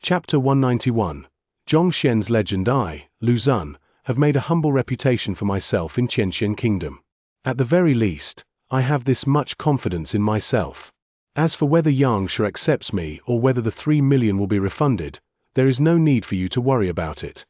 Chapter 191. Xianxia's legend. I, Lu Xun, have made a humble reputation for myself in Xianxia Kingdom. At the very least, I have this much confidence in myself. As for whether Xianxia accepts me or whether the 3 million will be refunded, there is no need for you to worry about it.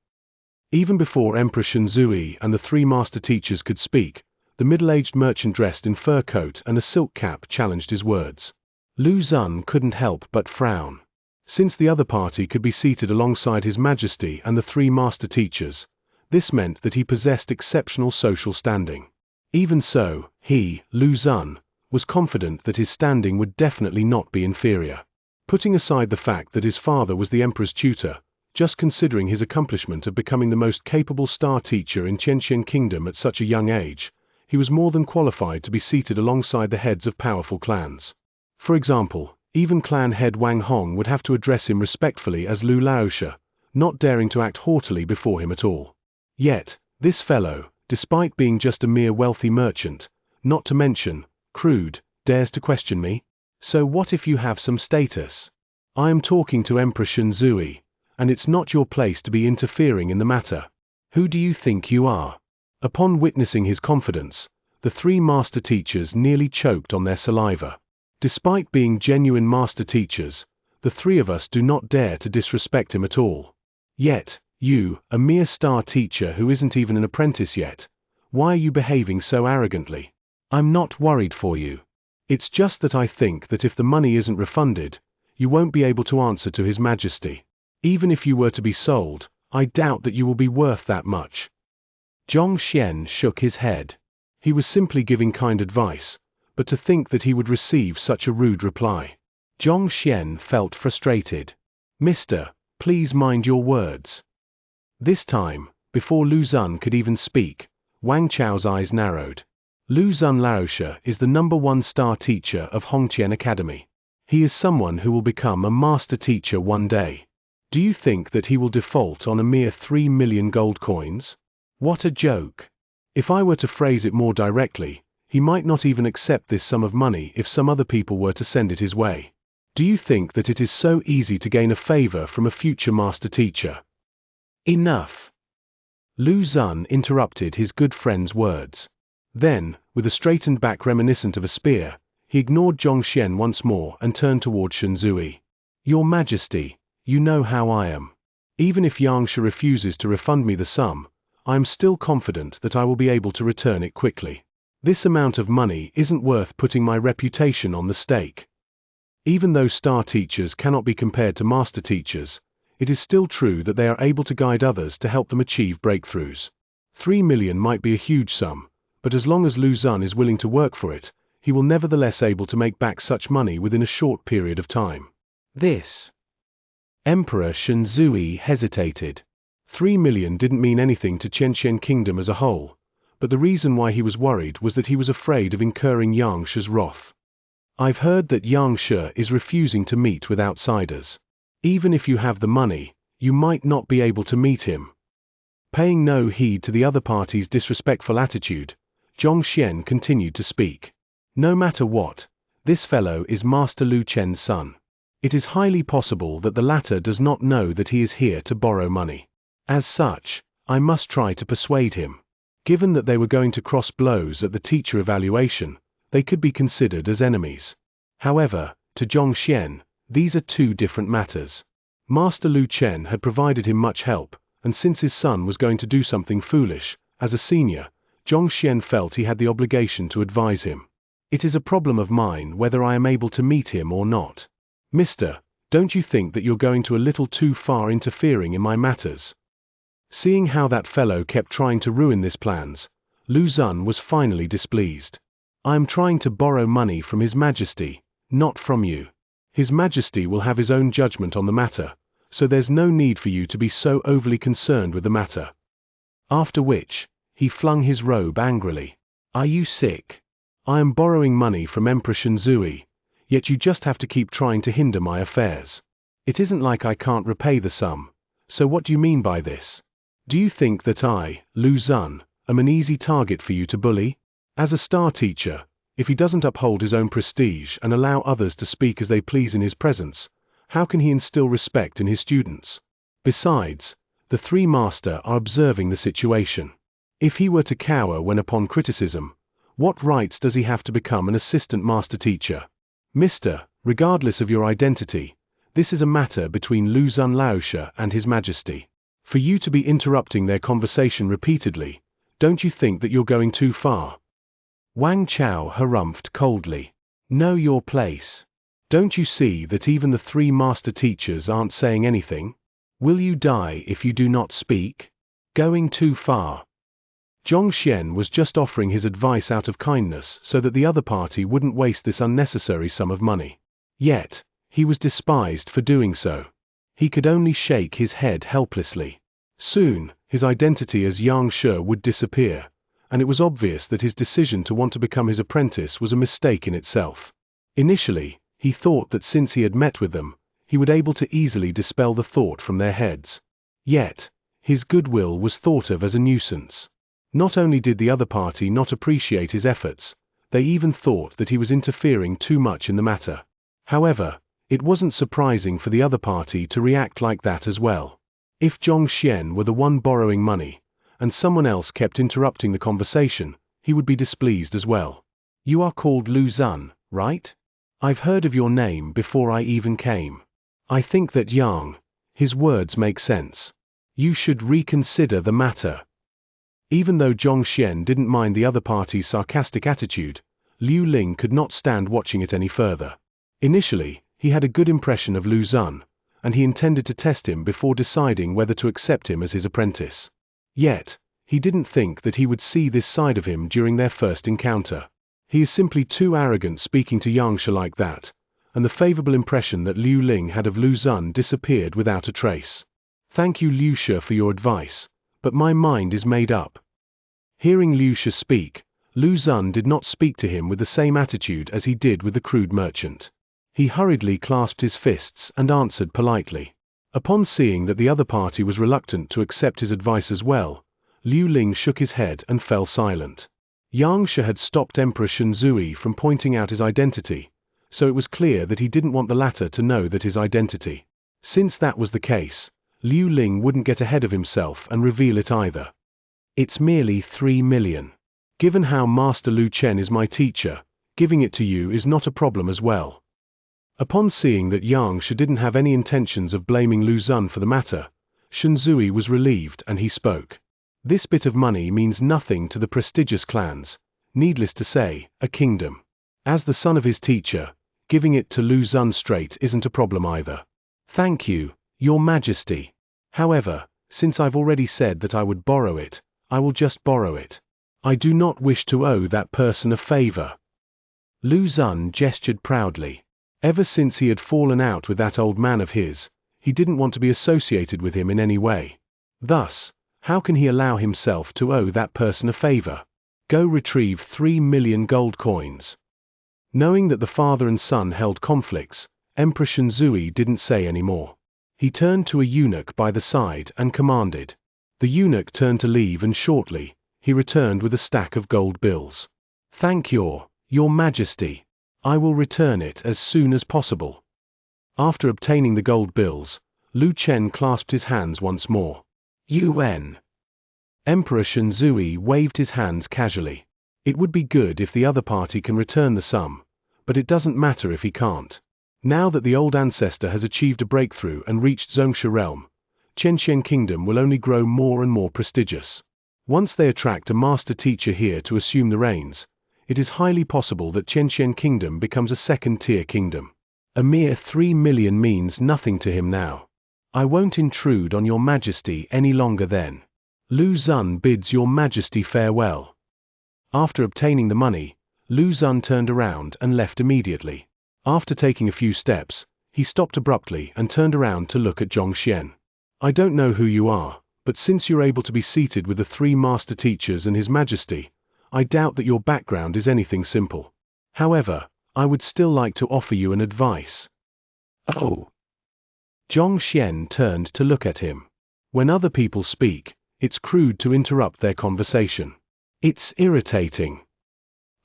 Even before Emperor Xianxia and the 3 master teachers could speak, the middle-aged merchant dressed in fur coat and a silk cap challenged his words. Lu Xun couldn't help but frown. Since the other party could be seated alongside His Majesty and the 3 master teachers, this meant that he possessed exceptional social standing. Even so, he, Lu Xun, was confident that his standing would definitely not be inferior. Putting aside the fact that his father was the emperor's tutor, just considering his accomplishment of becoming the most capable star teacher in Xianxia Kingdom at such a young age, he was more than qualified to be seated alongside the heads of powerful clans. For example, even clan head Wang Hong would have to address him respectfully as Lu Laoxia, not daring to act haughtily before him at all. Yet, this fellow, despite being just a mere wealthy merchant, not to mention, crude, dares to question me? So what if you have some status? I am talking to Emperor Xianxia, and it's not your place to be interfering in the matter. Who do you think you are? Upon witnessing his confidence, the 3 master teachers nearly choked on their saliva. Despite being genuine master teachers, the 3 of us do not dare to disrespect him at all. Yet, you, a mere star teacher who isn't even an apprentice yet, why are you behaving so arrogantly? I'm not worried for you. It's just that I think that if the money isn't refunded, you won't be able to answer to His Majesty. Even if you were to be sold, I doubt that you will be worth that much. Xianxia shook his head. He was simply giving kind advice, but to think that he would receive such a rude reply. Xianxia felt frustrated. Mister, please mind your words. This time, before Lu Xun could even speak, Wang Chao's eyes narrowed. Lu Xun Laoxia is the #1 star teacher of Hongqian Academy. He is someone who will become a master teacher one day. Do you think that he will default on a mere 3 million gold coins? What a joke. If I were to phrase it more directly, he might not even accept this sum of money if some other people were to send it his way. Do you think that it is so easy to gain a favor from a future master teacher? Enough. Lu Xun interrupted his good friend's words. Then, with a straightened back reminiscent of a spear, he ignored Xianxia once more and turned toward Xianxia. Your Majesty, you know how I am. Even if Xianxia refuses to refund me the sum, I am still confident that I will be able to return it quickly. This amount of money isn't worth putting my reputation on the stake. Even though star teachers cannot be compared to master teachers, it is still true that they are able to guide others to help them achieve breakthroughs. 3 million might be a huge sum, but as long as Lu Xun is willing to work for it, he will nevertheless able to make back such money within a short period of time. This. Emperor Xianxia hesitated. 3 million didn't mean anything to Xianxia Kingdom as a whole, but the reason why he was worried was that he was afraid of incurring Xianxia's wrath. I've heard that Xianxia is refusing to meet with outsiders. Even if you have the money, you might not be able to meet him. Paying no heed to the other party's disrespectful attitude, Xianxia continued to speak. No matter what, this fellow is Master Lu Chen's son. It is highly possible that the latter does not know that he is here to borrow money. As such, I must try to persuade him. Given that they were going to cross blows at the teacher evaluation, they could be considered as enemies. However, to Xianxia, these are 2 different matters. Master Lu Chen had provided him much help, and since his son was going to do something foolish, as a senior, Xianxia felt he had the obligation to advise him. It is a problem of mine whether I am able to meet him or not. Mister, don't you think that you're going to a little too far interfering in my matters? Seeing how that fellow kept trying to ruin his plans, Lu Xun was finally displeased. I am trying to borrow money from His Majesty, not from you. His Majesty will have his own judgment on the matter, so there's no need for you to be so overly concerned with the matter. After which, he flung his robe angrily. Are you sick? I am borrowing money from Emperor Xianxia, yet you just have to keep trying to hinder my affairs. It isn't like I can't repay the sum, so what do you mean by this? Do you think that I, Lu Xun, am an easy target for you to bully? As a star teacher, if he doesn't uphold his own prestige and allow others to speak as they please in his presence, how can he instill respect in his students? Besides, the three master are observing the situation. If he were to cower when upon criticism, what rights does he have to become an assistant master teacher? Mister, regardless of your identity, this is a matter between Lu Xun Laosha and His Majesty. For you to be interrupting their conversation repeatedly, don't you think that you're going too far? Wang Chao harumphed coldly. Know your place. Don't you see that even the three master teachers aren't saying anything? Will you die if you do not speak? Going too far. Zhongxian was just offering his advice out of kindness so that the other party wouldn't waste this unnecessary sum of money. Yet, he was despised for doing so. He could only shake his head helplessly. Soon, his identity as Xianxia would disappear, and it was obvious that his decision to want to become his apprentice was a mistake in itself. Initially, he thought that since he had met with them, he would be able to easily dispel the thought from their heads. Yet, his goodwill was thought of as a nuisance. Not only did the other party not appreciate his efforts, they even thought that he was interfering too much in the matter. However, it wasn't surprising for the other party to react like that as well. If Zhongxian were the one borrowing money, and someone else kept interrupting the conversation, he would be displeased as well. You are called Lu Xun, right? I've heard of your name before I even came. I think that his words make sense. You should reconsider the matter. Even though Zhongxian didn't mind the other party's sarcastic attitude, Liu Ling could not stand watching it any further. Initially, he had a good impression of Lu Xun, and he intended to test him before deciding whether to accept him as his apprentice. Yet, he didn't think that he would see this side of him during their first encounter. He is simply too arrogant speaking to Xianxia like that, and the favorable impression that Liu Ling had of Lu Xun disappeared without a trace. Thank you, Liu Xia, for your advice, but my mind is made up. Hearing Liu Xia speak, Lu Xun did not speak to him with the same attitude as he did with the crude merchant. He hurriedly clasped his fists and answered politely. Upon seeing that the other party was reluctant to accept his advice as well, Liu Ling shook his head and fell silent. Xianxia had stopped Emperor Shenzui from pointing out his identity, so it was clear that he didn't want the latter to know that his identity. Since that was the case, Liu Ling wouldn't get ahead of himself and reveal it either. It's merely 3 million. Given how Master Lu Chen is my teacher, giving it to you is not a problem as well. Upon seeing that Xianxia didn't have any intentions of blaming Lu Xun for the matter, Shenzui was relieved and he spoke. This bit of money means nothing to the prestigious clans, needless to say, a kingdom. As the son of his teacher, giving it to Lu Xun straight isn't a problem either. Thank you, Your Majesty. However, since I've already said that I would borrow it, I will just borrow it. I do not wish to owe that person a favor. Lu Xun gestured proudly. Ever since he had fallen out with that old man of his, he didn't want to be associated with him in any way. Thus, how can he allow himself to owe that person a favor? Go retrieve 3 million gold coins. Knowing that the father and son held conflicts, Emperor Shenzui didn't say any more. He turned to a eunuch by the side and commanded. The eunuch turned to leave and shortly, he returned with a stack of gold bills. Thank Your Majesty. I will return it as soon as possible. After obtaining the gold bills, Lu Chen clasped his hands once more. UN. Emperor Shenzui waved his hands casually. It would be good if the other party can return the sum, but it doesn't matter if he can't. Now that the old ancestor has achieved a breakthrough and reached Xianxia realm, Xianxia Kingdom will only grow more and more prestigious. Once they attract a master teacher here to assume the reins, it is highly possible that Xianxia Kingdom becomes a second-tier kingdom. A mere 3 million means nothing to him now. I won't intrude on Your Majesty any longer then. Lu Xun bids Your Majesty farewell. After obtaining the money, Lu Xun turned around and left immediately. After taking a few steps, he stopped abruptly and turned around to look at Zhongxian. I don't know who you are, but since you're able to be seated with the 3 master teachers and His Majesty, I doubt that your background is anything simple. However, I would still like to offer you an advice. Oh. Zhongxian turned to look at him. When other people speak, it's crude to interrupt their conversation. It's irritating.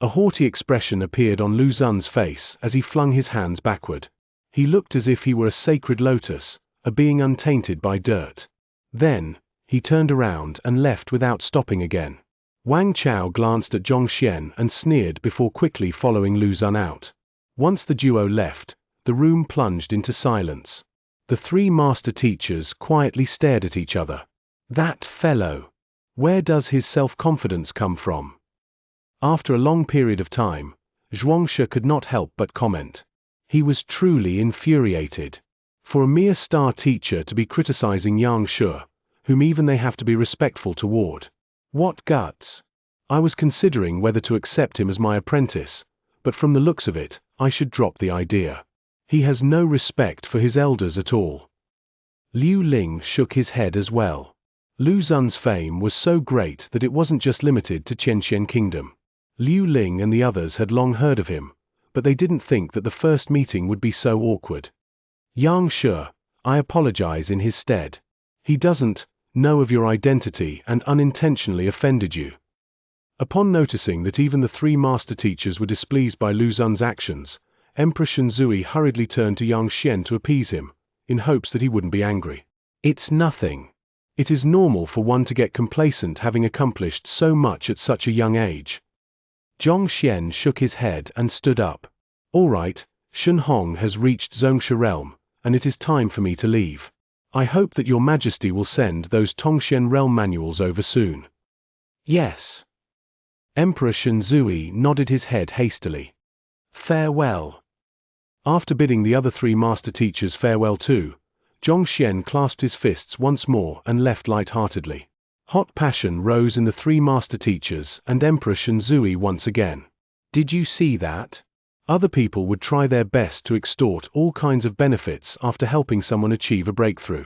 A haughty expression appeared on Lu Xun's face as he flung his hands backward. He looked as if he were a sacred lotus, a being untainted by dirt. Then, he turned around and left without stopping again. Wang Chao glanced at Zhongxian and sneered before quickly following Lu Xun out. Once the duo left, the room plunged into silence. The three master teachers quietly stared at each other. That fellow! Where does his self-confidence come from? After a long period of time, Xianxia could not help but comment. He was truly infuriated. For a mere star teacher to be criticizing Xianxia, whom even they have to be respectful toward. What guts! I was considering whether to accept him as my apprentice, but from the looks of it, I should drop the idea. He has no respect for his elders at all. Liu Ling shook his head as well. Lu Xun's fame was so great that it wasn't just limited to Xianxia Kingdom. Liu Ling and the others had long heard of him, but they didn't think that the first meeting would be so awkward. Xianxia, I apologize in his stead. He doesn't know of your identity and unintentionally offended you. Upon noticing that even the three master teachers were displeased by Lu Xun's actions, Emperor Shenzui hurriedly turned to Xianxian to appease him, in hopes that he wouldn't be angry. It's nothing. It is normal for one to get complacent having accomplished so much at such a young age. Zhongxian shook his head and stood up. All right, Shen Hong has reached Xianxia realm, and it is time for me to leave. I hope that your majesty will send those Tongxian realm manuals over soon. Yes. Emperor Shenzui nodded his head hastily. Farewell. After bidding the other three master teachers farewell too, Zhongxian clasped his fists once more and left light-heartedly. Hot passion rose in the three master teachers and Emperor Shenzui once again. Did you see that? Other people would try their best to extort all kinds of benefits after helping someone achieve a breakthrough.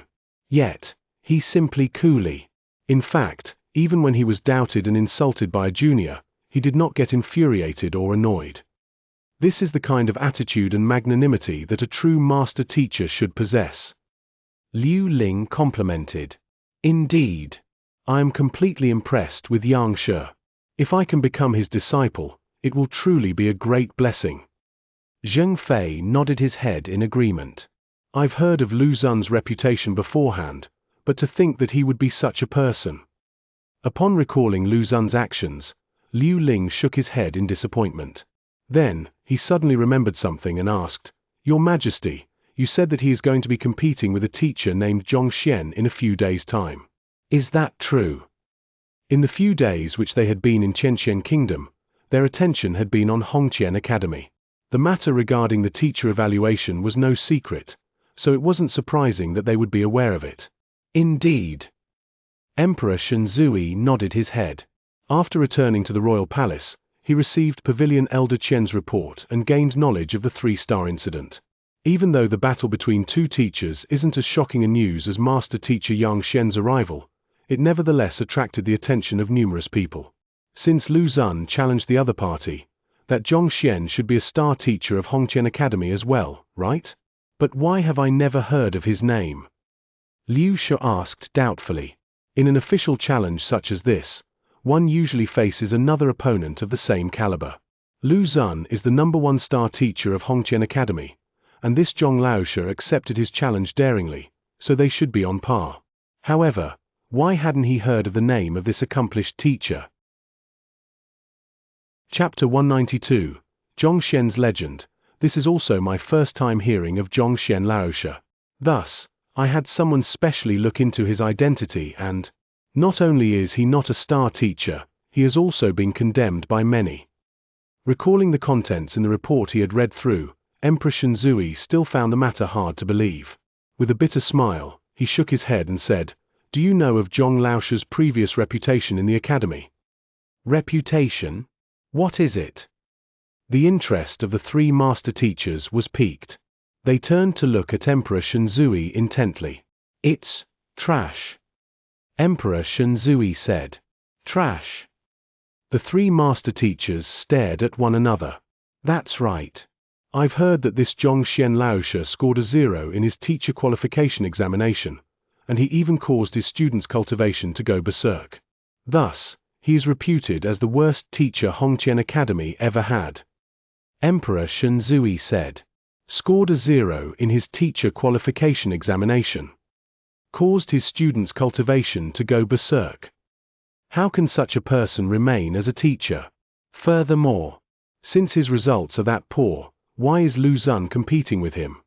Yet, he simply coolly. In fact, even when he was doubted and insulted by a junior, he did not get infuriated or annoyed. This is the kind of attitude and magnanimity that a true master teacher should possess. Liu Ling complimented. Indeed. I am completely impressed with Xianxia. If I can become his disciple, it will truly be a great blessing. Zheng Fei nodded his head in agreement. I've heard of Lu Xun's reputation beforehand, but to think that he would be such a person. Upon recalling Lu Xun's actions, Liu Ling shook his head in disappointment. Then, he suddenly remembered something and asked, Your Majesty, you said that he is going to be competing with a teacher named Zhongxian in a few days' time. Is that true? In the few days which they had been in Xianxia Kingdom, their attention had been on Hongqian Academy. The matter regarding the teacher evaluation was no secret, so it wasn't surprising that they would be aware of it. Indeed. Emperor Shenzui nodded his head. After returning to the royal palace, he received Pavilion Elder Qian's report and gained knowledge of the three-star incident. Even though the battle between two teachers isn't as shocking a news as Master Teacher Xianxian's arrival, it nevertheless attracted the attention of numerous people. Since Lu Xun challenged the other party, that Zhongxian should be a star teacher of Hongqian Academy as well, right? But why have I never heard of his name? Liu Shi asked doubtfully. In an official challenge such as this, one usually faces another opponent of the same caliber. Lu Xun is the #1 star teacher of Hongqian Academy, and this Zhong Laoshi accepted his challenge daringly, so they should be on par. However, why hadn't he heard of the name of this accomplished teacher? Chapter 192, Zhongxian's Legend. This is also my first time hearing of Zhongxian Laoshi. Thus, I had someone specially look into his identity and, not only is he not a star teacher, he has also been condemned by many. Recalling the contents in the report he had read through, Emperor Shenzui still found the matter hard to believe. With a bitter smile, he shook his head and said, Do you know of Zhong Laoshi's previous reputation in the academy? Reputation? What is it? The interest of the three master teachers was piqued. They turned to look at Emperor Shenzui intently. It's trash. Emperor Shenzui said. Trash. The three master teachers stared at one another. That's right. I've heard that this Zhongxian Laoshi scored a 0 in his teacher qualification examination, and he even caused his students' cultivation to go berserk. Thus, he is reputed as the worst teacher Hongqian Academy ever had. Emperor Shenzui said. scored a 0 in his teacher qualification examination, caused his students' cultivation to go berserk. How can such a person remain as a teacher? Furthermore, since his results are that poor, why is Lu Xun competing with him?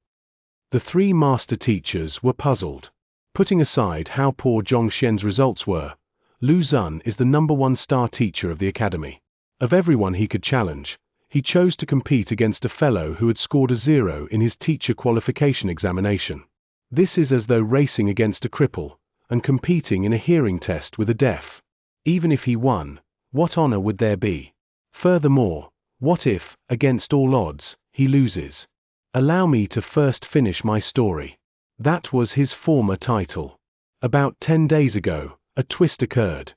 The three master teachers were puzzled. Putting aside how poor Zhongxian's results were, Lu Xun is the #1 star teacher of the academy. Of everyone he could challenge, he chose to compete against a fellow who had scored a 0 in his teacher qualification examination. This is as though racing against a cripple, and competing in a hearing test with a deaf. Even if he won, what honor would there be? Furthermore, what if, against all odds, he loses? Allow me to first finish my story. That was his former title. About 10 days ago, a twist occurred.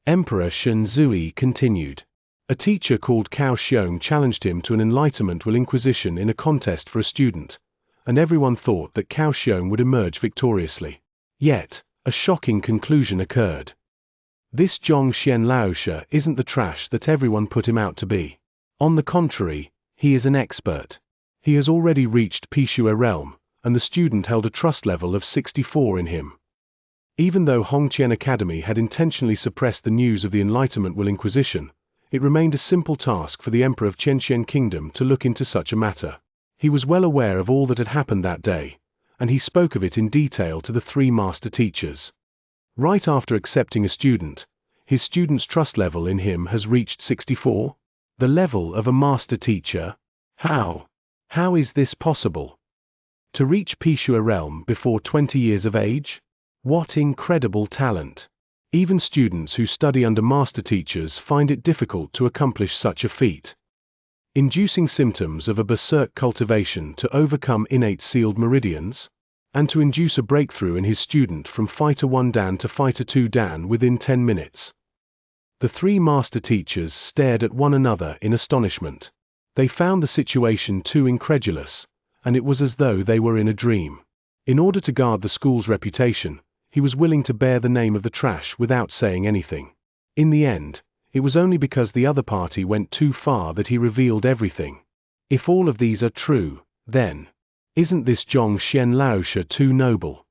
Emperor Xianxia continued. A teacher called Cao Xiong challenged him to an enlightenment will inquisition in a contest for a student, and everyone thought that Cao Xiong would emerge victoriously. Yet, a shocking conclusion occurred. This Zhongxian Laosha isn't the trash that everyone put him out to be. On the contrary, he is an expert. He has already reached Pishua realm, and the student held a trust level of 64 in him. Even though Hongqian Academy had intentionally suppressed the news of the Enlightenment will Inquisition, it remained a simple task for the Emperor of Xianxia Kingdom to look into such a matter. He was well aware of all that had happened that day, and he spoke of it in detail to the three master teachers. Right after accepting a student, his student's trust level in him has reached 64? The level of a master teacher? How? How is this possible? To reach Pishua realm before 20 years of age? What incredible talent! Even students who study under master teachers find it difficult to accomplish such a feat. Inducing symptoms of a berserk cultivation to overcome innate sealed meridians, and to induce a breakthrough in his student from Fighter 1 Dan to Fighter 2 Dan within 10 minutes. The three master teachers stared at one another in astonishment. They found the situation too incredulous, and it was as though they were in a dream. In order to guard the school's reputation, he was willing to bear the name of the trash without saying anything. In the end, it was only because the other party went too far that he revealed everything. If all of these are true, then, isn't this Zhongxian Laosha too noble?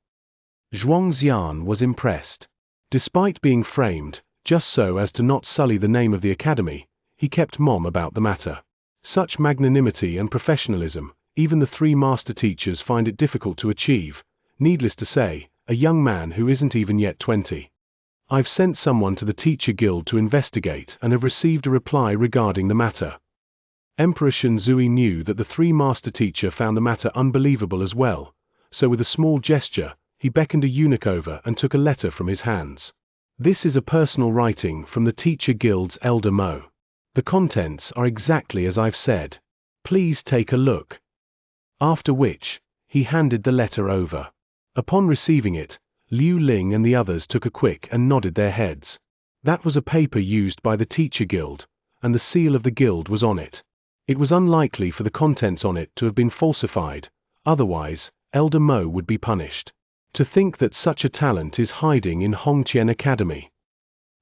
Zhuangxian was impressed. Despite being framed, just so as to not sully the name of the academy, he kept mum about the matter. Such magnanimity and professionalism, even the three master teachers find it difficult to achieve. Needless to say, a young man who isn't even yet 20. I've sent someone to the teacher guild to investigate and have received a reply regarding the matter. Emperor Xianxia knew that the three master teacher found the matter unbelievable as well, so with a small gesture, he beckoned a eunuch over and took a letter from his hands. This is a personal writing from the teacher guild's elder Mo. The contents are exactly as I've said. Please take a look. After which, he handed the letter over. Upon receiving it, Liu Ling and the others took a quick and nodded their heads. That was a paper used by the teacher guild, and the seal of the guild was on it. It was unlikely for the contents on it to have been falsified, otherwise, Elder Mo would be punished. To think that such a talent is hiding in Hongqian Academy.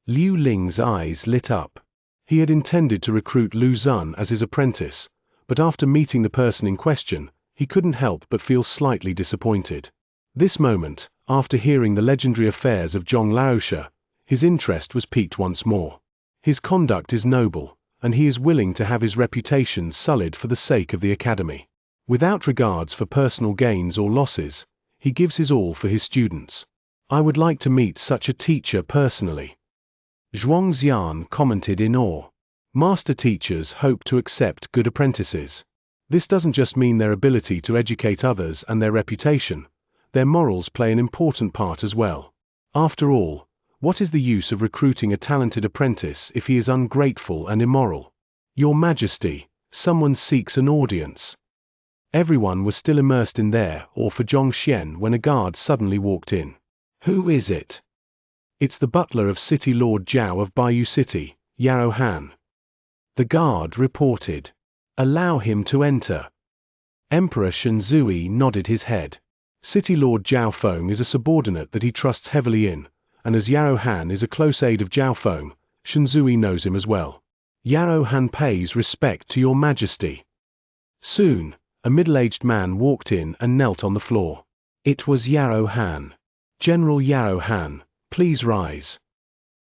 Liu Ling's eyes lit up. He had intended to recruit Lu Xun as his apprentice, but after meeting the person in question, he couldn't help but feel slightly disappointed. This moment, after hearing the legendary affairs of Zhong Laosha, his interest was piqued once more. His conduct is noble, and he is willing to have his reputation sullied for the sake of the academy. Without regards for personal gains or losses, he gives his all for his students. I would like to meet such a teacher personally. Zhuangxian commented in awe. Master teachers hope to accept good apprentices. This doesn't just mean their ability to educate others and their reputation. Their morals play an important part as well. After all, what is the use of recruiting a talented apprentice if he is ungrateful and immoral? Your Majesty, someone seeks an audience. Everyone was still immersed in their awe for Zhongxian when a guard suddenly walked in. Who is it? It's the butler of City Lord Zhao of Bayou City, Yao Han. The guard reported. Allow him to enter. Emperor Xianxia nodded his head. City Lord Zhao Feng is a subordinate that he trusts heavily in, and as Yao Han is a close aide of Zhao Feng, Xianxia knows him as well. Yao Han pays respect to your Majesty. Soon, A middle-aged man walked in and knelt on the floor. It was Yarrow Han. "General Yarrow Han, please rise."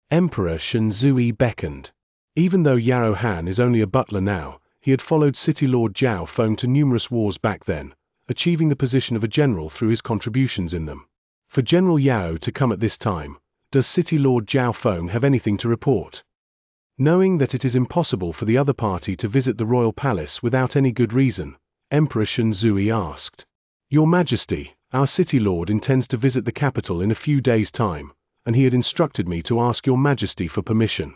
Emperor Xianxia beckoned. Even though Yarrow Han is only a butler now, he had followed City Lord Zhao Feng to numerous wars back then, achieving the position of a general through his contributions in them. For General Yao to come at this time, does City Lord Zhao Feng have anything to report? Knowing that it is impossible for the other party to visit the royal palace without any good reason, Emperor Xianxia asked, "Your Majesty, our City Lord intends to visit the capital in a few days' time, and he had instructed me to ask your Majesty for permission."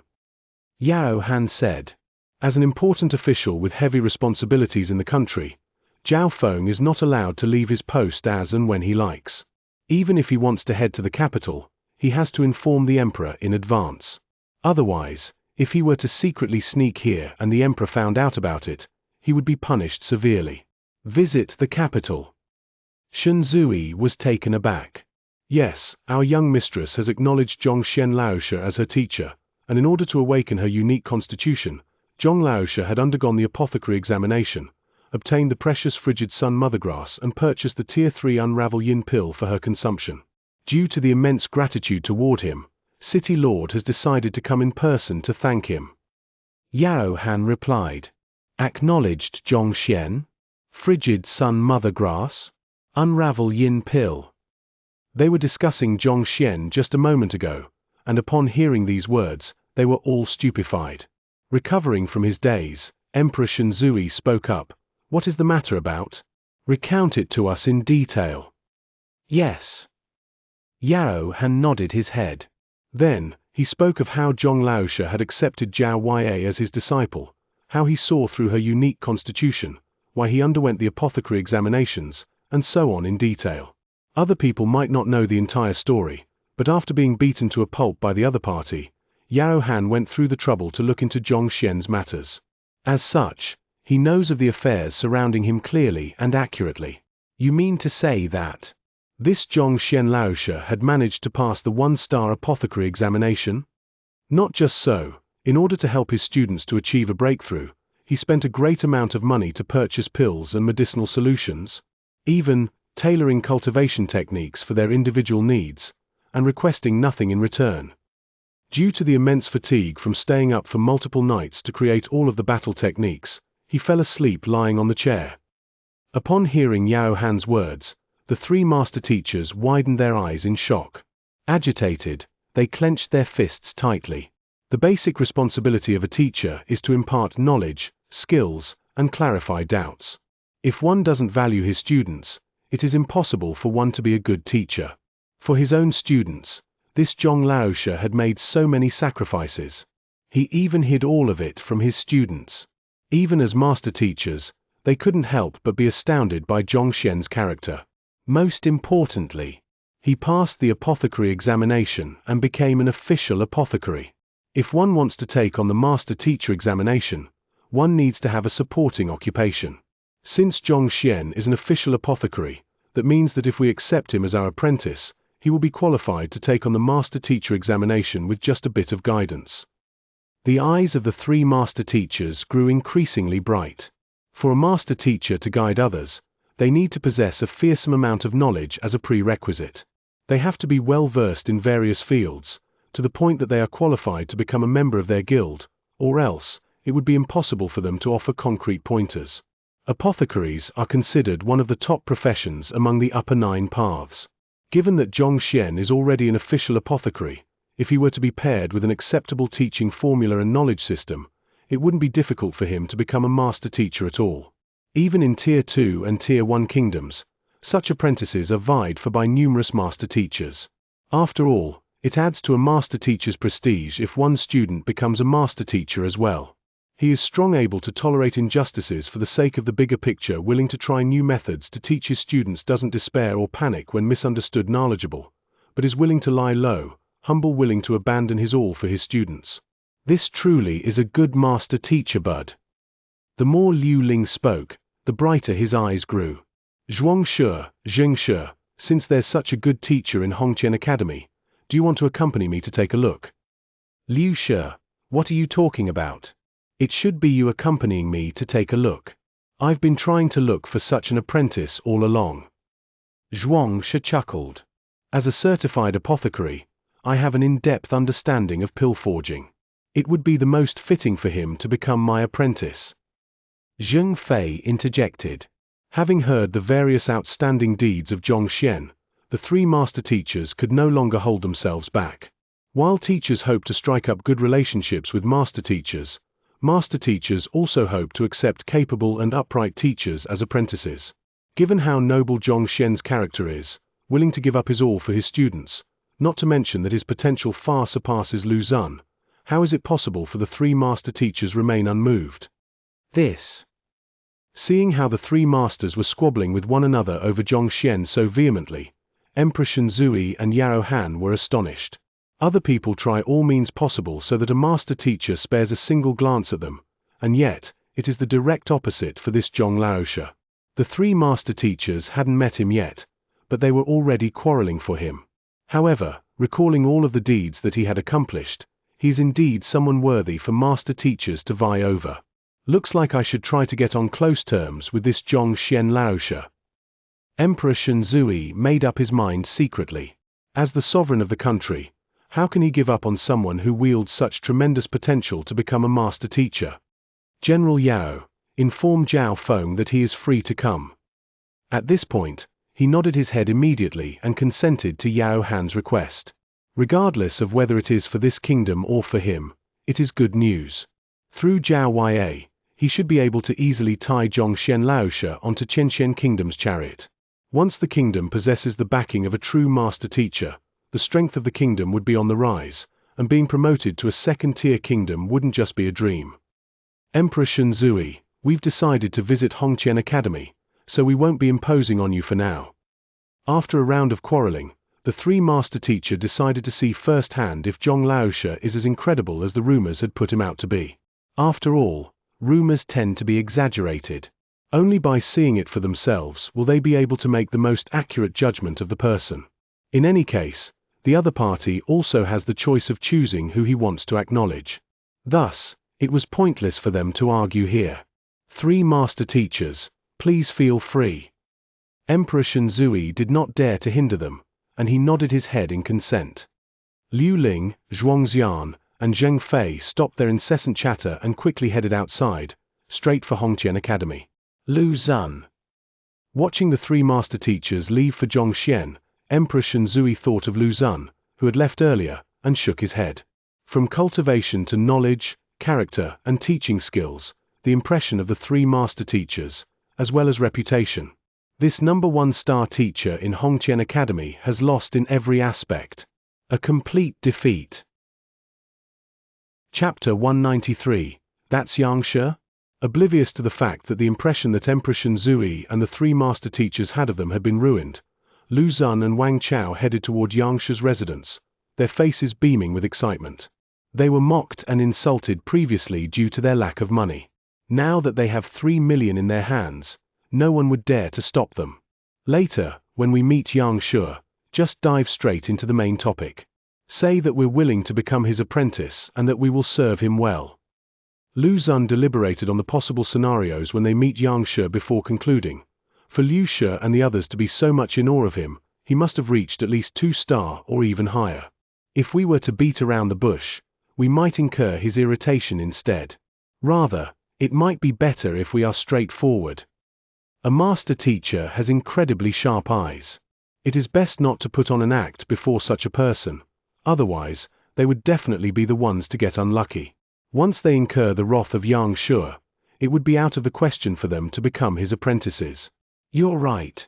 Yao Han said, "As an important official with heavy responsibilities in the country, Zhao Feng is not allowed to leave his post as and when he likes. Even if he wants to head to the capital, he has to inform the Emperor in advance. Otherwise, if he were to secretly sneak here and the Emperor found out about it, he would be punished severely. Visit the capital." Xianxia was taken aback. Yes, our young mistress has acknowledged Zhong Laosha as her teacher, and in order to awaken her unique constitution, Zhong Laosha had undergone the apothecary examination, obtained the precious frigid sun mothergrass and purchased the Tier 3 Unravel Yin pill for her consumption. Due to the immense gratitude toward him, City Lord has decided to come in person to thank him. Yao Han replied, "Acknowledged Zhong Xian? Frigid sun mothergrass? Unravel Yin pill." They were discussing Zhong Xian just a moment ago, and upon hearing these words, they were all stupefied. Recovering from his daze, Emperor Xianxia spoke up, "What is the matter about? Recount it to us in detail." "Yes." Yao Han nodded his head. Then, he spoke of how Zhong Laosha had accepted Zhao Ya as his disciple, how he saw through her unique constitution, why he underwent the apothecary examinations, and so on in detail. Other people might not know the entire story, but after being beaten to a pulp by the other party, Yao Han went through the trouble to look into Zhong Xian's matters. As such, he knows of the affairs surrounding him clearly and accurately. "You mean to say that this Zhong Laosha had managed to pass the one-star apothecary examination?" Not just so, in order to help his students to achieve a breakthrough, he spent a great amount of money to purchase pills and medicinal solutions, even tailoring cultivation techniques for their individual needs, and requesting nothing in return. Due to the immense fatigue from staying up for multiple nights to create all of the battle techniques, he fell asleep lying on the chair. Upon hearing Yao Han's words, the three master teachers widened their eyes in shock. Agitated, they clenched their fists tightly. The basic responsibility of a teacher is to impart knowledge, skills, and clarify doubts. If one doesn't value his students, it is impossible for one to be a good teacher. For his own students, this Zhong Laosha had made so many sacrifices. He even hid all of it from his students. Even as master teachers, they couldn't help but be astounded by Zhong Xian's character. Most importantly, he passed the apothecary examination and became an official apothecary. If one wants to take on the master teacher examination, one needs to have a supporting occupation. Since Zhong Xian is an official apothecary, that means that if we accept him as our apprentice, he will be qualified to take on the master teacher examination with just a bit of guidance. The eyes of the three master teachers grew increasingly bright. For a master teacher to guide others, they need to possess a fearsome amount of knowledge as a prerequisite. They have to be well versed in various fields, to the point that they are qualified to become a member of their guild, or else, it would be impossible for them to offer concrete pointers. Apothecaries are considered one of the top professions among the upper 9 paths. Given that Zhong Xian is already an official apothecary, if he were to be paired with an acceptable teaching formula and knowledge system, it wouldn't be difficult for him to become a master teacher at all. Even in Tier 2 and Tier 1 kingdoms, such apprentices are vied for by numerous master teachers. After all, it adds to a master teacher's prestige if one student becomes a master teacher as well. He is strong, able to tolerate injustices for the sake of the bigger picture, willing to try new methods to teach his students, doesn't despair or panic when misunderstood, knowledgeable, but is willing to lie low, humble, willing to abandon his all for his students. This truly is a good master teacher, bud. The more Liu Ling spoke, the brighter his eyes grew. Xianxia, since there's such a good teacher in Hongqian Academy, do you want to accompany me to take a look? Liu Shi, what are you talking about? It should be you accompanying me to take a look. I've been trying to look for such an apprentice all along. Xianxia chuckled. As a certified apothecary, I have an in-depth understanding of pill forging. It would be the most fitting for him to become my apprentice. Zheng Fei interjected. Having heard the various outstanding deeds of Zhongxian, the three master teachers could no longer hold themselves back. While teachers hope to strike up good relationships with master teachers also hope to accept capable and upright teachers as apprentices. Given how noble Zhongxian's character is, willing to give up his all for his students, not to mention that his potential far surpasses Lu Xun, how is it possible for the three master teachers remain unmoved? Seeing how the three masters were squabbling with one another over Zhongxian so vehemently, Emperor Shenzui and Yao Han were astonished. Other people try all means possible so that a master teacher spares a single glance at them, and yet, it is the direct opposite for this Zhong Laoxia. The three master teachers hadn't met him yet, but they were already quarreling for him. However, recalling all of the deeds that he had accomplished, he is indeed someone worthy for master teachers to vie over. Looks like I should try to get on close terms with this Zhong Laoxia. Emperor Shenzui made up his mind secretly. As the sovereign of the country, how can he give up on someone who wields such tremendous potential to become a master teacher? General Yao, inform Zhao Feng that he is free to come. At this point, he nodded his head immediately and consented to Yao Han's request. Regardless of whether it is for this kingdom or for him, it is good news. Through Zhao Ya, he should be able to easily tie Zhong Laoxia onto Xianxia Kingdom's chariot. Once the kingdom possesses the backing of a true master teacher, the strength of the kingdom would be on the rise, and being promoted to a second-tier kingdom wouldn't just be a dream. Emperor Shenzui, we've decided to visit Hongqian Academy, so we won't be imposing on you for now. After a round of quarreling, the three master teacher decided to see firsthand if Zhong Laoxia is as incredible as the rumors had put him out to be. After all, rumors tend to be exaggerated. Only by seeing it for themselves will they be able to make the most accurate judgment of the person. In any case, the other party also has the choice of choosing who he wants to acknowledge. Thus, it was pointless for them to argue here. Three master teachers, please feel free. Emperor Shenzui did not dare to hinder them, and he nodded his head in consent. Liu Ling, Zhuangxian, and Zheng Fei stopped their incessant chatter and quickly headed outside, straight for Hongqian Academy. Lu Xun. Watching the three master teachers leave for Zhongxian, Emperor Shenzui thought of Lu Xun, who had left earlier, and shook his head. From cultivation to knowledge, character, and teaching skills, the impression of the three master teachers, as well as reputation. This #1 star teacher in Hongqian Academy has lost in every aspect. A complete defeat. Chapter 193, That's Xianxia? Oblivious to the fact that the impression that Emperor Shenzui and the three master teachers had of them had been ruined, Lu Xun and Wang Chao headed toward Xianxia's residence, their faces beaming with excitement. They were mocked and insulted previously due to their lack of money. Now that they have 3 million in their hands, no one would dare to stop them. Later, when we meet Xianxia, just dive straight into the main topic. Say that we're willing to become his apprentice and that we will serve him well. Lu Xun deliberated on the possible scenarios when they meet Xianxia before concluding. For Liu Xia and the others to be so much in awe of him, he must have reached at least 2-star or even higher. If we were to beat around the bush, we might incur his irritation instead. Rather, it might be better if we are straightforward. A master teacher has incredibly sharp eyes. It is best not to put on an act before such a person, otherwise, they would definitely be the ones to get unlucky. Once they incur the wrath of Xianxia, it would be out of the question for them to become his apprentices. You're right.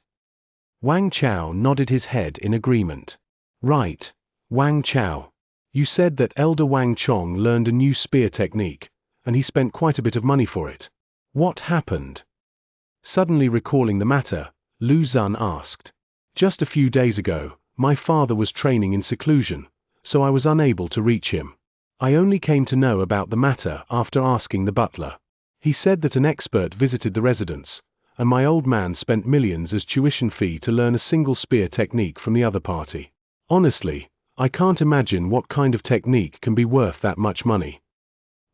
Wang Chao nodded his head in agreement. Right, Wang Chao. You said that Elder Wang Chong learned a new spear technique, and he spent quite a bit of money for it. What happened? Suddenly recalling the matter, Lu Xun asked. Just a few days ago, my father was training in seclusion, so I was unable to reach him. I only came to know about the matter after asking the butler. He said that an expert visited the residence, and my old man spent millions as tuition fee to learn a single spear technique from the other party. Honestly, I can't imagine what kind of technique can be worth that much money.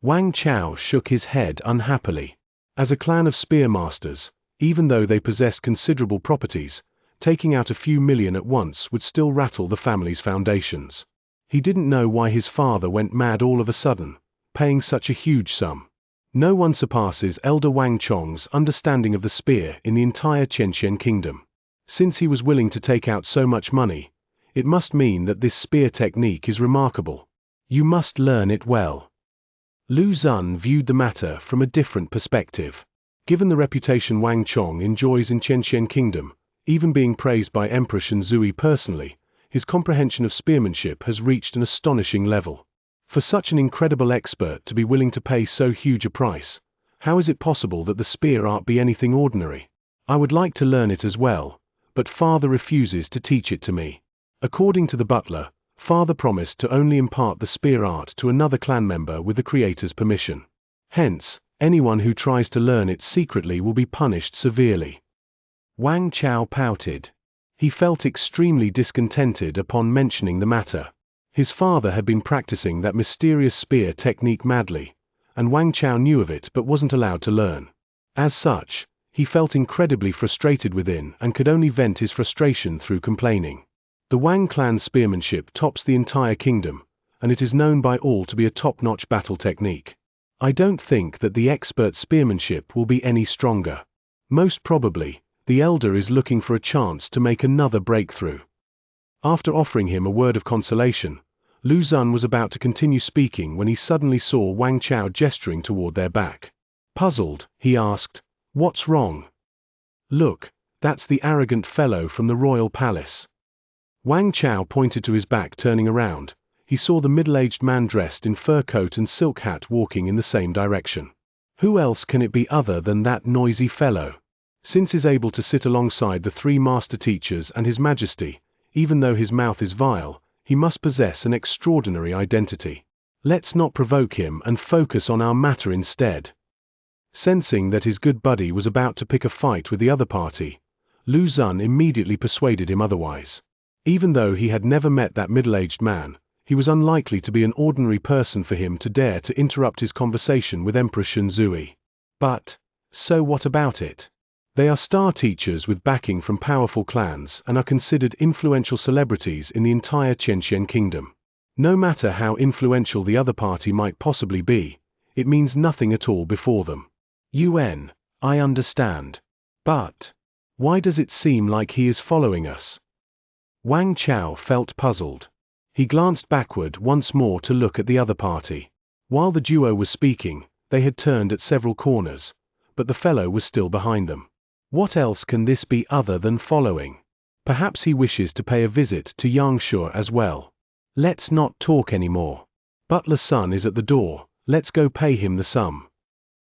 Wang Chao shook his head unhappily. As a clan of spearmasters, even though they possessed considerable properties, taking out a few million at once would still rattle the family's foundations. He didn't know why his father went mad all of a sudden, paying such a huge sum. No one surpasses Elder Wang Chong's understanding of the spear in the entire Xianxia kingdom. Since he was willing to take out so much money, it must mean that this spear technique is remarkable. You must learn it well. Lu Xun viewed the matter from a different perspective. Given the reputation Wang Chong enjoys in Xianxia kingdom, even being praised by Emperor Shenzui personally, his comprehension of spearmanship has reached an astonishing level. For such an incredible expert to be willing to pay so huge a price, how is it possible that the spear art be anything ordinary? I would like to learn it as well, but father refuses to teach it to me. According to the butler, father promised to only impart the spear art to another clan member with the creator's permission. Hence, anyone who tries to learn it secretly will be punished severely. Wang Chao pouted. He felt extremely discontented upon mentioning the matter. His father had been practicing that mysterious spear technique madly, and Wang Chao knew of it but wasn't allowed to learn. As such, he felt incredibly frustrated within and could only vent his frustration through complaining. The Wang clan's spearmanship tops the entire kingdom, and it is known by all to be a top-notch battle technique. I don't think that the expert spearmanship will be any stronger. Most probably, the elder is looking for a chance to make another breakthrough. After offering him a word of consolation, Lu Xun was about to continue speaking when he suddenly saw Wang Chao gesturing toward their back. Puzzled, he asked, "What's wrong?" "Look, that's the arrogant fellow from the royal palace." Wang Chao pointed to his back. Turning around, he saw the middle-aged man dressed in fur coat and silk hat walking in the same direction. Who else can it be other than that noisy fellow? Since he's able to sit alongside the three master teachers and His Majesty, even though his mouth is vile, he must possess an extraordinary identity. Let's not provoke him and focus on our matter instead. Sensing that his good buddy was about to pick a fight with the other party, Lu Xun immediately persuaded him otherwise. Even though he had never met that middle-aged man, he was unlikely to be an ordinary person for him to dare to interrupt his conversation with Emperor Shenzui. But, so what about it? They are star teachers with backing from powerful clans and are considered influential celebrities in the entire Xianxia kingdom. No matter how influential the other party might possibly be, it means nothing at all before them. I understand. But, why does it seem like he is following us? Wang Chao felt puzzled. He glanced backward once more to look at the other party. While the duo was speaking, they had turned at several corners, but the fellow was still behind them. What else can this be other than following? Perhaps he wishes to pay a visit to Xianxia as well. Let's not talk anymore. Butler's son is at the door, let's go pay him the sum.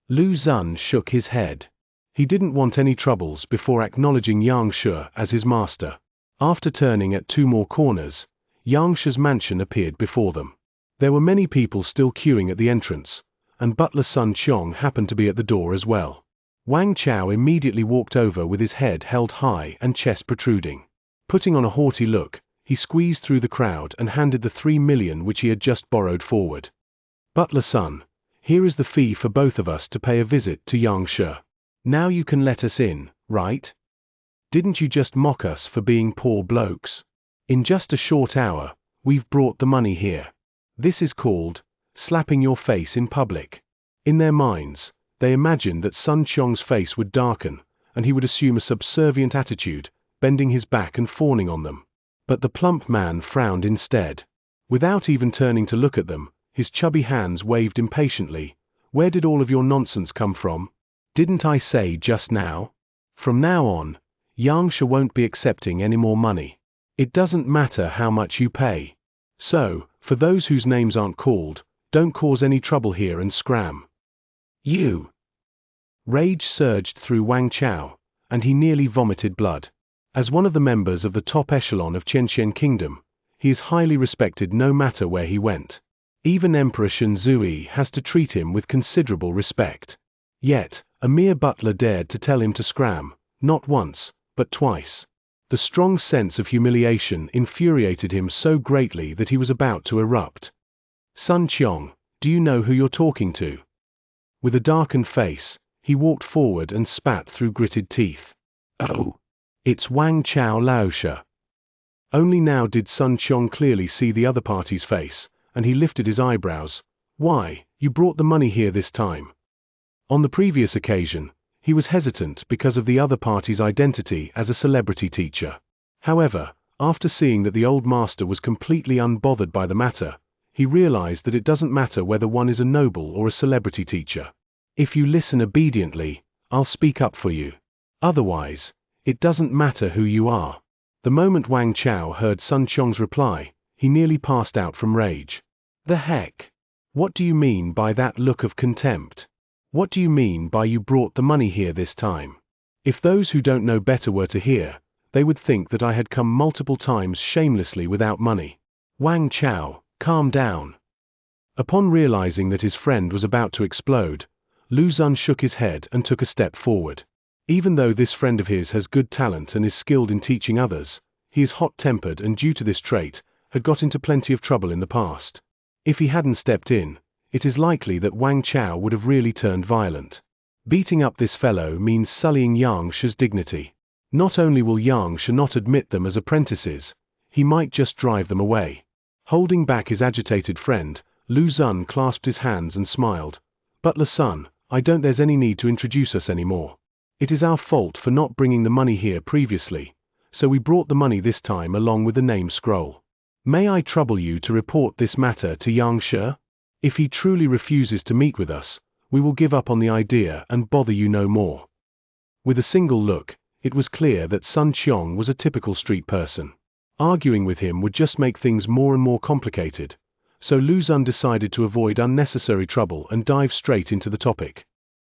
Lu Xun shook his head. He didn't want any troubles before acknowledging Xianxia as his master. After turning at two more corners, Xianxia's mansion appeared before them. There were many people still queuing at the entrance, and Butler's son Qiong happened to be at the door as well. Wang Chao immediately walked over with his head held high and chest protruding. Putting on a haughty look, he squeezed through the crowd and handed the 3 million which he had just borrowed forward. "Butler son, here is the fee for both of us to pay a visit to Xianxia. Now you can let us in, right? Didn't you just mock us for being poor blokes? In just a short hour, we've brought the money here. This is called slapping your face in public." In their minds, they imagined that Sun Qiong's face would darken, and he would assume a subservient attitude, bending his back and fawning on them. But the plump man frowned instead. Without even turning to look at them, his chubby hands waved impatiently. "Where did all of your nonsense come from? Didn't I say just now? From now on, Xianxia won't be accepting any more money. It doesn't matter how much you pay. So, for those whose names aren't called, don't cause any trouble here and scram." "You!" Rage surged through Wang Chao, and he nearly vomited blood. As one of the members of the top echelon of Xianxia Kingdom, he is highly respected no matter where he went. Even Emperor Shenzui has to treat him with considerable respect. Yet, a mere butler dared to tell him to scram, not once, but twice. The strong sense of humiliation infuriated him so greatly that he was about to erupt. "Sun Qiong, do you know who you're talking to?" With a darkened face, He walked forward and spat through gritted teeth. "Oh, it's Wang Chao Laosha." Only now did Sun Qiong clearly see the other party's face, and he lifted his eyebrows. "Why, you brought the money here this time?" On the previous occasion, he was hesitant because of the other party's identity as a celebrity teacher. However, after seeing that the old master was completely unbothered by the matter, he realized that it doesn't matter whether one is a noble or a celebrity teacher. If you listen obediently, I'll speak up for you. Otherwise, it doesn't matter who you are. The moment Wang Chao heard Sun Qiong's reply, he nearly passed out from rage. The heck? What do you mean by that look of contempt? What do you mean by you brought the money here this time? If those who don't know better were to hear, they would think that I had come multiple times shamelessly without money. Wang Chao, calm down. Upon realizing that his friend was about to explode, Lu Xun shook his head and took a step forward. Even though this friend of his has good talent and is skilled in teaching others, he is hot-tempered and due to this trait, had got into plenty of trouble in the past. If he hadn't stepped in, it is likely that Wang Chao would have really turned violent. Beating up this fellow means sullying Xianxia's dignity. Not only will Xianxia not admit them as apprentices, he might just drive them away. Holding back his agitated friend, Lu Xun clasped his hands and smiled. "Butler Sun, I don't there's any need to introduce us anymore. It is our fault for not bringing the money here previously, so we brought the money this time along with the name scroll. May I trouble you to report this matter to Xianxia? If he truly refuses to meet with us, we will give up on the idea and bother you no more." With a single look, it was clear that Sun Qiong was a typical street person. Arguing with him would just make things more and more complicated, so Lu Xun decided to avoid unnecessary trouble and dive straight into the topic.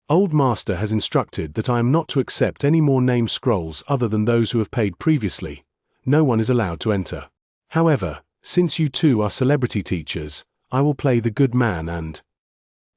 "Old Master has instructed that I am not to accept any more name scrolls other than those who have paid previously. No one is allowed to enter. However, since you two are celebrity teachers, I will play the good man and—"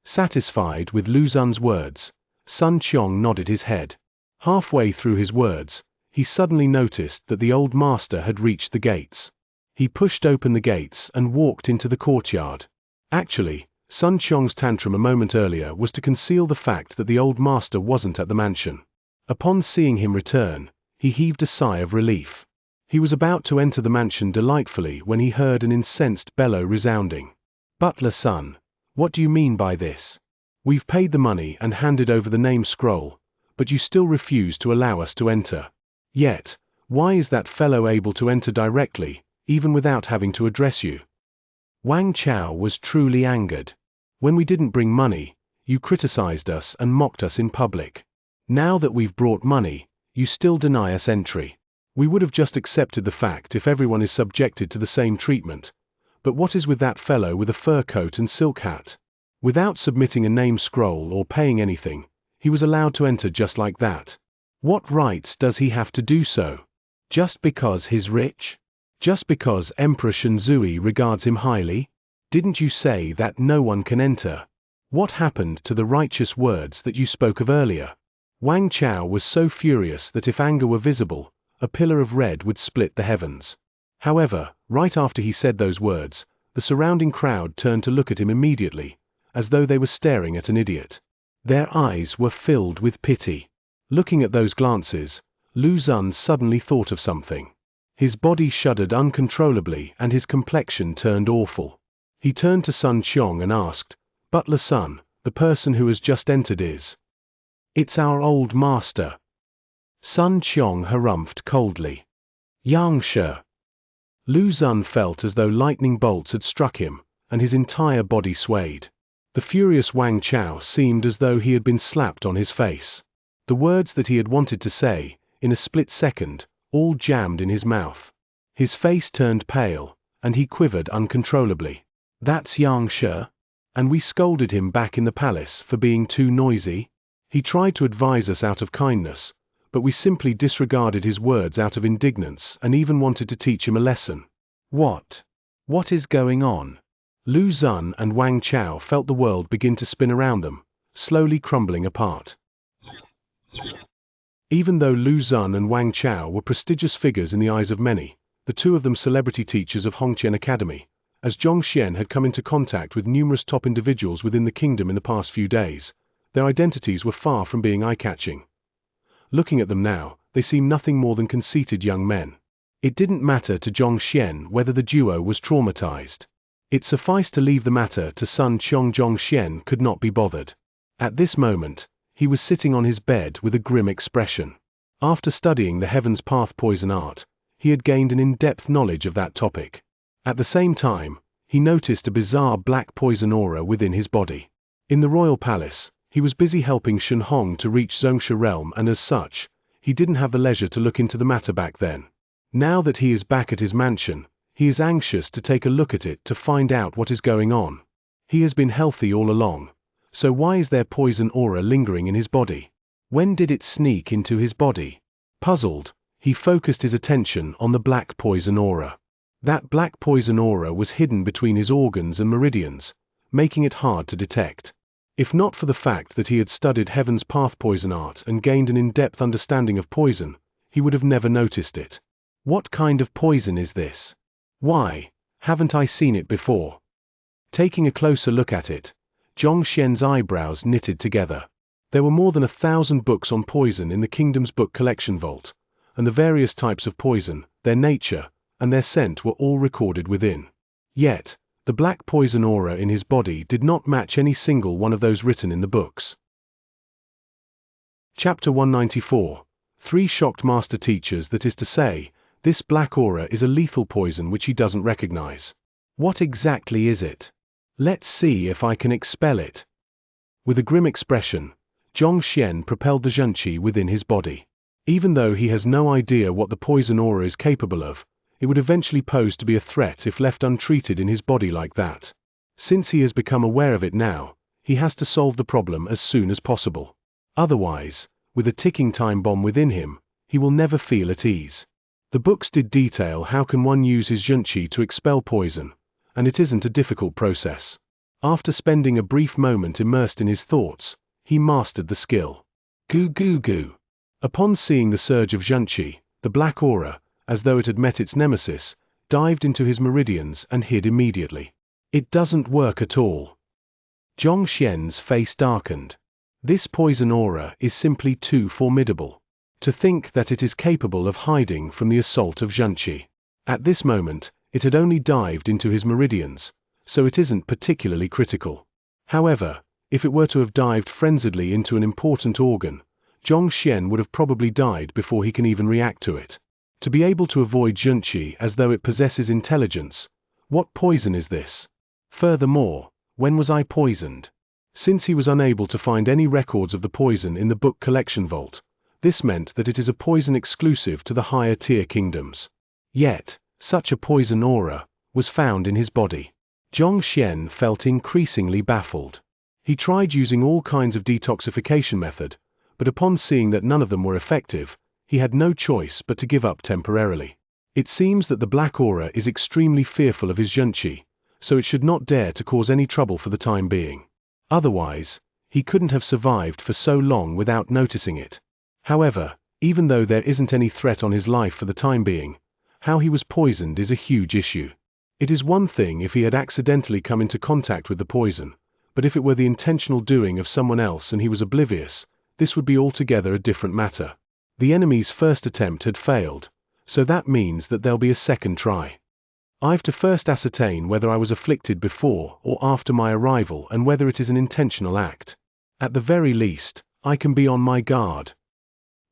Satisfied with Lu Xun's words, Sun Qiong nodded his head. Halfway through his words, he suddenly noticed that the old master had reached the gates. He pushed open the gates and walked into the courtyard. Actually, Sun Qiong's tantrum a moment earlier was to conceal the fact that the old master wasn't at the mansion. Upon seeing him return, he heaved a sigh of relief. He was about to enter the mansion delightfully when he heard an incensed bellow resounding. "Butler Sun, what do you mean by this? We've paid the money and handed over the name scroll, but you still refuse to allow us to enter. Yet, why is that fellow able to enter directly, even without having to address you?" Wang Chao was truly angered. "When we didn't bring money, you criticized us and mocked us in public. Now that we've brought money, you still deny us entry. We would have just accepted the fact if everyone is subjected to the same treatment. But what is with that fellow with a fur coat and silk hat? Without submitting a name scroll or paying anything, he was allowed to enter just like that. What rights does he have to do so? Just because he's rich? Just because Emperor Shenzui regards him highly? Didn't you say that no one can enter? What happened to the righteous words that you spoke of earlier?" Wang Chao was so furious that if anger were visible, a pillar of red would split the heavens. However, right after he said those words, the surrounding crowd turned to look at him immediately, as though they were staring at an idiot. Their eyes were filled with pity. Looking at those glances, Lu Xun suddenly thought of something. His body shuddered uncontrollably and his complexion turned awful. He turned to Sun Qiong and asked, "Butler Sun, the person who has just entered is—" "It's our old master." Sun Qiong harumphed coldly. "Xianxia." Lu Xun felt as though lightning bolts had struck him, and his entire body swayed. The furious Wang Chao seemed as though he had been slapped on his face. The words that he had wanted to say, in a split second, all jammed in his mouth. His face turned pale, and he quivered uncontrollably. "That's Xianxia? And we scolded him back in the palace for being too noisy? He tried to advise us out of kindness, but we simply disregarded his words out of indignance and even wanted to teach him a lesson. What is going on?" Lu Xun and Wang Chao felt the world begin to spin around them, slowly crumbling apart. Even though Lu Xun and Wang Chao were prestigious figures in the eyes of many, the two of them celebrity teachers of Hongqian Academy, as Zhongxian had come into contact with numerous top individuals within the kingdom in the past few days, Their identities were far from being eye-catching. Looking at them now, they seemed nothing more than conceited young men. It didn't matter to Xianxia whether the duo was traumatized. It sufficed to leave the matter to Sun Qiong. Xianxia could not be bothered. At this moment, he was sitting on his bed with a grim expression. After studying the Heaven's Path poison art, he had gained an in-depth knowledge of that topic. At the same time, he noticed a bizarre black poison aura within his body. In the royal palace, he was busy helping Shen Hong to reach Xianxia realm, and as such, he didn't have the leisure to look into the matter back then. Now that he is back at his mansion, he is anxious to take a look at it to find out what is going on. He has been healthy all along, so why is there poison aura lingering in his body? When did it sneak into his body? Puzzled, he focused his attention on the black poison aura. That black poison aura was hidden between his organs and meridians, making it hard to detect. If not for the fact that he had studied Heaven's Path poison art and gained an in-depth understanding of poison, he would have never noticed it. What kind of poison is this? Why haven't I seen it before? Taking a closer look at it, Xianxia's eyebrows knitted together. There were more than 1,000 books on poison in the kingdom's book collection vault, and the various types of poison, their nature, and their scent were all recorded within. Yet, the black poison aura in his body did not match any single one of those written in the books. Chapter 194. 3 shocked master teachers. That is to say, this black aura is a lethal poison which he doesn't recognize. What exactly is it? Let's see if I can expel it. With a grim expression, Xianxia propelled the Xianqi within his body. Even though he has no idea what the poison aura is capable of, it would eventually pose to be a threat if left untreated in his body like that. Since he has become aware of it now, he has to solve the problem as soon as possible. Otherwise, with a ticking time bomb within him, he will never feel at ease. The books did detail how can one use his Xianqi to expel poison, and it isn't a difficult process. After spending a brief moment immersed in his thoughts, he mastered the skill. Goo goo goo. Upon seeing the surge of Xianqi, the black aura, as though it had met its nemesis, dived into his meridians and hid immediately. It doesn't work at all. Xianxia's face darkened. This poison aura is simply too formidable. To think that it is capable of hiding from the assault of Xianqi. At this moment, it had only dived into his meridians, so it isn't particularly critical. However, if it were to have dived frenziedly into an important organ, Xianxia would have probably died before he can even react to it. To be able to avoid Xianqi as though it possesses intelligence, what poison is this? Furthermore, when was I poisoned? Since he was unable to find any records of the poison in the book collection vault, this meant that it is a poison exclusive to the higher tier kingdoms. Yet, such a poison aura was found in his body. Xianxia felt increasingly baffled. He tried using all kinds of detoxification method, but upon seeing that none of them were effective, he had no choice but to give up temporarily. It seems that the black aura is extremely fearful of his Xianqi, so it should not dare to cause any trouble for the time being. Otherwise, he couldn't have survived for so long without noticing it. However, even though there isn't any threat on his life for the time being, how he was poisoned is a huge issue. It is one thing if he had accidentally come into contact with the poison, but if it were the intentional doing of someone else and he was oblivious, this would be altogether a different matter. The enemy's first attempt had failed, so that means that there'll be a second try. I've to first ascertain whether I was afflicted before or after my arrival and whether it is an intentional act. At the very least, I can be on my guard.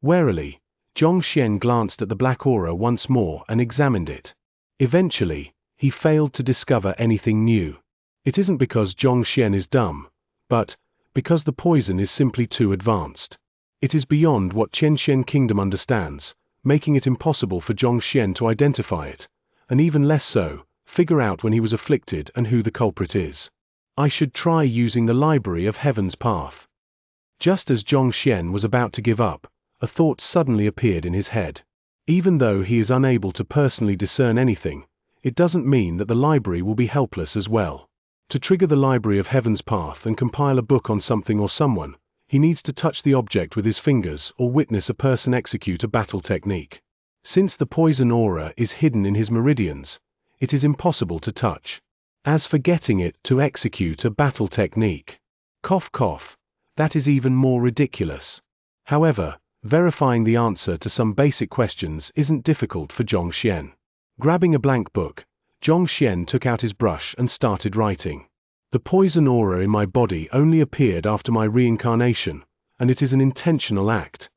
Warily, Xianxia glanced at the black aura once more and examined it. Eventually, he failed to discover anything new. It isn't because Xianxia is dumb, but because the poison is simply too advanced. It is beyond what Xianxia Kingdom understands, making it impossible for Xianxia to identify it, and even less so, figure out when he was afflicted and who the culprit is. I should try using the library of Heaven's Path. Just as Xianxia was about to give up, a thought suddenly appeared in his head. Even though he is unable to personally discern anything, it doesn't mean that the library will be helpless as well. To trigger the library of Heaven's Path and compile a book on something or someone, he needs to touch the object with his fingers or witness a person execute a battle technique. Since the poison aura is hidden in his meridians, it is impossible to touch. As for getting it to execute a battle technique, cough cough, That is even more ridiculous. However, verifying the answer to some basic questions isn't difficult for Xianxia. Grabbing a blank book, Xianxia took out his brush and started writing. The poison aura in my body only appeared after my reincarnation, and it is an intentional act.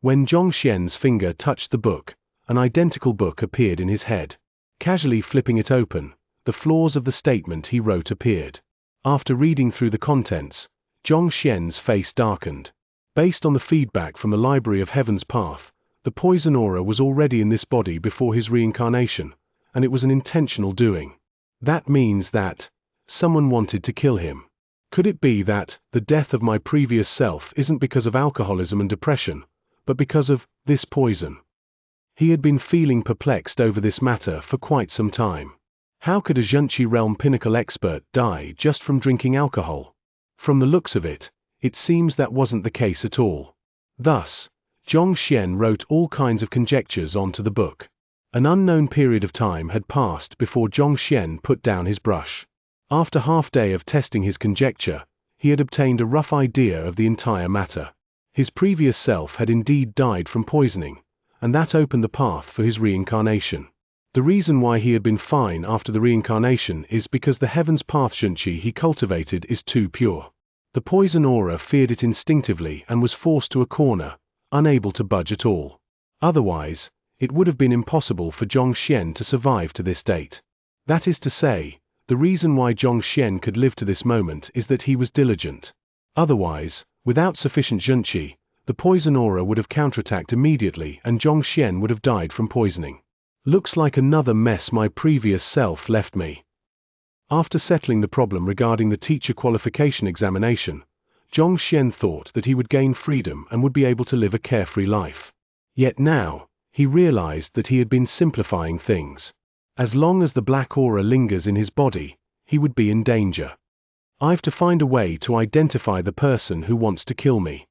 When Xianxia's finger touched the book, an identical book appeared in his head. Casually flipping it open, the flaws of the statement he wrote appeared. After reading through the contents, Xianxia's face darkened. Based on the feedback from the Library of Heaven's Path, the poison aura was already in this body before his reincarnation, and it was an intentional doing. That means that someone wanted to kill him. Could it be that the death of my previous self isn't because of alcoholism and depression, but because of this poison? He had been feeling perplexed over this matter for quite some time. How could a Xianxia realm pinnacle expert die just from drinking alcohol? From the looks of it, it seems that wasn't the case at all. Thus, Xianxia wrote all kinds of conjectures onto the book. An unknown period of time had passed before Xianxia put down his brush. After half day of testing his conjecture, he had obtained a rough idea of the entire matter. His previous self had indeed died from poisoning, and that opened the path for his reincarnation. The reason why he had been fine after the reincarnation is because the Heaven's Path Xianxia he cultivated is too pure. The poison aura feared it instinctively and was forced to a corner, unable to budge at all. Otherwise, it would have been impossible for Xianxia to survive to this date. That is to say, the reason why Xianxia could live to this moment is that he was diligent. Otherwise, without sufficient Xianxia, the poison aura would have counterattacked immediately and Xianxia would have died from poisoning. Looks like another mess my previous self left me. After settling the problem regarding the teacher qualification examination, Xianxia thought that he would gain freedom and would be able to live a carefree life. Yet now, he realized that he had been simplifying things. As long as the black aura lingers in his body, he would be in danger. I've to find a way to identify the person who wants to kill me.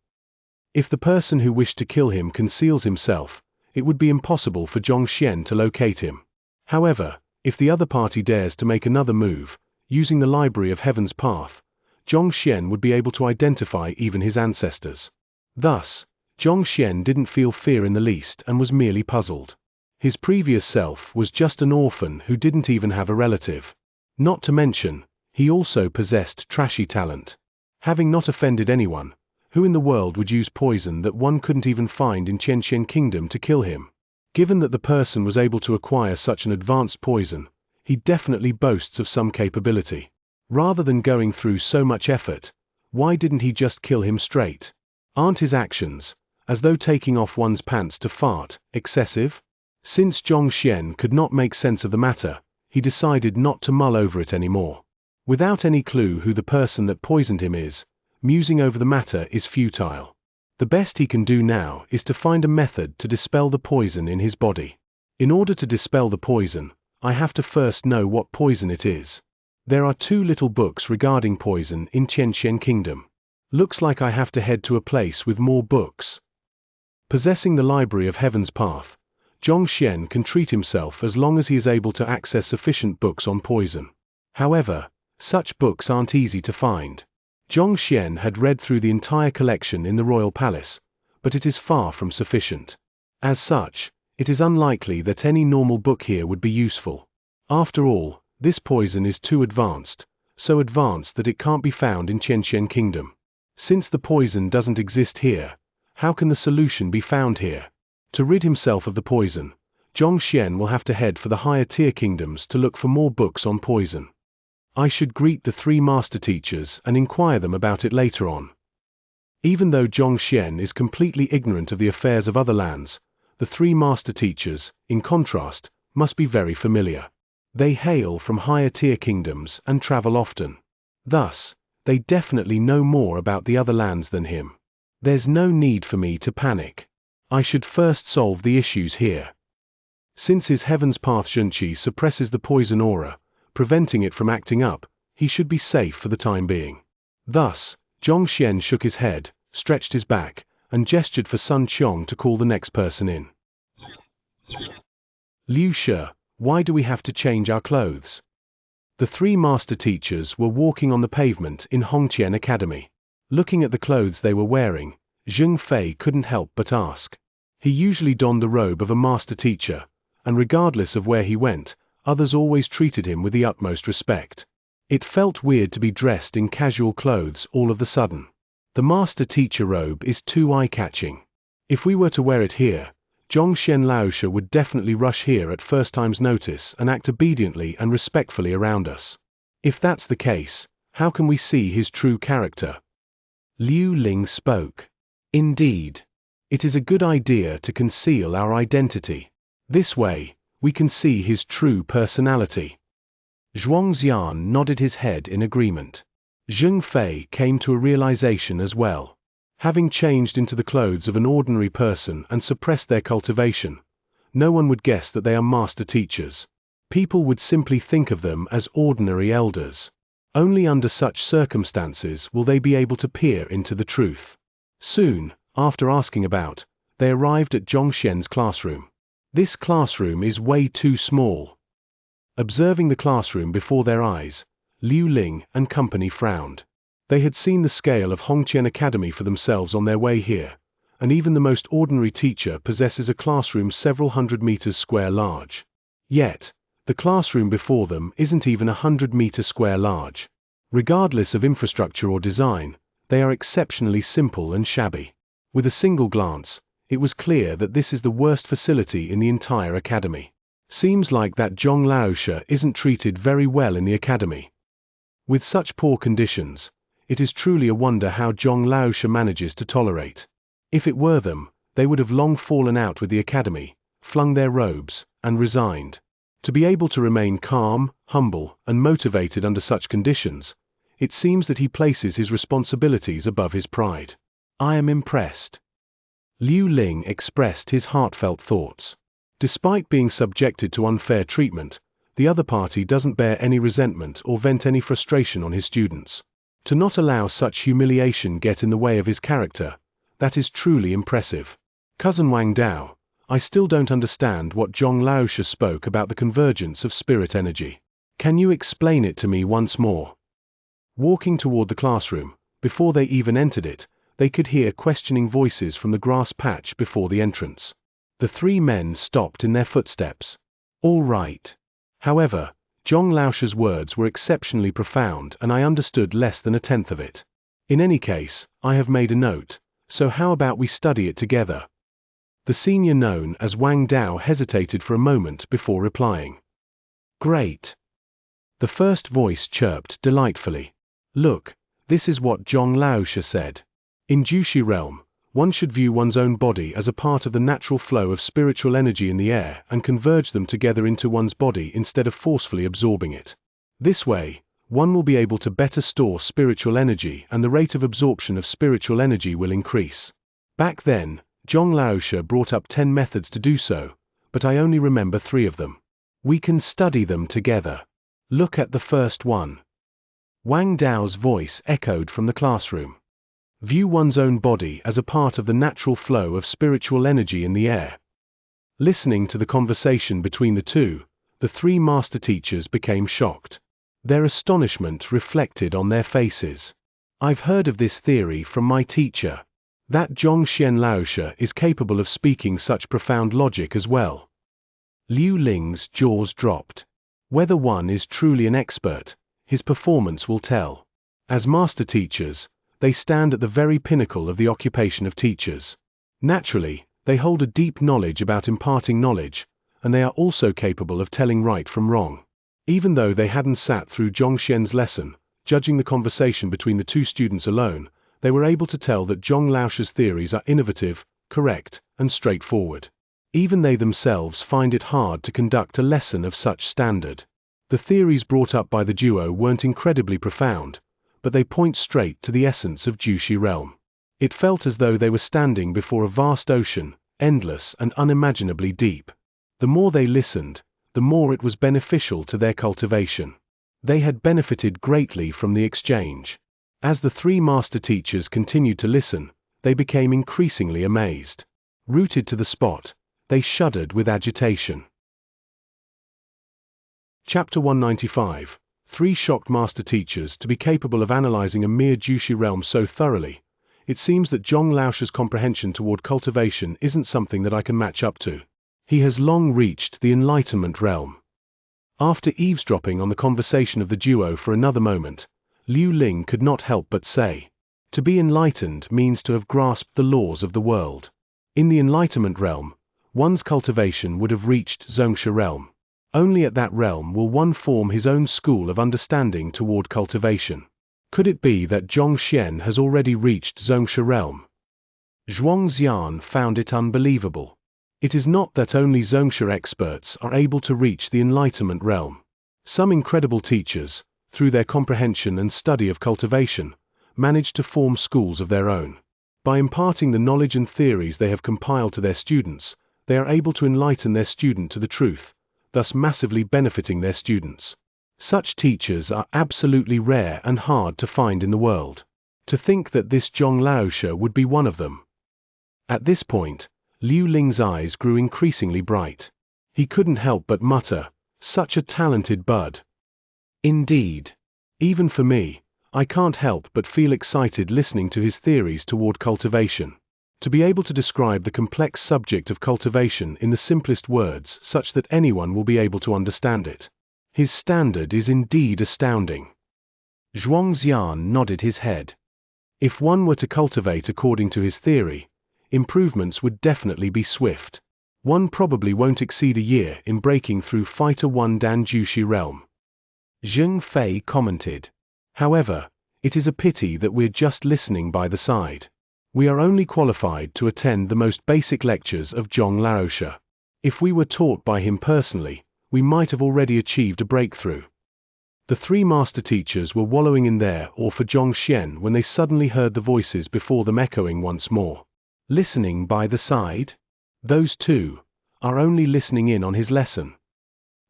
If the person who wished to kill him conceals himself, it would be impossible for Xianxia to locate him. However, if the other party dares to make another move, using the Library of Heaven's Path, Xianxia would be able to identify even his ancestors. Thus, Xianxia didn't feel fear in the least and was merely puzzled. His previous self was just an orphan who didn't even have a relative. Not to mention, he also possessed trashy talent. Having not offended anyone, who in the world would use poison that one couldn't even find in Xianxia Kingdom to kill him? Given that the person was able to acquire such an advanced poison, he definitely boasts of some capability. Rather than going through so much effort, why didn't he just kill him straight? Aren't his actions, as though taking off one's pants to fart, excessive? Since Xianxia could not make sense of the matter, he decided not to mull over it anymore. Without any clue who the person that poisoned him is, musing over the matter is futile. The best he can do now is to find a method to dispel the poison in his body. In order to dispel the poison, I have to first know what poison it is. There are 2 little books regarding poison in Xianxia Kingdom. Looks like I have to head to a place with more books. Possessing the Library of Heaven's Path, Xianxia can treat himself as long as he is able to access sufficient books on poison. However, such books aren't easy to find. Xianxia had read through the entire collection in the royal palace, but it is far from sufficient. As such, it is unlikely that any normal book here would be useful. After all, this poison is too advanced, so advanced that it can't be found in Xianxia Kingdom. Since the poison doesn't exist here, how can the solution be found here? To rid himself of the poison, Xianxia will have to head for the higher tier kingdoms to look for more books on poison. I should greet the 3 master teachers and inquire them about it later on. Even though Xianxia is completely ignorant of the affairs of other lands, the 3 master teachers, in contrast, must be very familiar. They hail from higher tier kingdoms and travel often. Thus, they definitely know more about the other lands than him. There's no need for me to panic. I should first solve the issues here. Since his Heaven's Path Xianxia suppresses the poison aura, preventing it from acting up, he should be safe for the time being. Thus, Xianxia shook his head, stretched his back, and gestured for Sun Qiong to call the next person in. Liu Shi, why do we have to change our clothes? The 3 master teachers were walking on the pavement in Hongqian Academy. Looking at the clothes they were wearing, Xianxia couldn't help but ask. He usually donned the robe of a master teacher, and regardless of where he went, others always treated him with the utmost respect. It felt weird to be dressed in casual clothes all of a sudden. The master teacher robe is too eye-catching. If we were to wear it here, Xianxia would definitely rush here at first time's notice and act obediently and respectfully around us. If that's the case, how can we see his true character? Liu Ling spoke. Indeed. It is a good idea to conceal our identity. This way, we can see his true personality. Xianxia nodded his head in agreement. Xianxia came to a realization as well. Having changed into the clothes of an ordinary person and suppressed their cultivation, no one would guess that they are master teachers. People would simply think of them as ordinary elders. Only under such circumstances will they be able to peer into the truth. Soon, after asking about, they arrived at Zhongxian's classroom. This classroom is way too small. Observing the classroom before their eyes, Liu Ling and company frowned. They had seen the scale of Hongqian Academy for themselves on their way here, and even the most ordinary teacher possesses a classroom several hundred meters square large. Yet, the classroom before them isn't even 100-meter square large. Regardless of infrastructure or design, they are exceptionally simple and shabby. With a single glance, it was clear that this is the worst facility in the entire academy. Seems like that Xianxia isn't treated very well in the academy. With such poor conditions, it is truly a wonder how Xianxia manages to tolerate. If it were them, they would have long fallen out with the academy, flung their robes, and resigned. To be able to remain calm, humble, and motivated under such conditions, it seems that he places his responsibilities above his pride. I am impressed. Liu Ling expressed his heartfelt thoughts. Despite being subjected to unfair treatment, the other party doesn't bear any resentment or vent any frustration on his students. To not allow such humiliation get in the way of his character, that is truly impressive. Cousin Wang Dao, I still don't understand what Xianxia spoke about the convergence of spirit energy. Can you explain it to me once more? Walking toward the classroom, before they even entered it, they could hear questioning voices from the grass patch before the entrance. The three men stopped in their footsteps. All right. However, Xianxia's words were exceptionally profound and I understood less than a tenth of it. In any case, I have made a note, so how about we study it together? The senior known as Wang Dao hesitated for a moment before replying. Great. The first voice chirped delightfully. Look, this is what Xianxia said. In Jushi realm, one should view one's own body as a part of the natural flow of spiritual energy in the air and converge them together into one's body instead of forcefully absorbing it. This way, one will be able to better store spiritual energy and the rate of absorption of spiritual energy will increase. Back then, Xianxia brought up 10 methods to do so, but I only remember 3 of them. We can study them together. Look at the first one. Wang Dao's voice echoed from the classroom. View one's own body as a part of the natural flow of spiritual energy in the air. Listening to the conversation between the two, the 3 master teachers became shocked. Their astonishment reflected on their faces. I've heard of this theory from my teacher. That Xianxia is capable of speaking such profound logic as well. Liu Ling's jaws dropped. Whether one is truly an expert, his performance will tell. As master teachers, they stand at the very pinnacle of the occupation of teachers. Naturally, they hold a deep knowledge about imparting knowledge, and they are also capable of telling right from wrong. Even though they hadn't sat through Zhongxian's lesson, judging the conversation between the 2 students alone, they were able to tell that Xianxia's theories are innovative, correct, and straightforward. Even they themselves find it hard to conduct a lesson of such standard. The theories brought up by the duo weren't incredibly profound, but they point straight to the essence of Jushi realm. It felt as though they were standing before a vast ocean, endless and unimaginably deep. The more they listened, the more it was beneficial to their cultivation. They had benefited greatly from the exchange. As the 3 master teachers continued to listen, they became increasingly amazed. Rooted to the spot, they shuddered with agitation. Chapter 195, Three shocked master teachers to be capable of analyzing a mere Jushi realm so thoroughly. It seems that Zhong Laosha's comprehension toward cultivation isn't something that I can match up to. He has long reached the enlightenment realm. After eavesdropping on the conversation of the duo for another moment, Liu Ling could not help but say, to be enlightened means to have grasped the laws of the world. In the enlightenment realm, one's cultivation would have reached Xianxia realm. Only at that realm will one form his own school of understanding toward cultivation. Could it be that Zhongxian has already reached Xianxia realm? Zhuangxian found it unbelievable. It is not that only Xianxia experts are able to reach the enlightenment realm. Some incredible teachers, through their comprehension and study of cultivation, manage to form schools of their own. By imparting the knowledge and theories they have compiled to their students, they are able to enlighten their student to the truth, thus massively benefiting their students. Such teachers are absolutely rare and hard to find in the world. To think that this Zhong Laosha would be one of them. At this point, Liu Ling's eyes grew increasingly bright. He couldn't help but mutter, such a talented bud. Indeed. Even for me, I can't help but feel excited listening to his theories toward cultivation. To be able to describe the complex subject of cultivation in the simplest words such that anyone will be able to understand it. His standard is indeed astounding. Zhuangxian nodded his head. If one were to cultivate according to his theory, improvements would definitely be swift. One probably won't exceed a year in breaking through Fighter 1 Dan Jushi realm. Zheng Fei commented. However, it is a pity that we're just listening by the side. We are only qualified to attend the most basic lectures of Zhong Laosha. If we were taught by him personally, we might have already achieved a breakthrough. The three master teachers were wallowing in their awe for Zhongxian when they suddenly heard the voices before them echoing once more. Listening by the side? Those two are only listening in on his lesson.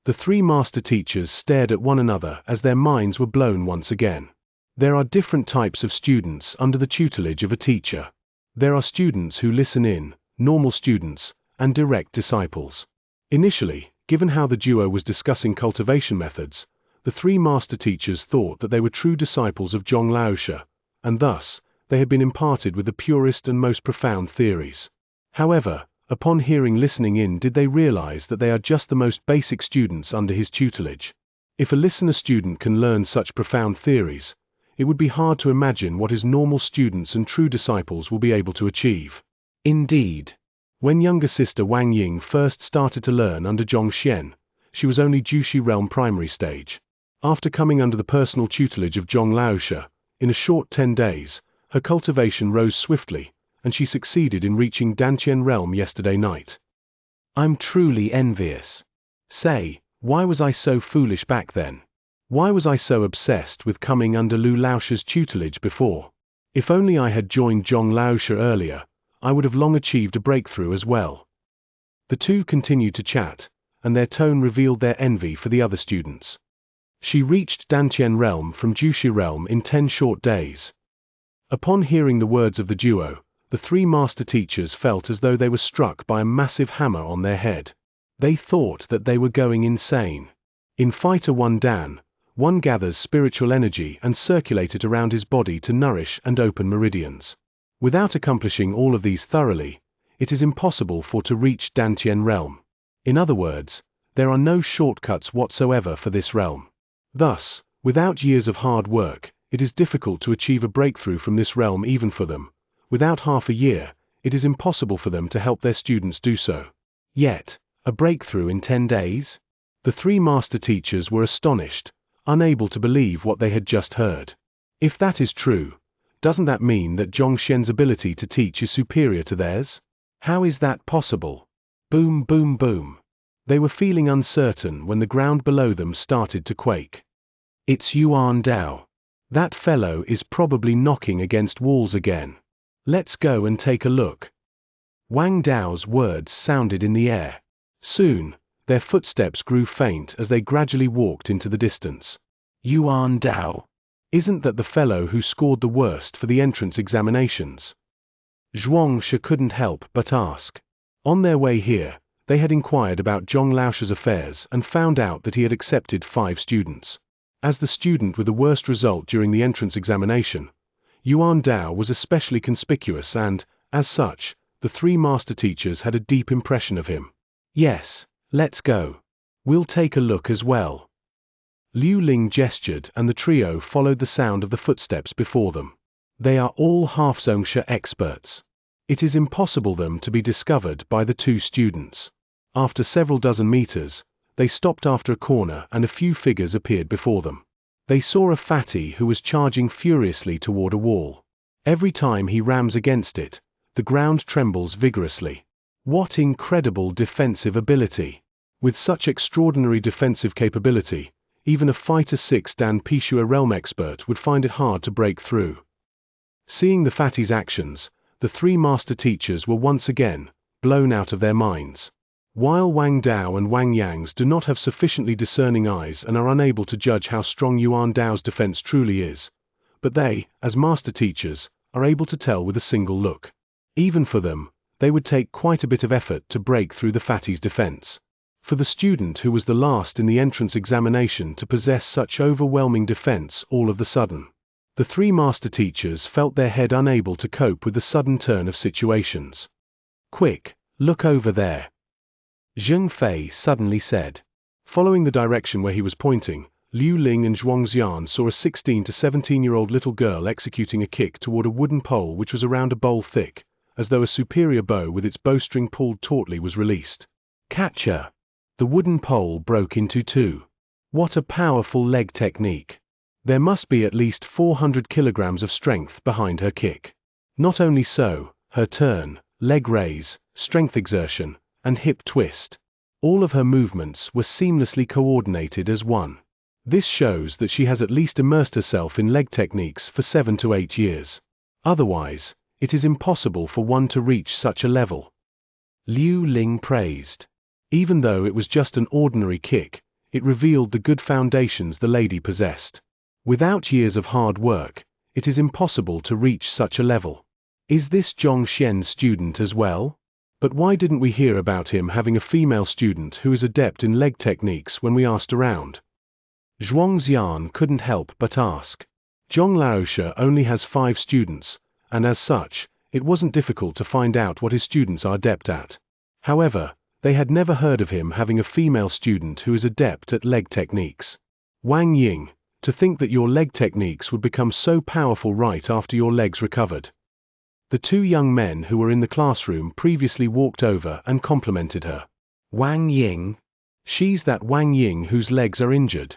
The three master teachers stared at one another as their minds were blown once again. There are different types of students under the tutelage of a teacher. There are students who listen in, normal students, and direct disciples. Initially, given how the duo was discussing cultivation methods, the three master teachers thought that they were true disciples of Zhong Laosha, and thus, they had been imparted with the purest and most profound theories. However, upon hearing listening in did they realize that they are just the most basic students under his tutelage. If a listener student can learn such profound theories, it would be hard to imagine what his normal students and true disciples will be able to achieve. Indeed. When younger sister Wang Ying first started to learn under Zhongxian, she was only Jushi realm primary stage. After coming under the personal tutelage of Zhong Laosha, in a short 10 days, her cultivation rose swiftly, and she succeeded in reaching Dantian realm yesterday night. I'm truly envious. Say, why was I so foolish back then? Why was I so obsessed with coming under Liu Laosha's tutelage before? If only I had joined Zhong Laosha earlier, I would have long achieved a breakthrough as well. The two continued to chat, and their tone revealed their envy for the other students. She reached Dantian realm from Jushi realm in 10 short days. Upon hearing the words of the duo, the three master teachers felt as though they were struck by a massive hammer on their head. They thought that they were going insane. In Fighter 1 Dan, one gathers spiritual energy and circulates it around his body to nourish and open meridians. Without accomplishing all of these thoroughly, it is impossible to reach Dantian realm. In other words, there are no shortcuts whatsoever for this realm. Thus, without years of hard work, it is difficult to achieve a breakthrough from this realm even for them. Without half a year, it is impossible for them to help their students do so. Yet, a breakthrough in 10 days? The three master teachers were astonished, unable to believe what they had just heard. If that is true, doesn't that mean that Zhongxian's ability to teach is superior to theirs? How is that possible? Boom, boom, boom. They were feeling uncertain when the ground below them started to quake. It's Yuan Dao. That fellow is probably knocking against walls again. Let's go and take a look. Wang Dao's words sounded in the air. Soon, their footsteps grew faint as they gradually walked into the distance. Yuan Dao. Isn't that the fellow who scored the worst for the entrance examinations? Xianxia couldn't help but ask. On their way here, they had inquired about Zhong Laosha's affairs and found out that he had accepted 5 students. As the student with the worst result during the entrance examination, Yuan Dao was especially conspicuous and, as such, the three master teachers had a deep impression of him. Yes, let's go. We'll take a look as well. Liu Ling gestured and the trio followed the sound of the footsteps before them. They are all half Xianxia experts. It is impossible them to be discovered by the two students. After several dozen meters, they stopped after a corner and a few figures appeared before them. They saw a fatty who was charging furiously toward a wall. Every time he rams against it, the ground trembles vigorously. What incredible defensive ability! With such extraordinary defensive capability, even a Fighter 6 Dan Pishua realm expert would find it hard to break through. Seeing the fatty's actions, the three master teachers were once again blown out of their minds. While Wang Dao and Wang Yang's do not have sufficiently discerning eyes and are unable to judge how strong Yuan Dao's defense truly is, but they, as master teachers, are able to tell with a single look. Even for them, they would take quite a bit of effort to break through the fatty's defense. For the student who was the last in the entrance examination to possess such overwhelming defense all of the sudden, the three master teachers felt their head unable to cope with the sudden turn of situations. Quick, look over there. Zheng Fei suddenly said. Following the direction where he was pointing, Liu Ling and Xianxia saw a 16 to 17-year-old little girl executing a kick toward a wooden pole which was around a bowl thick, as though a superior bow with its bowstring pulled tautly was released. Catch her! The wooden pole broke into two. What a powerful leg technique! There must be at least 400 kilograms of strength behind her kick. Not only so, her turn, leg raise, strength exertion, and hip twist. All of her movements were seamlessly coordinated as one. This shows that she has at least immersed herself in leg techniques for 7 to 8 years. Otherwise, it is impossible for one to reach such a level. Liu Ling praised. Even though it was just an ordinary kick, it revealed the good foundations the lady possessed. Without years of hard work, it is impossible to reach such a level. Is this Zhong Xian's student as well? But why didn't we hear about him having a female student who is adept in leg techniques when we asked around? Zhuangxian couldn't help but ask. Zhong Laosha only has 5 students, and as such, it wasn't difficult to find out what his students are adept at. However, they had never heard of him having a female student who is adept at leg techniques. Wang Ying, to think that your leg techniques would become so powerful right after your legs recovered. The two young men who were in the classroom previously walked over and complimented her. Wang Ying? She's that Wang Ying whose legs are injured.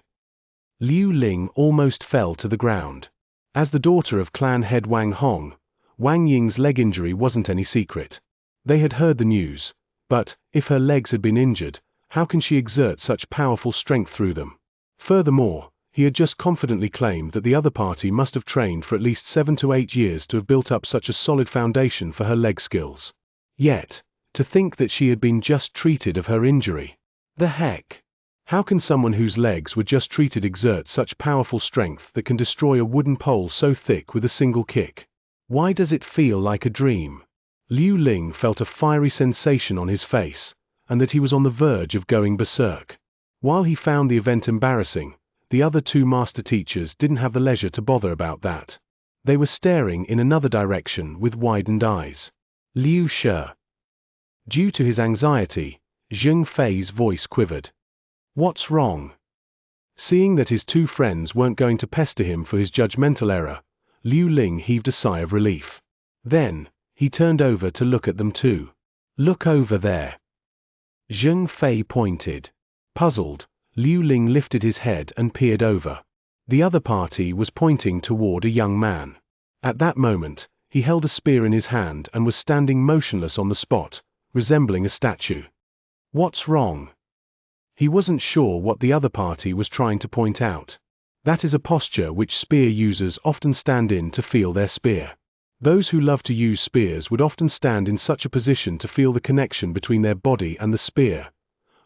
Liu Ling almost fell to the ground. As the daughter of clan head Wang Hong, Wang Ying's leg injury wasn't any secret. They had heard the news, but, if her legs had been injured, how can she exert such powerful strength through them? Furthermore, he had just confidently claimed that the other party must have trained for at least 7 to 8 years to have built up such a solid foundation for her leg skills. Yet, to think that she had been just treated of her injury. The heck? How can someone whose legs were just treated exert such powerful strength that can destroy a wooden pole so thick with a single kick? Why does it feel like a dream? Liu Ling felt a fiery sensation on his face, and that he was on the verge of going berserk. While he found the event embarrassing, the other two master teachers didn't have the leisure to bother about that. They were staring in another direction with widened eyes. Liu Shi. Due to his anxiety, Zheng Fei's voice quivered. What's wrong? Seeing that his two friends weren't going to pester him for his judgmental error, Liu Ling heaved a sigh of relief. Then, he turned over to look at them too. Look over there. Zheng Fei pointed. Puzzled, Liu Ling lifted his head and peered over. The other party was pointing toward a young man. At that moment, he held a spear in his hand and was standing motionless on the spot, resembling a statue. What's wrong? He wasn't sure what the other party was trying to point out. That is a posture which spear users often stand in to feel their spear. Those who love to use spears would often stand in such a position to feel the connection between their body and the spear.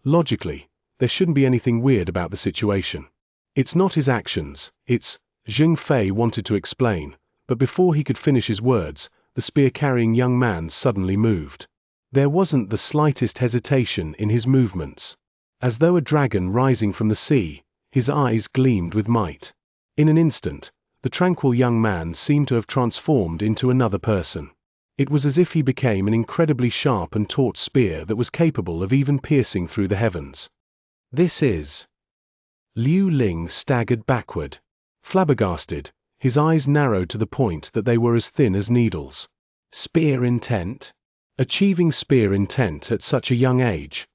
Logically, there shouldn't be anything weird about the situation. It's not his actions, it's, Zheng Fei wanted to explain, but before he could finish his words, the spear-carrying young man suddenly moved. There wasn't the slightest hesitation in his movements. As though a dragon rising from the sea, His eyes gleamed with might. In an instant, the tranquil young man seemed to have transformed into another person. It was as if he became an incredibly sharp and taut spear that was capable of even piercing through the heavens. This is... Liu Ling staggered backward. Flabbergasted, his eyes narrowed to the point that they were as thin as needles. Spear intent? Achieving spear intent at such a young age?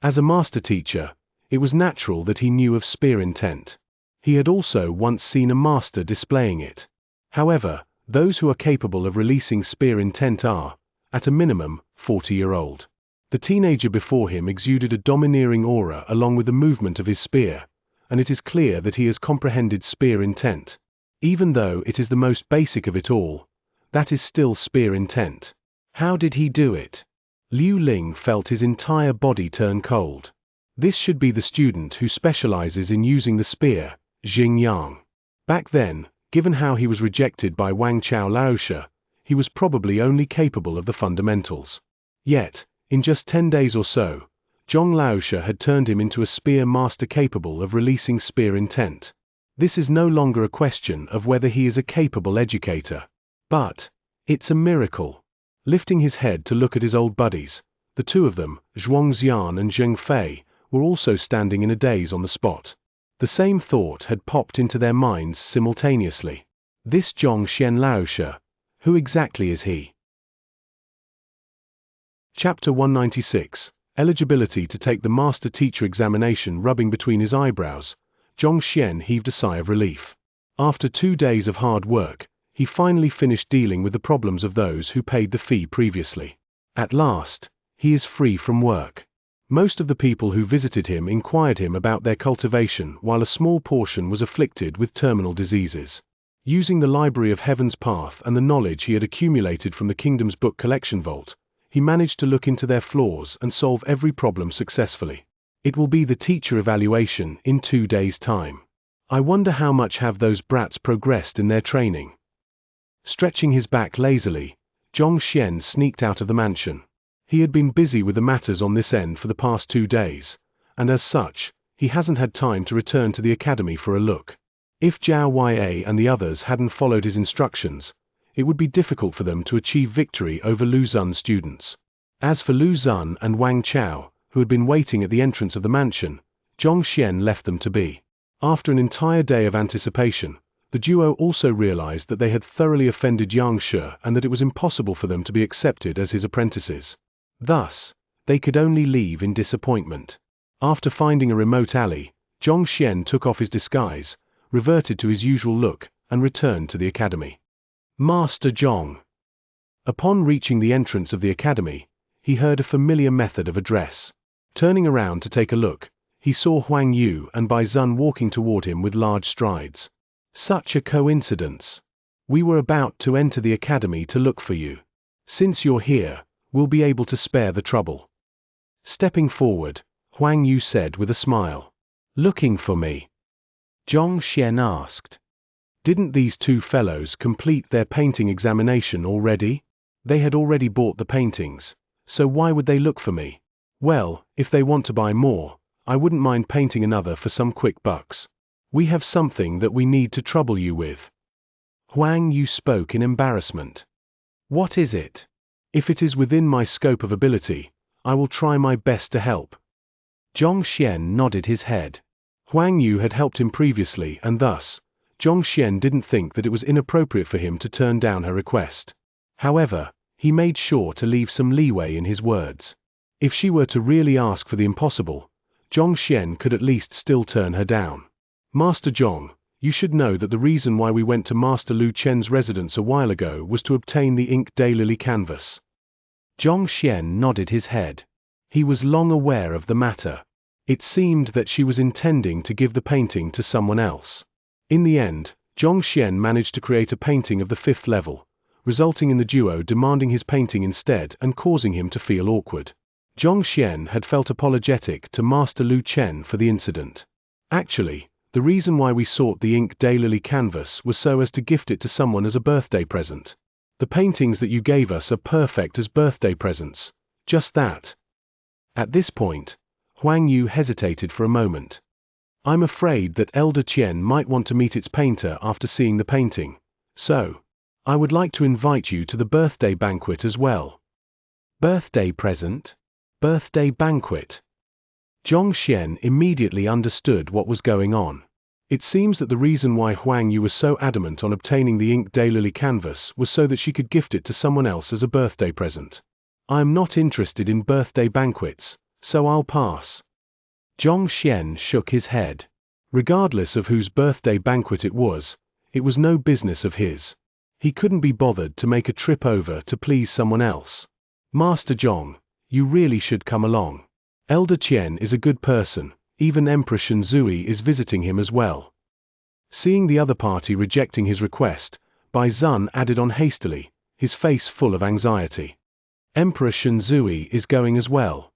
As a master teacher, it was natural that he knew of spear intent. He had also once seen a master displaying it. However, those who are capable of releasing spear intent are, at a minimum, 40-year-old. The teenager before him exuded a domineering aura along with the movement of his spear, and it is clear that he has comprehended spear intent. Even though it is the most basic of it all, that is still spear intent. How did he do it? Liu Ling felt his entire body turn cold. This should be the student who specializes in using the spear, Xianxia. Back then, given how he was rejected by Wang Chao Laosha, he was probably only capable of the fundamentals. Yet, in just 10 days or so, Zhong Laosha had turned him into a spear master capable of releasing spear intent. This is no longer a question of whether he is a capable educator. But, it's a miracle. Lifting his head to look at his old buddies, the two of them, Zhuangxian and Zheng Fei, were also standing in a daze on the spot. The same thought had popped into their minds simultaneously. This Zhong Xian Laosha, who exactly is he? Chapter 196, Eligibility to take the Master Teacher examination. Rubbing between his eyebrows, Zhong Xian heaved a sigh of relief. After 2 days of hard work, he finally finished dealing with the problems of those who paid the fee previously. At last, he is free from work. Most of the people who visited him inquired him about their cultivation, while a small portion was afflicted with terminal diseases. Using the Library of Heaven's Path and the knowledge he had accumulated from the kingdom's book collection vault, he managed to look into their flaws and solve every problem successfully. It will be the teacher evaluation in 2 days' time. I wonder how much have those brats progressed in their training. Stretching his back lazily, Zhong Xian sneaked out of the mansion. He had been busy with the matters on this end for the past 2 days, and as such, he hasn't had time to return to the academy for a look. If Zhao Ya and the others hadn't followed his instructions, it would be difficult for them to achieve victory over Lu Zun's students. As for Lu Zun and Wang Chao, who had been waiting at the entrance of the mansion, Zhong Xian left them to be. After an entire day of anticipation, the duo also realized that they had thoroughly offended Xianxia and that it was impossible for them to be accepted as his apprentices. Thus, they could only leave in disappointment. After finding a remote alley, Zhong Xian took off his disguise, reverted to his usual look, and returned to the academy. Master Zhong. Upon reaching the entrance of the academy, he heard a familiar method of address. Turning around to take a look, he saw Huang Yu and Bai Zun walking toward him with large strides. Such a coincidence. We were about to enter the academy to look for you. Since you're here, we'll be able to spare the trouble. Stepping forward, Huang Yu said with a smile. Looking for me? Zhong Xian asked. Didn't these two fellows complete their painting examination already? They had already bought the paintings, so why would they look for me? Well, if they want to buy more, I wouldn't mind painting another for some quick bucks. We have something that we need to trouble you with. Huang Yu spoke in embarrassment. What is it? If it is within my scope of ability, I will try my best to help. Zhong Xian nodded his head. Huang Yu had helped him previously and thus, Zhong Xian didn't think that it was inappropriate for him to turn down her request. However, he made sure to leave some leeway in his words. If she were to really ask for the impossible, Zhong Xian could at least still turn her down. Master Zhong, you should know that the reason why we went to Master Lu Chen's residence a while ago was to obtain the ink daylily canvas. Zhong Xian nodded his head. He was long aware of the matter. It seemed that she was intending to give the painting to someone else. In the end, Zhong Xian managed to create a painting of the 5th level, resulting in the duo demanding his painting instead and causing him to feel awkward. Zhong Xian had felt apologetic to Master Lu Chen for the incident. Actually, the reason why we sought the ink daylily canvas was so as to gift it to someone as a birthday present. The paintings that you gave us are perfect as birthday presents. Just that. At this point, Huang Yu hesitated for a moment. I'm afraid that Elder Qian might want to meet its painter after seeing the painting, so I would like to invite you to the birthday banquet as well. Birthday present? Birthday banquet? Xianxia immediately understood what was going on. It seems that the reason why Huang Yu was so adamant on obtaining the ink daylily canvas was so that she could gift it to someone else as a birthday present. I am not interested in birthday banquets, so I'll pass. Xianxia shook his head. Regardless of whose birthday banquet it was no business of his. He couldn't be bothered to make a trip over to please someone else. Master Zhong, you really should come along. Elder Qian is a good person, even Emperor Shenzui is visiting him as well. Seeing the other party rejecting his request, Bai Zun added on hastily, his face full of anxiety. Emperor Shenzui is going as well.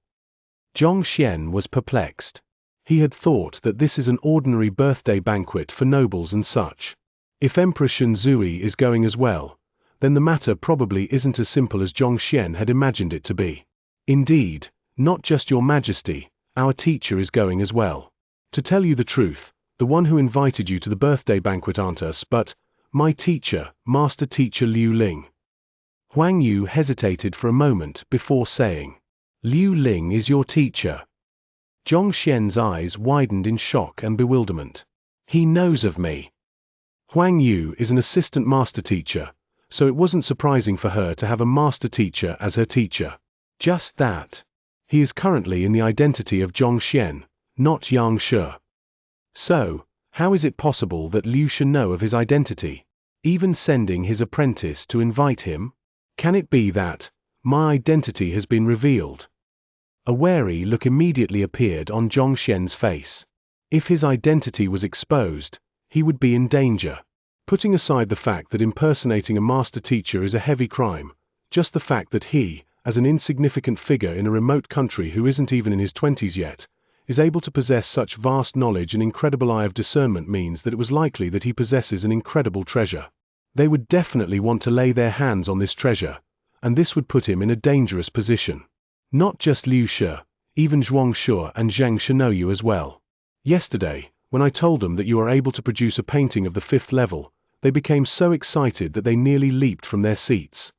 Xianxia was perplexed. He had thought that this is an ordinary birthday banquet for nobles and such. If Emperor Shenzui is going as well, then the matter probably isn't as simple as Xianxia had imagined it to be. Indeed, not just your majesty, our teacher is going as well. To tell you the truth, the one who invited you to the birthday banquet aren't us but my teacher, Master Teacher Liu Ling. Huang Yu hesitated for a moment before saying, Liu Ling is your teacher. Xianxia's eyes widened in shock and bewilderment. He knows of me. Huang Yu is an assistant master teacher, so it wasn't surprising for her to have a master teacher as her teacher. Just that. He is currently in the identity of Xianxia, not Xianxia. So, how is it possible that Liu should know of his identity, even sending his apprentice to invite him? Can it be that my identity has been revealed? A wary look immediately appeared on Xianxia's face. If his identity was exposed, he would be in danger. Putting aside the fact that impersonating a master teacher is a heavy crime, just the fact that he, as an insignificant figure in a remote country who isn't even in his 20s yet, is able to possess such vast knowledge and incredible eye of discernment means that it was likely that he possesses an incredible treasure. They would definitely want to lay their hands on this treasure, and this would put him in a dangerous position. Not just Liu Shi, even Zhuang Shu and Zhang Shi know you as well. Yesterday, when I told them that you are able to produce a painting of the 5th level, they became so excited that they nearly leaped from their seats.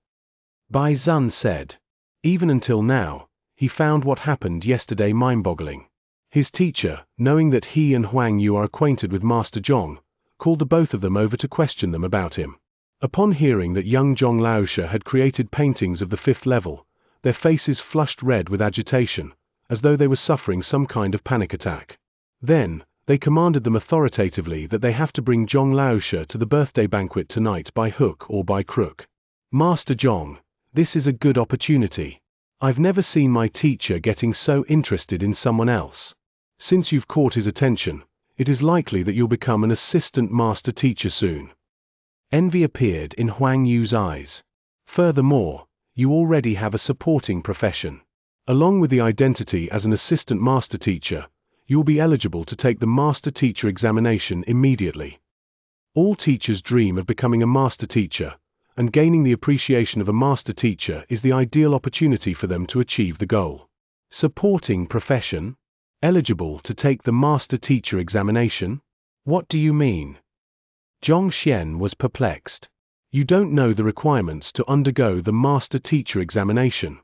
Bai Zun said. Even until now, he found what happened yesterday mind-boggling. His teacher, knowing that he and Huang Yu are acquainted with Master Zhong, called the both of them over to question them about him. Upon hearing that young Zhong Laosha had created paintings of the 5th level, their faces flushed red with agitation, as though they were suffering some kind of panic attack. Then, they commanded them authoritatively that they have to bring Zhong Laosha to the birthday banquet tonight by hook or by crook. Master Zhong, this is a good opportunity. I've never seen my teacher getting so interested in someone else. Since you've caught his attention, it is likely that you'll become an assistant master teacher soon. Envy appeared in Huang Yu's eyes. Furthermore, you already have a supporting profession. Along with the identity as an assistant master teacher, you will be eligible to take the master teacher examination immediately. All teachers dream of becoming a master teacher, and gaining the appreciation of a master teacher is the ideal opportunity for them to achieve the goal. Supporting profession? Eligible to take the master teacher examination? What do you mean? Xianxia was perplexed. You don't know the requirements to undergo the master teacher examination.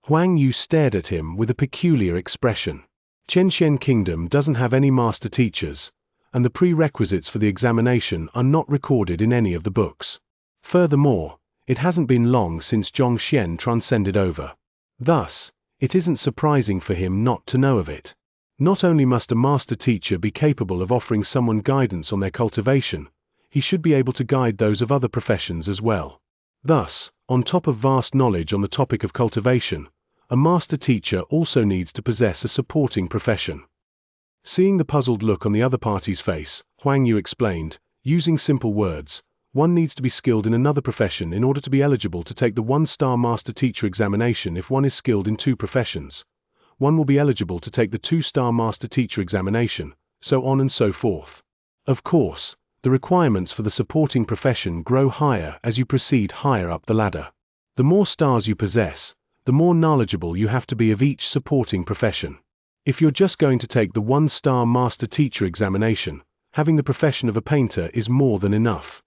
Huang Yu stared at him with a peculiar expression. Qianxian Kingdom doesn't have any master teachers, and the prerequisites for the examination are not recorded in any of the books. Furthermore, it hasn't been long since Xianxia transcended over. Thus, it isn't surprising for him not to know of it. Not only must a master teacher be capable of offering someone guidance on their cultivation, he should be able to guide those of other professions as well. Thus, on top of vast knowledge on the topic of cultivation, a master teacher also needs to possess a supporting profession. Seeing the puzzled look on the other party's face, Huang Yu explained, using simple words, one needs to be skilled in another profession in order to be eligible to take the 1-star master teacher examination. If one is skilled in 2 professions, one will be eligible to take the 2-star master teacher examination, so on and so forth. Of course, the requirements for the supporting profession grow higher as you proceed higher up the ladder. The more stars you possess, the more knowledgeable you have to be of each supporting profession. If you're just going to take the one-star master teacher examination, having the profession of a painter is more than enough.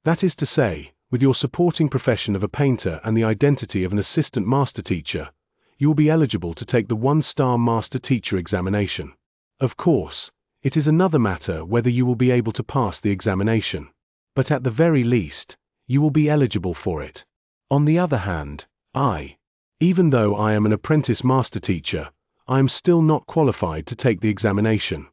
That is to say, with your supporting profession of a painter and the identity of an assistant master teacher, you will be eligible to take the one-star master teacher examination. Of course, it is another matter whether you will be able to pass the examination. But at the very least, you will be eligible for it. On the other hand, even though I am an apprentice master teacher, I am still not qualified to take the examination.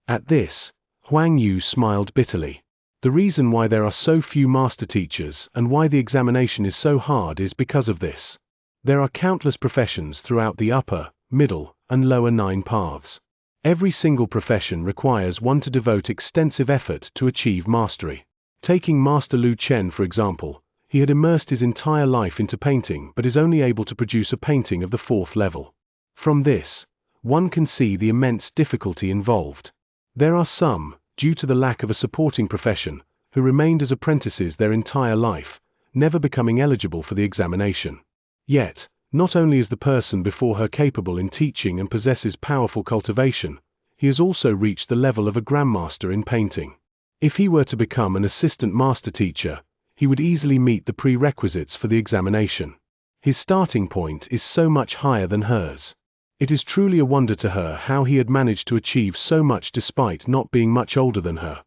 At this, Huang Yu smiled bitterly. The reason why there are so few master teachers and why the examination is so hard is because of this. There are countless professions throughout the upper, middle, and lower 9 paths. Every single profession requires one to devote extensive effort to achieve mastery. Taking Master Lu Chen for example, he had immersed his entire life into painting but is only able to produce a painting of the 4th level. From this, one can see the immense difficulty involved. There are some, due to the lack of a supporting profession, who remained as apprentices their entire life, never becoming eligible for the examination. Yet, not only is the person before her capable in teaching and possesses powerful cultivation, he has also reached the level of a grandmaster in painting. If he were to become an assistant master teacher, he would easily meet the prerequisites for the examination. His starting point is so much higher than hers. It is truly a wonder to her how he had managed to achieve so much despite not being much older than her.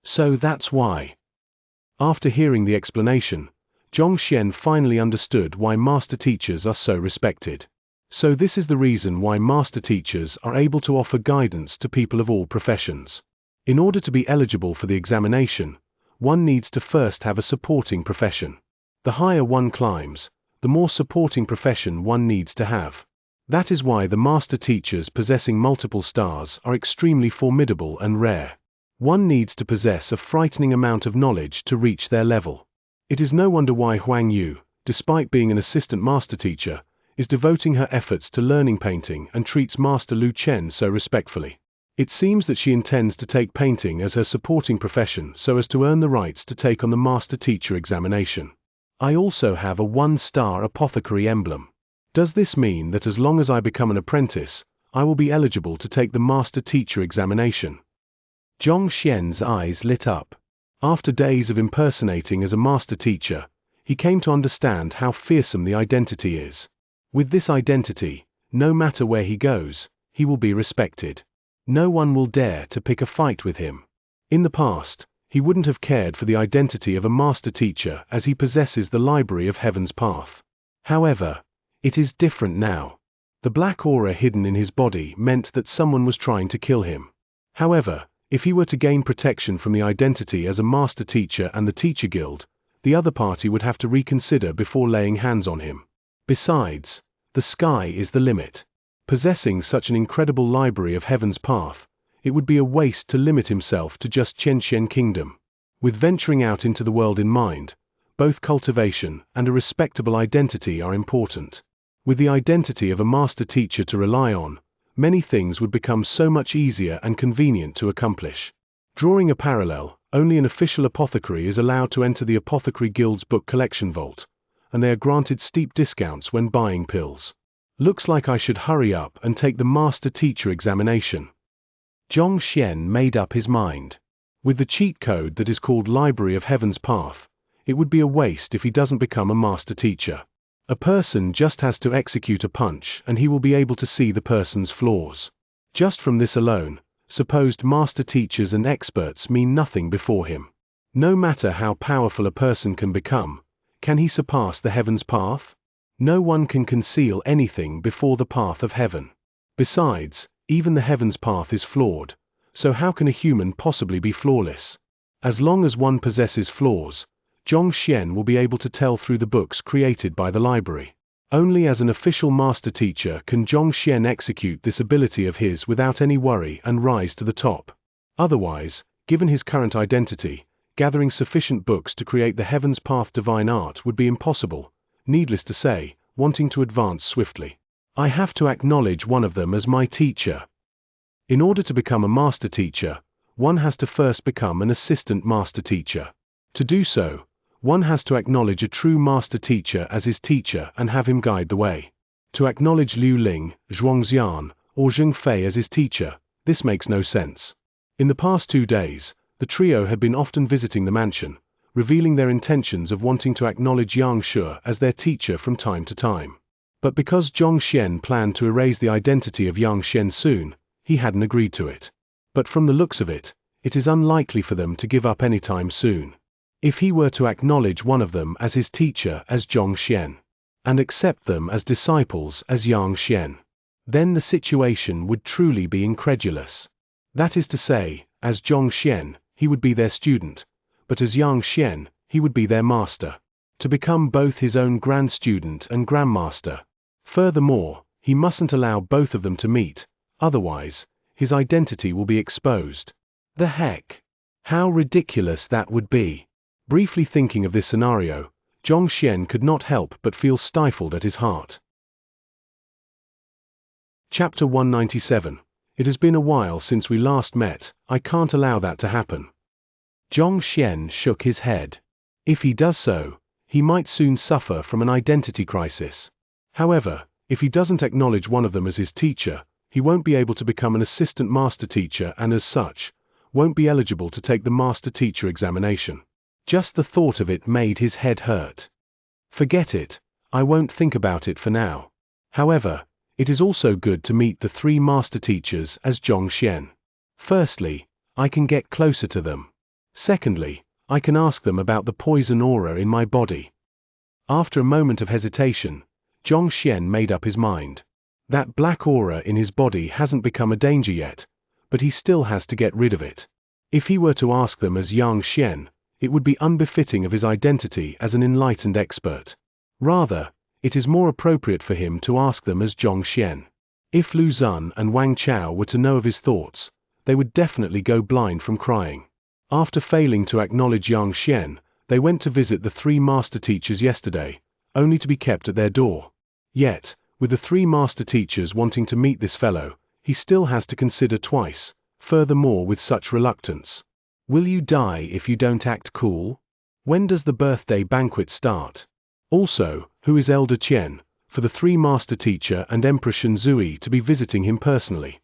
So that's why. After hearing the explanation, Xianxia finally understood why master teachers are so respected. So this is the reason why master teachers are able to offer guidance to people of all professions. In order to be eligible for the examination, one needs to first have a supporting profession. The higher one climbs, the more supporting profession one needs to have. That is why the master teachers possessing multiple stars are extremely formidable and rare. One needs to possess a frightening amount of knowledge to reach their level. It is no wonder why Huang Yu, despite being an assistant master teacher, is devoting her efforts to learning painting and treats Master Lu Chen so respectfully. It seems that she intends to take painting as her supporting profession so as to earn the rights to take on the master teacher examination. I also have a 1-star apothecary emblem. Does this mean that as long as I become an apprentice, I will be eligible to take the master teacher examination? Xianxia's eyes lit up. After days of impersonating as a master teacher, he came to understand how fearsome the identity is. With this identity, no matter where he goes, he will be respected. No one will dare to pick a fight with him. In the past, he wouldn't have cared for the identity of a master teacher as he possesses the library of Heaven's Path. However, it is different now. The black aura hidden in his body meant that someone was trying to kill him. However, if he were to gain protection from the identity as a master teacher and the teacher guild, the other party would have to reconsider before laying hands on him. Besides, the sky is the limit. Possessing such an incredible library of Heaven's Path, it would be a waste to limit himself to just Xianxia Kingdom. With venturing out into the world in mind, both cultivation and a respectable identity are important. With the identity of a master teacher to rely on, many things would become so much easier and convenient to accomplish. Drawing a parallel, only an official apothecary is allowed to enter the Apothecary Guild's book collection vault, and they are granted steep discounts when buying pills. Looks like I should hurry up and take the master teacher examination. Xianxia made up his mind. With the cheat code that is called Library of Heaven's Path, it would be a waste if he doesn't become a master teacher. A person just has to execute a punch and he will be able to see the person's flaws. Just from this alone, supposed master teachers and experts mean nothing before him. No matter how powerful a person can he surpass the Heaven's Path? No one can conceal anything before the path of heaven. Besides, even the Heaven's Path is flawed, so how can a human possibly be flawless? As long as one possesses flaws, Xianxia will be able to tell through the books created by the library. Only as an official master teacher can Xianxia execute this ability of his without any worry and rise to the top. Otherwise, given his current identity, gathering sufficient books to create the Heaven's Path divine art would be impossible. Needless to say, wanting to advance swiftly, I have to acknowledge one of them as my teacher. In order to become a master teacher, one has to first become an assistant master teacher. To do so, one has to acknowledge a true master teacher as his teacher and have him guide the way. To acknowledge Liu Ling, Zhuangxian, or Zheng Fei as his teacher. This makes no sense. In the past 2 days, the trio had been often visiting the mansion, revealing their intentions of wanting to acknowledge Xianxia as their teacher from time to time. But because Zhongxian planned to erase the identity of Xianxia soon, he hadn't agreed to it. But from the looks of it, it is unlikely for them to give up anytime soon. If he were to acknowledge one of them as his teacher as Zhongxian, and accept them as disciples as Xianxia, then the situation would truly be incredulous. That is to say, as Zhongxian, he would be their student, but as Xianxia, he would be their master, to become both his own grand student and grandmaster. Furthermore, he mustn't allow both of them to meet, otherwise, his identity will be exposed. The heck? How ridiculous that would be. Briefly thinking of this scenario, Zhongxian could not help but feel stifled at his heart. Chapter 197. It has been a while since we last met, I can't allow that to happen. Zhongxian shook his head. If he does so, he might soon suffer from an identity crisis. However, if he doesn't acknowledge one of them as his teacher, he won't be able to become an assistant master teacher and as such, won't be eligible to take the master teacher examination. Just the thought of it made his head hurt. Forget it, I won't think about it for now. However, it is also good to meet the 3 master teachers as Zhongxian. Firstly, I can get closer to them. Secondly, I can ask them about the poison aura in my body. After a moment of hesitation, Zhongxian made up his mind. That black aura in his body hasn't become a danger yet, but he still has to get rid of it. If he were to ask them as Xianxia, it would be unbefitting of his identity as an enlightened expert. Rather, it is more appropriate for him to ask them as Zhongxian. If Lu Zun and Wang Chao were to know of his thoughts, they would definitely go blind from crying. After failing to acknowledge Xianxia, they went to visit the 3 master teachers yesterday, only to be kept at their door. Yet, with the 3 master teachers wanting to meet this fellow, he still has to consider twice, furthermore with such reluctance. Will you die if you don't act cool? When does the birthday banquet start? Also, who is Elder Qian, for the 3 master teacher and Emperor Shenzui to be visiting him personally?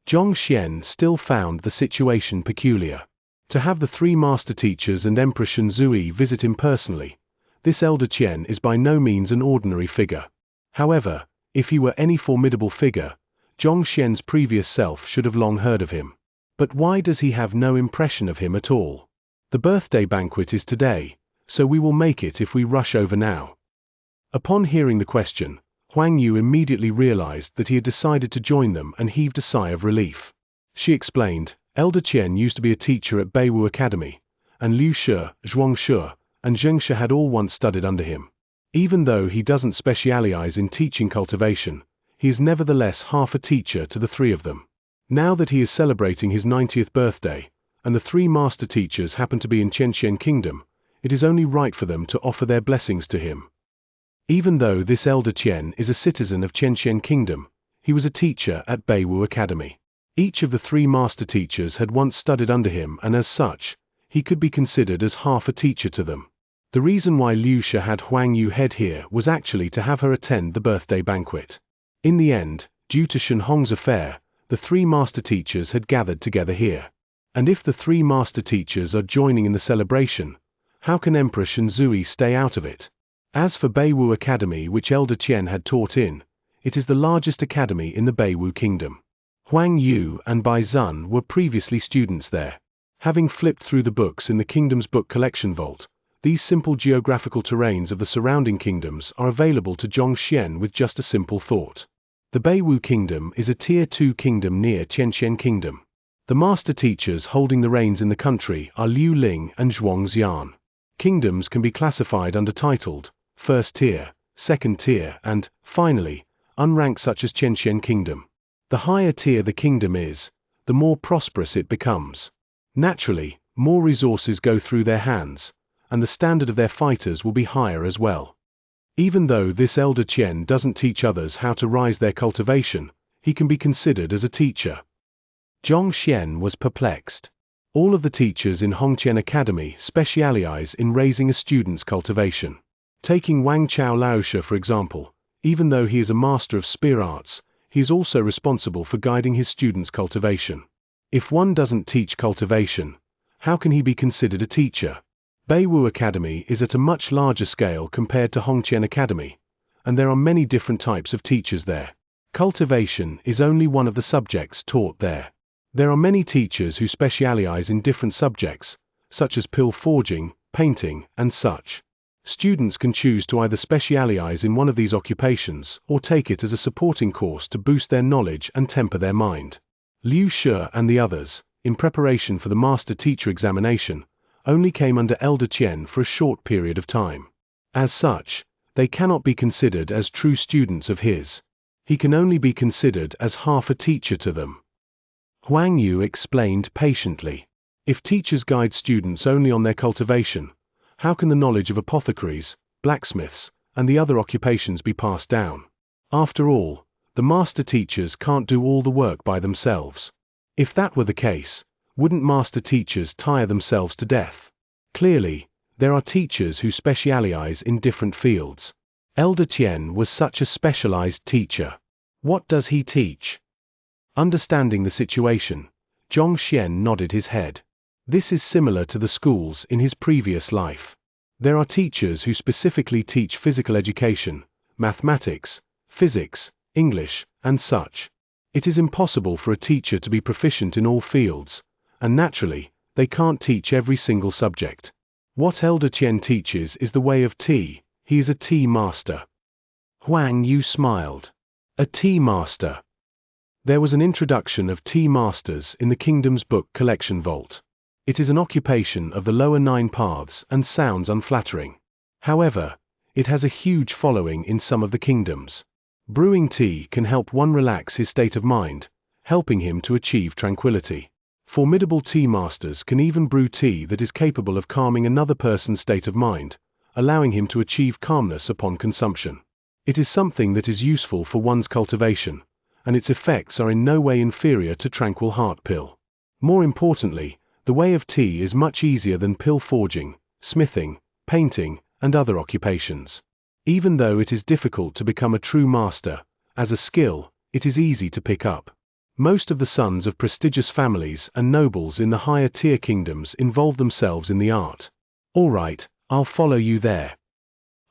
Zhongxian still found the situation peculiar. To have the 3 master teachers and Emperor Shenzui visit him personally, this Elder Qian is by no means an ordinary figure. However, if he were any formidable figure, Zhongxian's previous self should have long heard of him. But why does he have no impression of him at all? The birthday banquet is today, so we will make it if we rush over now. Upon hearing the question, Huang Yu immediately realized that he had decided to join them and heaved a sigh of relief. She explained, Elder Qian used to be a teacher at Beiwu Academy, and Liu Shi, Zhuangshi, and Xianxia had all once studied under him. Even though he doesn't specialize in teaching cultivation, he is nevertheless half a teacher to the 3 of them. Now that he is celebrating his 90th birthday, and the 3 master teachers happen to be in Xianxia Kingdom, it is only right for them to offer their blessings to him. Even though this Elder Qian is a citizen of Xianxia Kingdom, he was a teacher at Beiwu Academy. Each of the 3 master teachers had once studied under him and as such, he could be considered as half a teacher to them. The reason why Liu Shi had Huang Yu head here was actually to have her attend the birthday banquet. In the end, due to Shen Hong's affair, the 3 master teachers had gathered together here. And if the 3 master teachers are joining in the celebration, how can Emperor Shenzui stay out of it? As for Beiwu Academy, which Elder Qian had taught in, it is the largest academy in the Beiwu Kingdom. Huang Yu and Bai Zun were previously students there. Having flipped through the books in the kingdom's book collection vault, these simple geographical terrains of the surrounding kingdoms are available to Zhongxian with just a simple thought. The Beiwu Kingdom is a Tier 2 kingdom near Xianxia Kingdom. The master teachers holding the reins in the country are Liu Ling and Zhuangxian. Kingdoms can be classified under titled, 1st tier, 2nd tier and, finally, unranked such as Xianxia Kingdom. The higher tier the kingdom is, the more prosperous it becomes. Naturally, more resources go through their hands, and the standard of their fighters will be higher as well. Even though this Elder Qian doesn't teach others how to rise their cultivation, he can be considered as a teacher. Zhongxian was perplexed. All of the teachers in Hongqian Academy specialize in raising a student's cultivation. Taking Wang Chao Laosha for example, even though he is a master of spear arts, he is also responsible for guiding his students' cultivation. If one doesn't teach cultivation, how can he be considered a teacher? Beiwu Academy is at a much larger scale compared to Hongqian Academy, and there are many different types of teachers there. Cultivation is only one of the subjects taught there. There are many teachers who specialize in different subjects, such as pill forging, painting, and such. Students can choose to either specialize in one of these occupations or take it as a supporting course to boost their knowledge and temper their mind. Liu Shi and the others, in preparation for the master teacher examination, only came under Elder Qian for a short period of time. As such, they cannot be considered as true students of his. He can only be considered as half a teacher to them. Huang Yu explained patiently. If teachers guide students only on their cultivation, how can the knowledge of apothecaries, blacksmiths, and the other occupations be passed down? After all, the master teachers can't do all the work by themselves. If that were the case, wouldn't master teachers tire themselves to death? Clearly, there are teachers who specialize in different fields. Elder Qian was such a specialized teacher. What does he teach? Understanding the situation, Zhongxian nodded his head. This is similar to the schools in his previous life. There are teachers who specifically teach physical education, mathematics, physics, English, and such. It is impossible for a teacher to be proficient in all fields, and naturally, they can't teach every single subject. What Elder Qian teaches is the way of tea. He is a tea master. Huang Yu smiled. A tea master. There was an introduction of tea masters in the kingdom's book collection vault. It is an occupation of the lower 9 paths and sounds unflattering. However, it has a huge following in some of the kingdoms. Brewing tea can help one relax his state of mind, helping him to achieve tranquility. Formidable tea masters can even brew tea that is capable of calming another person's state of mind, allowing him to achieve calmness upon consumption. It is something that is useful for one's cultivation, and its effects are in no way inferior to tranquil heart pill. More importantly, the way of tea is much easier than pill forging, smithing, painting, and other occupations. Even though it is difficult to become a true master, as a skill, it is easy to pick up. Most of the sons of prestigious families and nobles in the higher tier kingdoms involve themselves in the art. All right, I'll follow you there.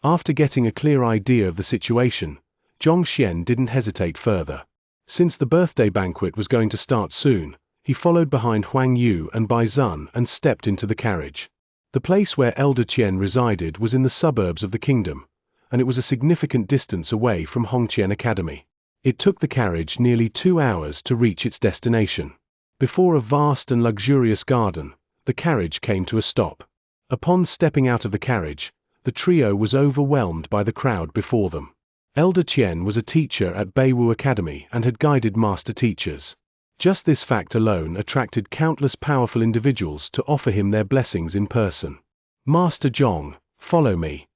After getting a clear idea of the situation, Zhongxian didn't hesitate further. Since the birthday banquet was going to start soon, he followed behind Huang Yu and Bai Zun and stepped into the carriage. The place where Elder Qian resided was in the suburbs of the kingdom, and it was a significant distance away from Hongqian Academy. It took the carriage nearly 2 hours to reach its destination. Before a vast and luxurious garden, the carriage came to a stop. Upon stepping out of the carriage, the trio was overwhelmed by the crowd before them. Elder Qian was a teacher at Beiwu Academy and had guided master teachers. Just this fact alone attracted countless powerful individuals to offer him their blessings in person. Master Zhong, follow me.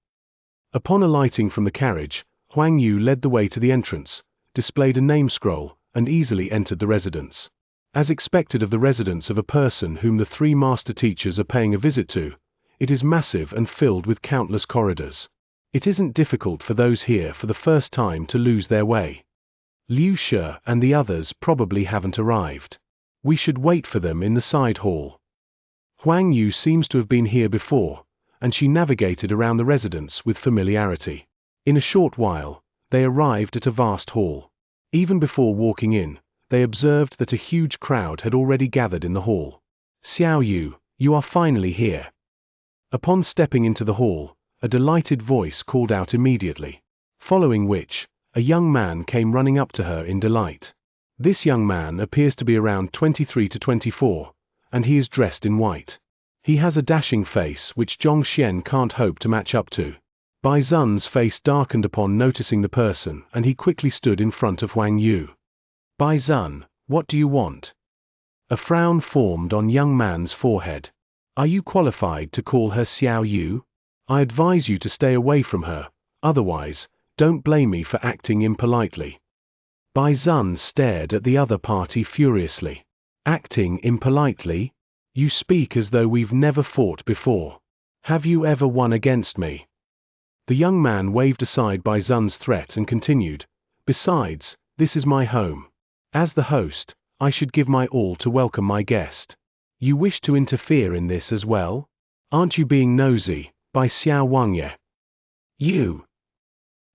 Upon alighting from the carriage, Huang Yu led the way to the entrance, displayed a name scroll, and easily entered the residence. As expected of the residence of a person whom the 3 master teachers are paying a visit to, it is massive and filled with countless corridors. It isn't difficult for those here for the first time to lose their way. Liu Shi and the others probably haven't arrived. We should wait for them in the side hall. Huang Yu seems to have been here before, and she navigated around the residence with familiarity. In a short while, they arrived at a vast hall. Even before walking in, they observed that a huge crowd had already gathered in the hall. Xiao Yu, you are finally here. Upon stepping into the hall, a delighted voice called out immediately, following which, a young man came running up to her in delight. This young man appears to be around 23 to 24, and he is dressed in white. He has a dashing face which Zhongxian can't hope to match up to. Bai Zun's face darkened upon noticing the person, and he quickly stood in front of Huang Yu. Bai Zun, what do you want? A frown formed on young man's forehead. Are you qualified to call her Xiao Yu? I advise you to stay away from her, otherwise, don't blame me for acting impolitely. Bai Zun stared at the other party furiously. Acting impolitely? You speak as though we've never fought before. Have you ever won against me? The young man waved aside Bai Zun's threat and continued, besides, This is my home. As the host, I should give my all to welcome my guest. You wish to interfere in this as well? Aren't you being nosy, Bai Xiaowangyue? You.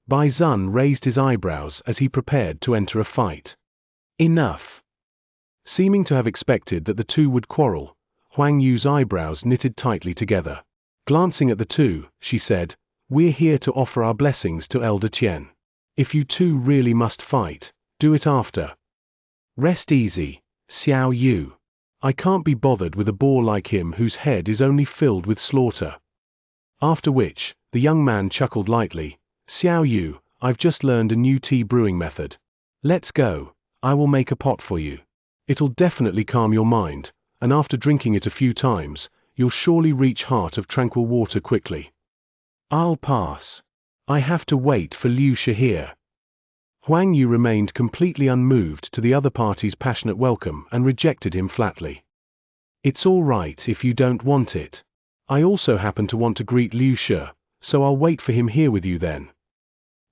Bai Zun raised his eyebrows as he prepared to enter a fight. Enough. Seeming to have expected that the two would quarrel, Huang Yu's eyebrows knitted tightly together. Glancing at the two, she said, "We're here to offer our blessings to Elder Qian. If you two really must fight, do it after. Rest easy, Xiao Yu. I can't be bothered with a boor like him whose head is only filled with slaughter." After which, the young man chuckled lightly. "Xiao Yu, I've just learned a new tea brewing method. Let's go, I will make a pot for you. It'll definitely calm your mind, and after drinking it a few times, you'll surely reach heart of tranquil water quickly." "I'll pass. I have to wait for Liu Shahir." Huang Yu remained completely unmoved to the other party's passionate welcome and rejected him flatly. "It's all right if you don't want it. I also happen to want to greet Liu Shi, so I'll wait for him here with you then."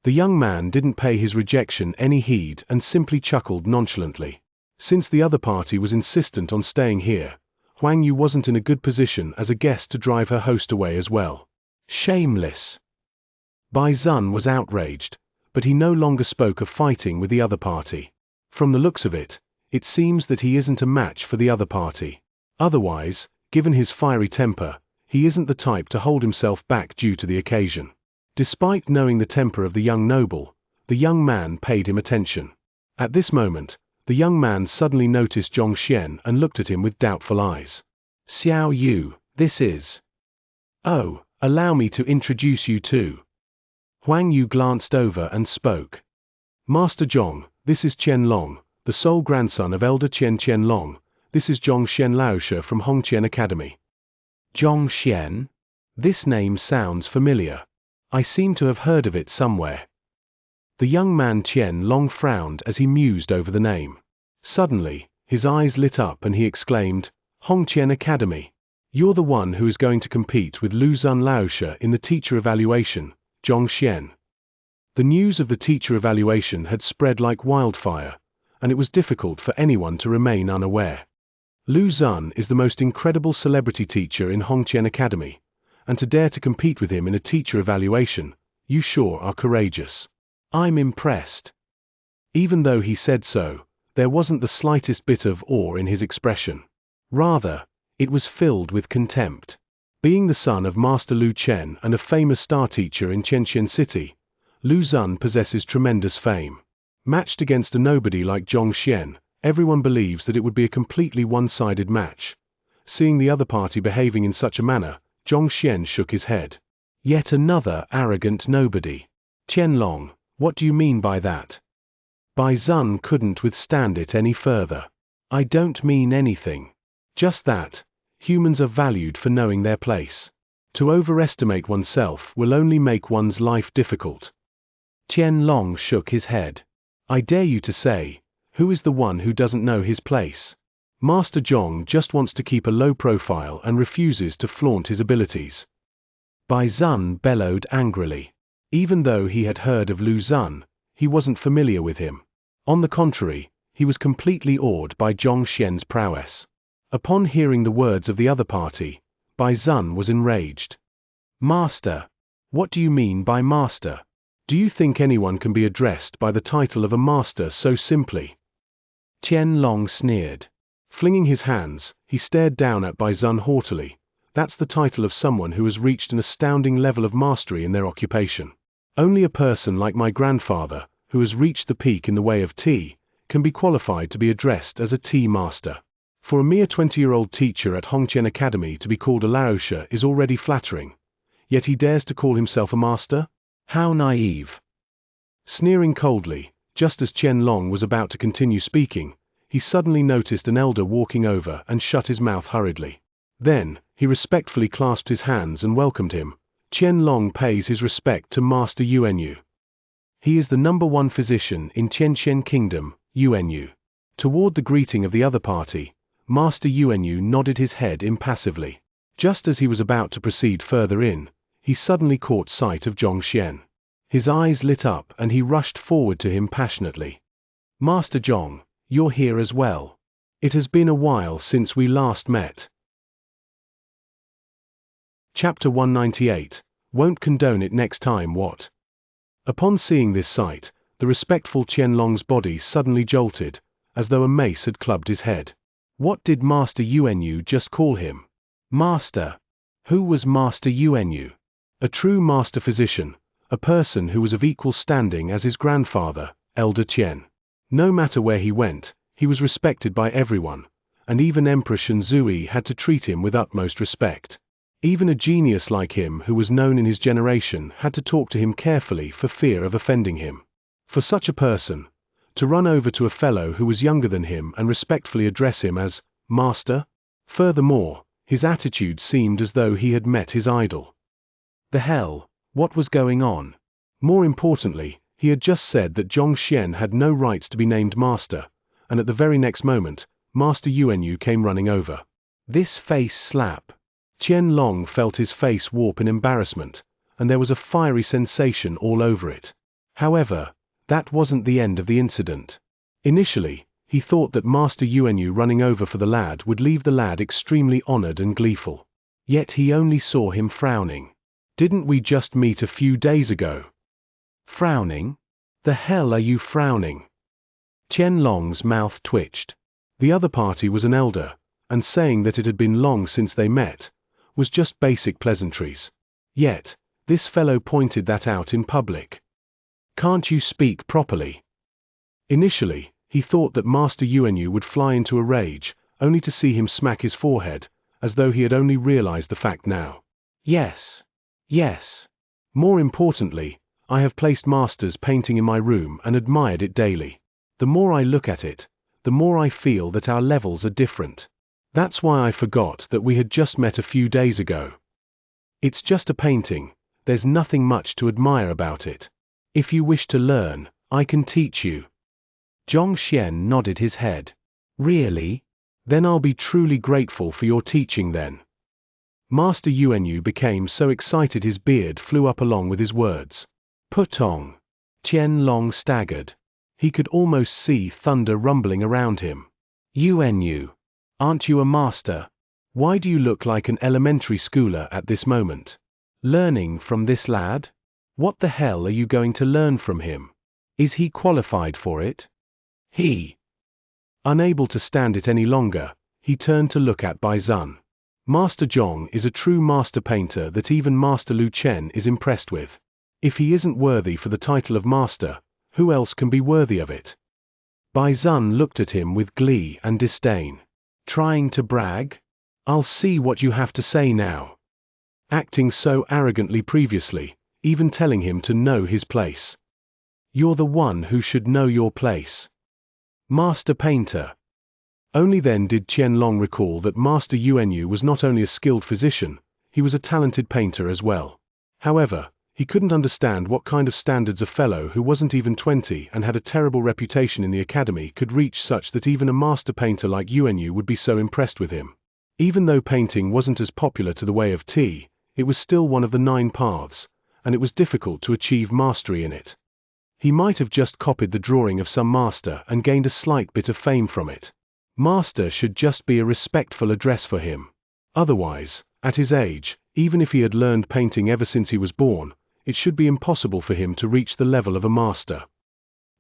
The young man didn't pay his rejection any heed and simply chuckled nonchalantly. Since the other party was insistent on staying here, Huang Yu wasn't in a good position as a guest to drive her host away as well. Shameless. Bai Zun was outraged, but he no longer spoke of fighting with the other party. From the looks of it, it seems that he isn't a match for the other party. Otherwise, given his fiery temper, he isn't the type to hold himself back due to the occasion. Despite knowing the temper of the young noble, the young man paid him attention. At this moment, the young man suddenly noticed Zhong Xian and looked at him with doubtful eyes. "Xiao Yu, this is..." "Oh, allow me to introduce you to..." Huang Yu glanced over and spoke. "Master Zhong, this is Qianlong, the sole grandson of Elder Qianlong. This is Zhong Laoshe from Hongqian Academy." Zhong Xian? This name sounds familiar. I seem to have heard of it somewhere. The young man Qianlong frowned as he mused over the name. Suddenly, his eyes lit up and he exclaimed, "Hongqian Academy. You're the one who is going to compete with Luzun Laoshe in the teacher evaluation, Zhong Xian." The news of the teacher evaluation had spread like wildfire, and it was difficult for anyone to remain unaware. Luzun is the most incredible celebrity teacher in Hongqian Academy, and to dare to compete with him in a teacher evaluation, you sure are courageous. I'm impressed. Even though he said so, there wasn't the slightest bit of awe in his expression. Rather, it was filled with contempt. Being the son of Master Lu Chen and a famous star teacher in Xianxia City, Luzun possesses tremendous fame. Matched against a nobody like Zhong Xian, everyone believes that it would be a completely one-sided match. Seeing the other party behaving in such a manner, Zhong Xian shook his head. "Yet another arrogant nobody. Qianlong, what do you mean by that?" Bai Zun couldn't withstand it any further. "I don't mean anything. Just that, humans are valued for knowing their place. To overestimate oneself will only make one's life difficult." Qianlong shook his head. "I dare you to say, who is the one who doesn't know his place? Master Zhong just wants to keep a low profile and refuses to flaunt his abilities." Bai Zun bellowed angrily. Even though he had heard of Luzun, he wasn't familiar with him. On the contrary, he was completely awed by Zhong Xian's prowess. Upon hearing the words of the other party, Bai Zun was enraged. "Master? What do you mean by master? Do you think anyone can be addressed by the title of a master so simply?" Qianlong sneered. Flinging his hands, he stared down at Bai Zun haughtily. "That's the title of someone who has reached an astounding level of mastery in their occupation. Only a person like my grandfather, who has reached the peak in the way of tea, can be qualified to be addressed as a tea master. For a mere 20-year-old teacher at Hongqian Academy to be called a Laoshe is already flattering. Yet he dares to call himself a master? How naive." Sneering coldly, just as Qianlong was about to continue speaking, he suddenly noticed an elder walking over and shut his mouth hurriedly. Then, he respectfully clasped his hands and welcomed him. "Qianlong pays his respect to Master Yuanyu. He is the #1 physician in Xianxia Kingdom, Yuanyu." Toward the greeting of the other party, Master Yuanyu nodded his head impassively. Just as he was about to proceed further in, he suddenly caught sight of Zhong Xian. His eyes lit up and he rushed forward to him passionately. Master Zhong, you're here as well. It has been a while since we last met. Chapter 198. Won't condone it next time what? Upon seeing this sight, the respectful Qianlong's body suddenly jolted, as though a mace had clubbed his head. What did Master Yuanyu just call him? Master. Who was Master Yuanyu? A true master physician, a person who was of equal standing as his grandfather, Elder Qian. No matter where he went, he was respected by everyone, and even Emperor Shenzui had to treat him with utmost respect. Even a genius like him who was known in his generation had to talk to him carefully for fear of offending him. For such a person, to run over to a fellow who was younger than him and respectfully address him as Master? Furthermore, his attitude seemed as though he had met his idol. The hell, what was going on? More importantly, he had just said that Zhongxian had no rights to be named master, and at the very next moment, Master Yuanyu came running over. This face slap. Qianlong felt his face warp in embarrassment, and there was a fiery sensation all over it. However, that wasn't the end of the incident. Initially, he thought that Master Yuanyu running over for the lad would leave the lad extremely honored and gleeful. Yet he only saw him frowning. Didn't we just meet a few days ago? Frowning? The hell are you frowning? Qianlong's mouth twitched. The other party was an elder, and saying that it had been long since they met was just basic pleasantries. Yet, this fellow pointed that out in public. Can't you speak properly? Initially, he thought that Master Yuanyu would fly into a rage, only to see him smack his forehead, as though he had only realized the fact now. Yes. Yes. More importantly, I have placed Master's painting in my room and admired it daily. The more I look at it, the more I feel that our levels are different. That's why I forgot that we had just met a few days ago. It's just a painting, there's nothing much to admire about it. If you wish to learn, I can teach you. Zhongxian nodded his head. Really? Then I'll be truly grateful for your teaching then. Master Yuanyu became so excited his beard flew up along with his words. Putong. Qianlong staggered. He could almost see thunder rumbling around him. Yuanyu. Aren't you a master? Why do you look like an elementary schooler at this moment? Learning from this lad? What the hell are you going to learn from him? Is he qualified for it? Unable to stand it any longer, he turned to look at Bai Zun. Master Zhong is a true master painter that even Master Lu Chen is impressed with. If he isn't worthy for the title of master, who else can be worthy of it? Bai Zun looked at him with glee and disdain. Trying to brag? I'll see what you have to say now. Acting so arrogantly previously, even telling him to know his place. You're the one who should know your place. Master painter. Only then did Qianlong recall that Master Yuanyu was not only a skilled physician, he was a talented painter as well. However, he couldn't understand what kind of standards a fellow who wasn't even 20 and had a terrible reputation in the academy could reach such that even a master painter like Yuanyu would be so impressed with him. Even though painting wasn't as popular to the way of tea, it was still one of the 9 paths, and it was difficult to achieve mastery in it. He might have just copied the drawing of some master and gained a slight bit of fame from it. Master should just be a respectful address for him. Otherwise, at his age, even if he had learned painting ever since he was born, it should be impossible for him to reach the level of a master.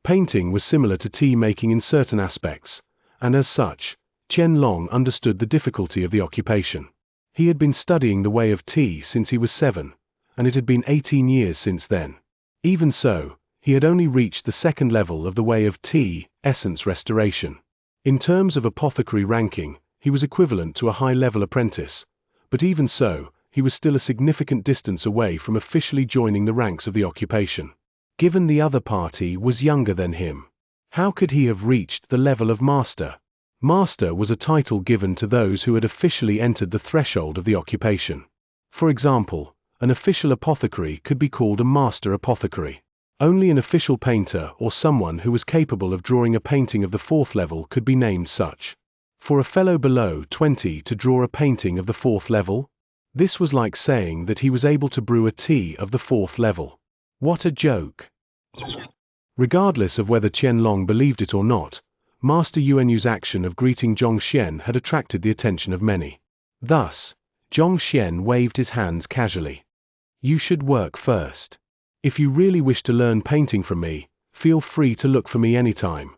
Painting was similar to tea making in certain aspects, and as such, Qianlong understood the difficulty of the occupation. He had been studying the way of tea since he was 7, and it had been 18 years since then. Even so, he had only reached the 2nd level of the way of tea, essence restoration. In terms of apothecary ranking, he was equivalent to a high-level apprentice, but even so, he was still a significant distance away from officially joining the ranks of the occupation. Given the other party was younger than him, how could he have reached the level of master? Master was a title given to those who had officially entered the threshold of the occupation. For example, an official apothecary could be called a master apothecary. Only an official painter or someone who was capable of drawing a painting of the 4th level could be named such. For a fellow below 20 to draw a painting of the 4th level? This was like saying that he was able to brew a tea of the 4th level. What a joke! Regardless of whether Qianlong believed it or not, Master Yuanyu's action of greeting Zhongxian had attracted the attention of many. Thus, Zhongxian waved his hands casually. You should work first. If you really wish to learn painting from me, feel free to look for me anytime.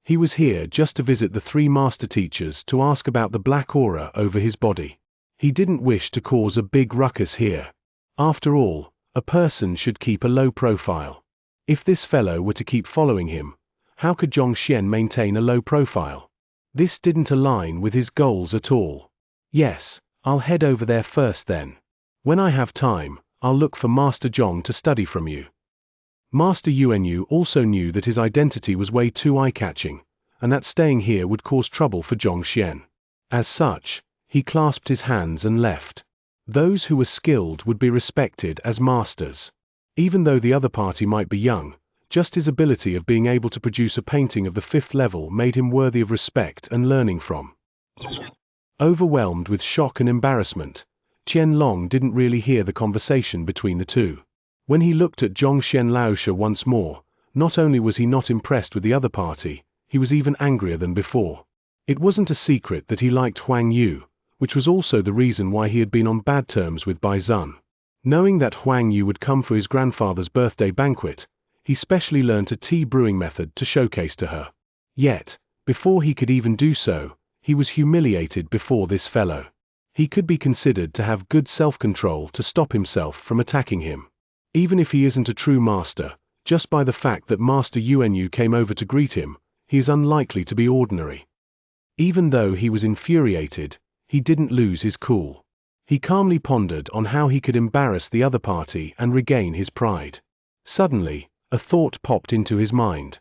He was here just to visit the 3 master teachers to ask about the black aura over his body. He didn't wish to cause a big ruckus here. After all, a person should keep a low profile. If this fellow were to keep following him, how could Zhongxian maintain a low profile? This didn't align with his goals at all. Yes, I'll head over there first then. When I have time, I'll look for Master Zhong to study from you. Master Yuanyu also knew that his identity was way too eye-catching, and that staying here would cause trouble for Zhongxian. As such, he clasped his hands and left. Those who were skilled would be respected as masters. Even though the other party might be young, just his ability of being able to produce a painting of the 5th level made him worthy of respect and learning from. Overwhelmed with shock and embarrassment, Qianlong didn't really hear the conversation between the two. When he looked at Zhongxian Laosha once more, not only was he not impressed with the other party, he was even angrier than before. It wasn't a secret that he liked Huang Yu, which was also the reason why he had been on bad terms with Bai Zun. Knowing that Huang Yu would come for his grandfather's birthday banquet, he specially learned a tea brewing method to showcase to her. Yet, before he could even do so, he was humiliated before this fellow. He could be considered to have good self-control to stop himself from attacking him. Even if he isn't a true master, just by the fact that Master Yuanyu came over to greet him, he is unlikely to be ordinary. Even though he was infuriated, he didn't lose his cool. He calmly pondered on how he could embarrass the other party and regain his pride. Suddenly, a thought popped into his mind.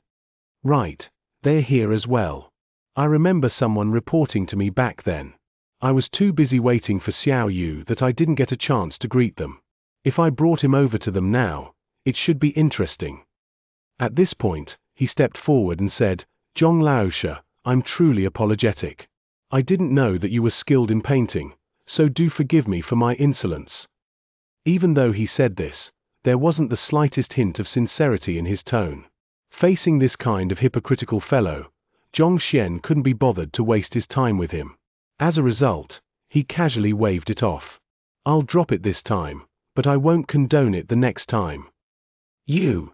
Right, they're here as well. I remember someone reporting to me back then. I was too busy waiting for Xiao Yu that I didn't get a chance to greet them. If I brought him over to them now, it should be interesting. At this point, he stepped forward and said, Zhong Laosha, I'm truly apologetic. I didn't know that you were skilled in painting, so do forgive me for my insolence. Even though he said this, there wasn't the slightest hint of sincerity in his tone. Facing this kind of hypocritical fellow, Zhongxian couldn't be bothered to waste his time with him. As a result, he casually waved it off. I'll drop it this time, but I won't condone it the next time. You.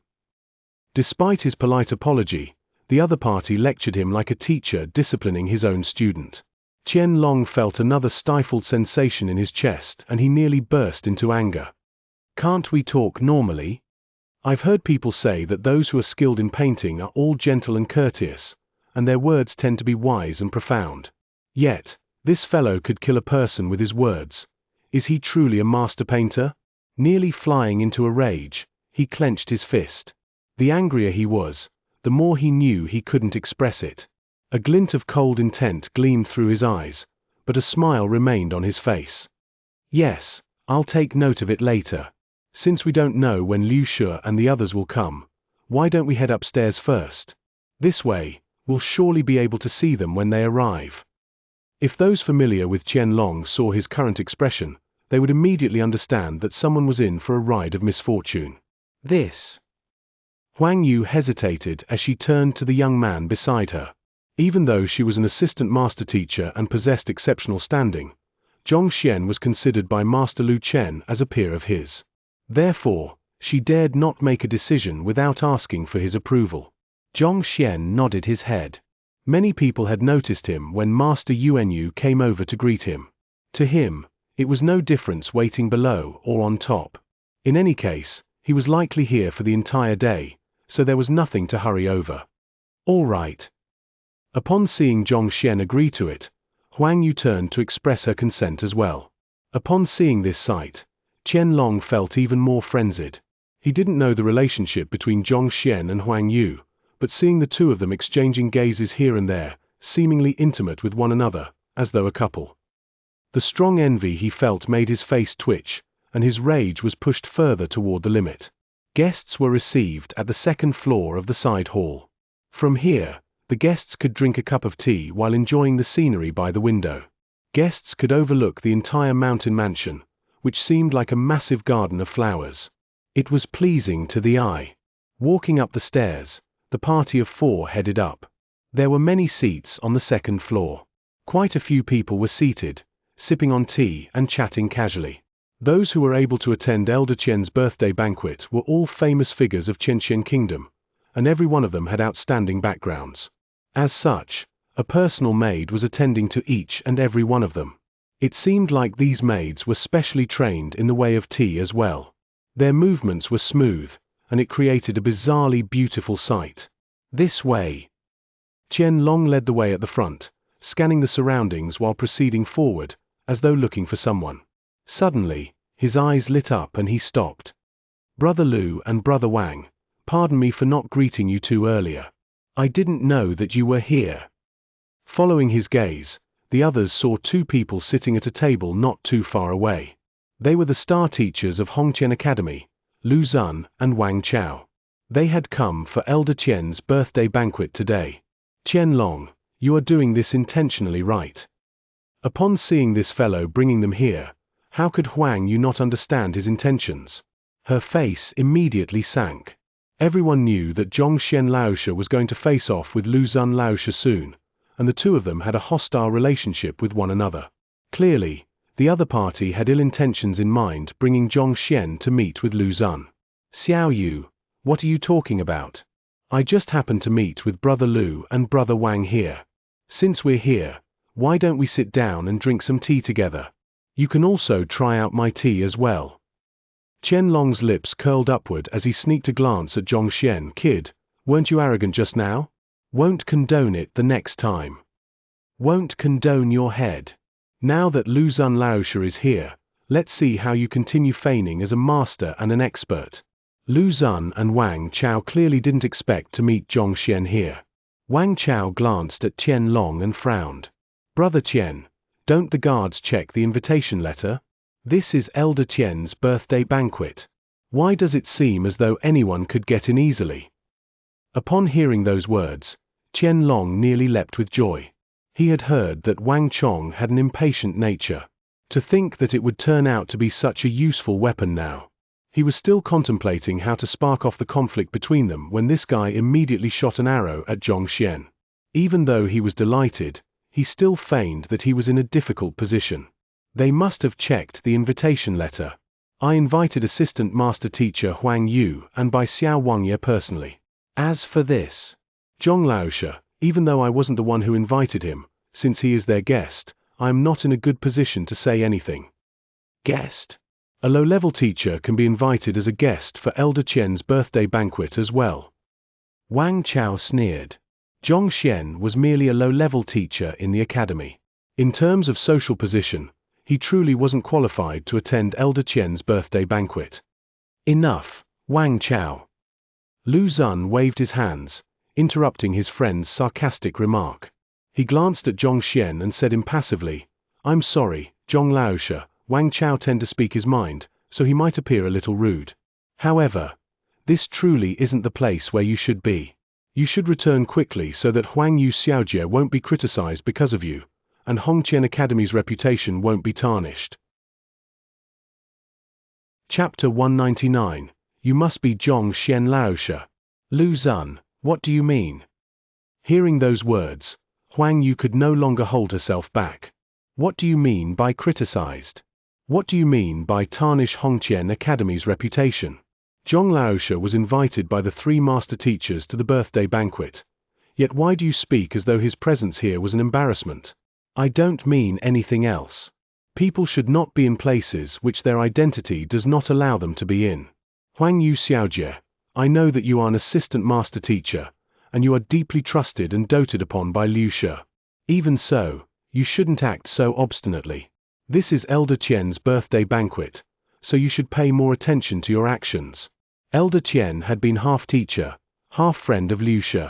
Despite his polite apology, the other party lectured him like a teacher disciplining his own student. Qianlong felt another stifled sensation in his chest and he nearly burst into anger. Can't we talk normally? I've heard people say that those who are skilled in painting are all gentle and courteous, and their words tend to be wise and profound. Yet, this fellow could kill a person with his words. Is he truly a master painter? Nearly flying into a rage, he clenched his fist. The angrier he was, the more he knew he couldn't express it. A glint of cold intent gleamed through his eyes, but a smile remained on his face. Yes, I'll take note of it later. Since we don't know when Liu Shu and the others will come, why don't we head upstairs first? This way, we'll surely be able to see them when they arrive. If those familiar with Qianlong saw his current expression, they would immediately understand that someone was in for a ride of misfortune. This. Huang Yu hesitated as she turned to the young man beside her. Even though she was an assistant master teacher and possessed exceptional standing, Zhongxian was considered by Master Lu Chen as a peer of his. Therefore, she dared not make a decision without asking for his approval. Zhongxian nodded his head. Many people had noticed him when Master Yuanyu came over to greet him. To him, it was no difference waiting below or on top. In any case, he was likely here for the entire day, so there was nothing to hurry over. All right. Upon seeing Zhongxian agree to it, Huang Yu turned to express her consent as well. Upon seeing this sight, Qianlong felt even more frenzied. He didn't know the relationship between Zhongxian and Huang Yu, but seeing the two of them exchanging gazes here and there, seemingly intimate with one another, as though a couple. The strong envy he felt made his face twitch, and his rage was pushed further toward the limit. Guests were received at the second floor of the side hall. From here, the guests could drink a cup of tea while enjoying the scenery by the window. Guests could overlook the entire mountain mansion, which seemed like a massive garden of flowers. It was pleasing to the eye. Walking up the stairs, the party of 4 headed up. There were many seats on the second floor. Quite a few people were seated, sipping on tea and chatting casually. Those who were able to attend Elder Qian's birthday banquet were all famous figures of Xianxia Kingdom, and every one of them had outstanding backgrounds. As such, a personal maid was attending to each and every one of them. It seemed like these maids were specially trained in the way of tea as well. Their movements were smooth, and it created a bizarrely beautiful sight. This way. Qianlong led the way at the front, scanning the surroundings while proceeding forward, as though looking for someone. Suddenly, his eyes lit up and he stopped. Brother Lu and Brother Wang, pardon me for not greeting you two earlier. I didn't know that you were here. Following his gaze, the others saw 2 people sitting at a table not too far away. They were the star teachers of Hongqian Academy, Lu Zun and Wang Chao. They had come for Elder Qian's birthday banquet today. Qianlong, you are doing this intentionally, right? Upon seeing this fellow bringing them here, how could Huang Yu not understand his intentions? Her face immediately sank. Everyone knew that Zhongxian Laosha was going to face off with Lu Zun Laosha soon, and the 2 of them had a hostile relationship with one another. Clearly, the other party had ill intentions in mind bringing Zhongxian to meet with Lu Zun. Xiao Yu, what are you talking about? I just happened to meet with Brother Lu and Brother Wang here. Since we're here, why don't we sit down and drink some tea together? You can also try out my tea as well. Qianlong's lips curled upward as he sneaked a glance at Zhongxian. Kid, weren't you arrogant just now? Won't condone it the next time. Won't condone your head. Now that Lu Zun Laosha is here, let's see how you continue feigning as a master and an expert. Lu Zun and Wang Chao clearly didn't expect to meet Zhongxian here. Wang Chao glanced at Qianlong and frowned. Brother Qian, don't the guards check the invitation letter? This is Elder Qian's birthday banquet. Why does it seem as though anyone could get in easily? Upon hearing those words, Qianlong nearly leapt with joy. He had heard that Wang Chong had an impatient nature. To think that it would turn out to be such a useful weapon now. He was still contemplating how to spark off the conflict between them when this guy immediately shot an arrow at Zhongxian. Even though he was delighted, he still feigned that he was in a difficult position. They must have checked the invitation letter. I invited Assistant Master Teacher Huang Yu and by Xiao Wangye personally. As for this, Zhong Laosha, even though I wasn't the one who invited him, since he is their guest, I am not in a good position to say anything. Guest? A low-level teacher can be invited as a guest for Elder Qian's birthday banquet as well. Wang Chao sneered. Zhongxian was merely a low-level teacher in the academy. In terms of social position, he truly wasn't qualified to attend Elder Qian's birthday banquet. Enough, Wang Chao. Lu Zun waved his hands, interrupting his friend's sarcastic remark. He glanced at Zhongxian and said impassively, I'm sorry, Zhong Laosha, Wang Chao tend to speak his mind, so he might appear a little rude. However, this truly isn't the place where you should be. You should return quickly so that Huang Yu Xiaojie won't be criticized because of you, and Hongqian Academy's reputation won't be tarnished. Chapter 199. You must be Zhongxian Laosha. Lu Zun, what do you mean? Hearing those words, Huang Yu could no longer hold herself back. What do you mean by criticized? What do you mean by tarnish Hongqian Academy's reputation? Zhong Laosha was invited by the 3 master teachers to the birthday banquet. Yet why do you speak as though his presence here was an embarrassment? I don't mean anything else. People should not be in places which their identity does not allow them to be in. Huang Yu Xiaojie, I know that you are an assistant master teacher, and you are deeply trusted and doted upon by Liu Shi. Even so, you shouldn't act so obstinately. This is Elder Qian's birthday banquet, so you should pay more attention to your actions. Elder Qian had been half teacher, half friend of Liu Shi.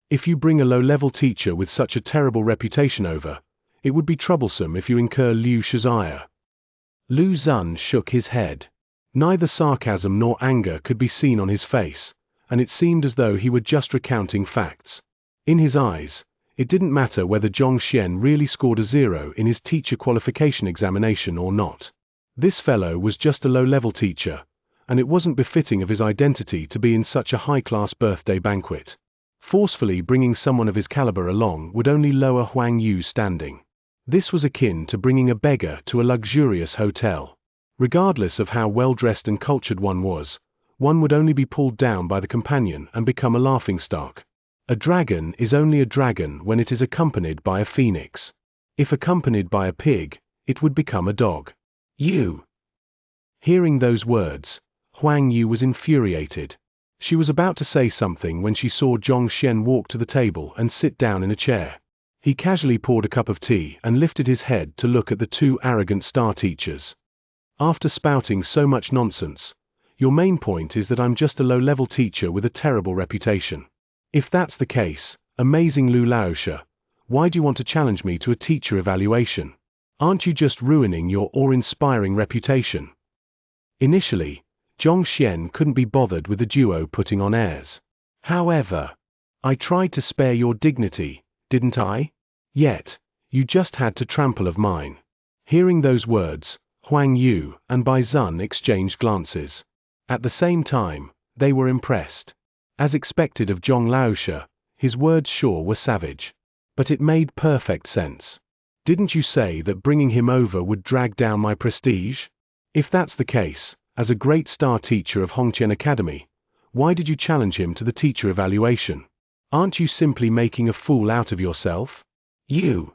If you bring a low-level teacher with such a terrible reputation over, it would be troublesome if you incur Liu Shi's ire. Lu Zun shook his head. Neither sarcasm nor anger could be seen on his face, and it seemed as though he were just recounting facts. In his eyes, it didn't matter whether Zhongxian really scored a 0 in his teacher qualification examination or not. This fellow was just a low-level teacher, and it wasn't befitting of his identity to be in such a high-class birthday banquet. Forcefully bringing someone of his caliber along would only lower Huang Yu's standing. This was akin to bringing a beggar to a luxurious hotel. Regardless of how well-dressed and cultured one was, one would only be pulled down by the companion and become a laughingstock. A dragon is only a dragon when it is accompanied by a phoenix. If accompanied by a pig, it would become a dog. You! Hearing those words, Huang Yu was infuriated. She was about to say something when she saw Xianxia walk to the table and sit down in a chair. He casually poured a cup of tea and lifted his head to look at the two arrogant star teachers. After spouting so much nonsense, your main point is that I'm just a low-level teacher with a terrible reputation. If that's the case, amazing Lu Laoxia, why do you want to challenge me to a teacher evaluation? Aren't you just ruining your awe-inspiring reputation? Initially, Xianxia couldn't be bothered with the duo putting on airs. However, I tried to spare your dignity, didn't I? Yet, you just had to trample of mine. Hearing those words, Huang Yu and Bai Zun exchanged glances. At the same time, they were impressed. As expected of Zhong Laoxia, his words sure were savage. But it made perfect sense. Didn't you say that bringing him over would drag down my prestige? If that's the case, as a great star teacher of Hongqian Academy, why did you challenge him to the teacher evaluation? Aren't you simply making a fool out of yourself? You!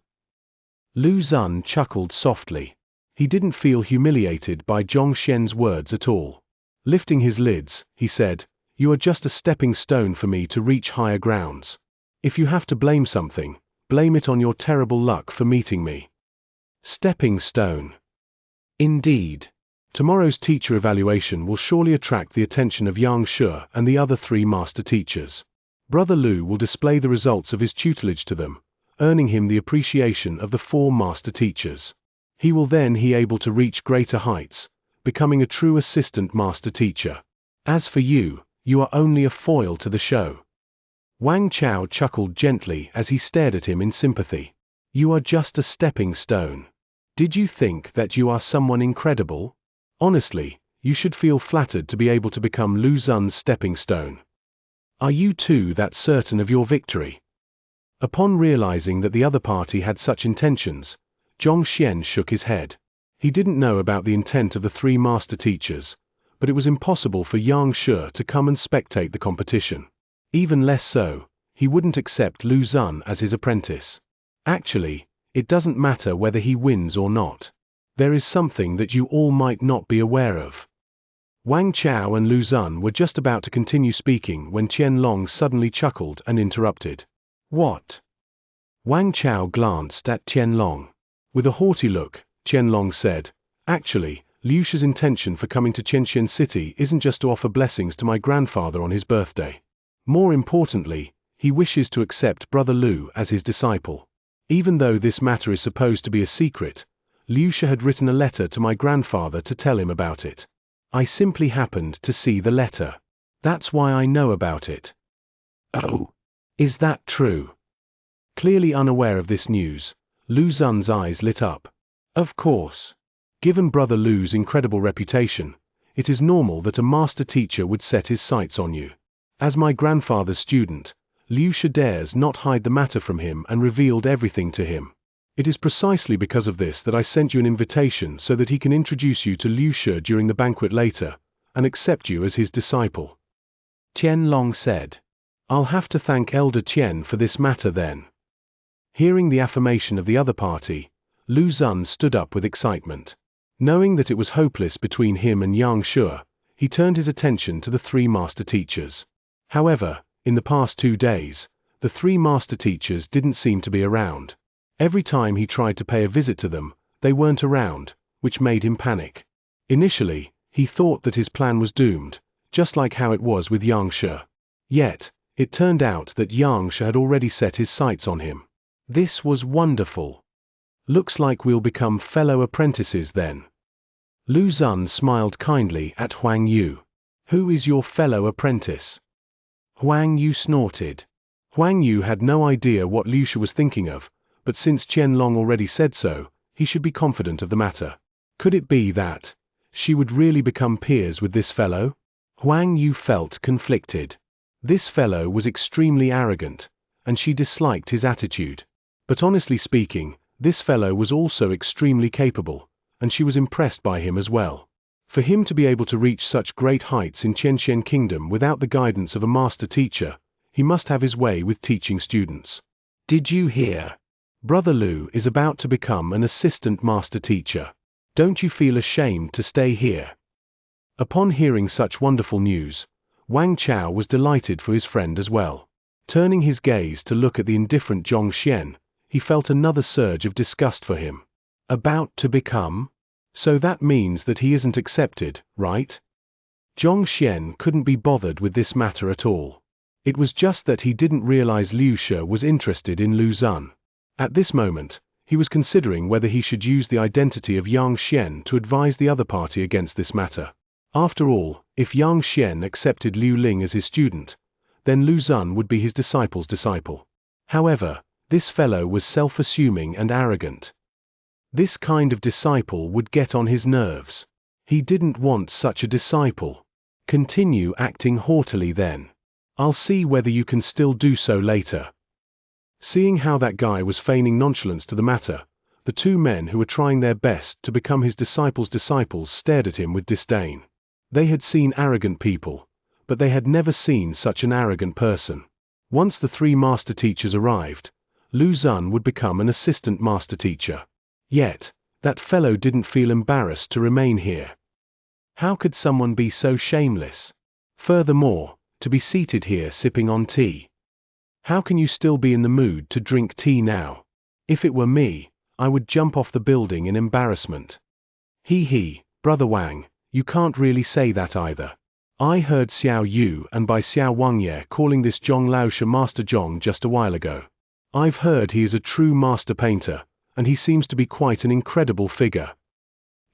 Lu Zun chuckled softly. He didn't feel humiliated by Xianxia's words at all. Lifting his lids, he said, "You are just a stepping stone for me to reach higher grounds. If you have to blame something, blame it on your terrible luck for meeting me." Stepping stone. Indeed. Tomorrow's teacher evaluation will surely attract the attention of Xianxia and the other three master teachers. Brother Lu will display the results of his tutelage to them, earning him the appreciation of the four master teachers. He will then be able to reach greater heights, becoming a true assistant master teacher. As for you, you are only a foil to the show. Wang Chao chuckled gently as he stared at him in sympathy. You are just a stepping stone. Did you think that you are someone incredible? Honestly, you should feel flattered to be able to become Lu Zun's stepping stone. Are you too that certain of your victory? Upon realizing that the other party had such intentions, Xianxia shook his head. He didn't know about the intent of the three master teachers, but it was impossible for Xianxia to come and spectate the competition. Even less so, he wouldn't accept Lu Zun as his apprentice. Actually, it doesn't matter whether he wins or not. There is something that you all might not be aware of. Wang Chao and Lu Zun were just about to continue speaking when Qianlong suddenly chuckled and interrupted. What? Wang Chao glanced at Qianlong. With a haughty look, Qianlong said, "Actually, Liu Shi's intention for coming to Xianxian City isn't just to offer blessings to my grandfather on his birthday. More importantly, he wishes to accept Brother Lu as his disciple. Even though this matter is supposed to be a secret, Liu Shi had written a letter to my grandfather to tell him about it. I simply happened to see the letter. That's why I know about it." Oh, is that true? Clearly unaware of this news, Lu Zun's eyes lit up. Of course. Given Brother Lu's incredible reputation, it is normal that a master teacher would set his sights on you. As my grandfather's student, Liu Shi dares not hide the matter from him and revealed everything to him. It is precisely because of this that I sent you an invitation so that he can introduce you to Liu Shi during the banquet later, and accept you as his disciple. Qianlong said. I'll have to thank Elder Qian for this matter then. Hearing the affirmation of the other party, Lu Zun stood up with excitement. Knowing that it was hopeless between him and Xianxia, he turned his attention to the three master teachers. However, in the past 2 days, the three master teachers didn't seem to be around. Every time he tried to pay a visit to them, they weren't around, which made him panic. Initially, he thought that his plan was doomed, just like how it was with Xianxia. Yet, it turned out that Xianxia had already set his sights on him. This was wonderful. Looks like we'll become fellow apprentices then. Lu Zun smiled kindly at Huang Yu. Who is your fellow apprentice? Huang Yu snorted. Huang Yu had no idea what Liu Shi was thinking of, but since Qianlong already said so, he should be confident of the matter. Could it be that She would really become peers with this fellow? Huang Yu felt conflicted. This fellow was extremely arrogant, and she disliked his attitude. But honestly speaking, this fellow was also extremely capable, and she was impressed by him as well. For him to be able to reach such great heights in Xianxia Kingdom without the guidance of a master teacher, he must have his way with teaching students. Did you hear? Brother Lu is about to become an assistant master teacher. Don't you feel ashamed to stay here? Upon hearing such wonderful news, Wang Chao was delighted for his friend as well. Turning his gaze to look at the indifferent Zhong Xian, he felt another surge of disgust for him. About to become? So that means that he isn't accepted, right? Zhong Xian couldn't be bothered with this matter at all. It was just that he didn't realize Liu Shi was interested in Lu Zun. At this moment, he was considering whether he should use the identity of Yang Xian to advise the other party against this matter. After all, if Yang Xian accepted Liu Ling as his student, then Lu Zun would be his disciple's disciple. However, this fellow was self-assuming and arrogant. This kind of disciple would get on his nerves. He didn't want such a disciple. Continue acting haughtily then. I'll see whether you can still do so later. Seeing how that guy was feigning nonchalance to the matter, the two men who were trying their best to become his disciples' disciples stared at him with disdain. They had seen arrogant people, but they had never seen such an arrogant person. Once the three master teachers arrived, Lu Zun would become an assistant master teacher. Yet, that fellow didn't feel embarrassed to remain here. How could someone be so shameless? Furthermore, to be seated here sipping on tea. How can you still be in the mood to drink tea now? If it were me, I would jump off the building in embarrassment. Brother Wang, you can't really say that either. I heard Xiao Yu and by Xiao Wangye calling this Zhong Laosha Master Zhong just a while ago. I've heard he is a true master painter, and he seems to be quite an incredible figure.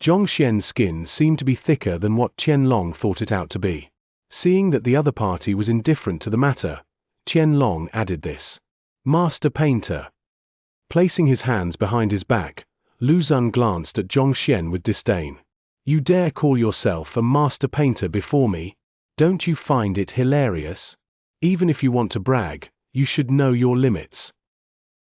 Zhong Xian's skin seemed to be thicker than what Qianlong thought it out to be. Seeing that the other party was indifferent to the matter, Qianlong added this. Master painter. Placing his hands behind his back, Lu Zun glanced at Zhong Xian with disdain. You dare call yourself a master painter before me? Don't you find it hilarious? Even if you want to brag, you should know your limits.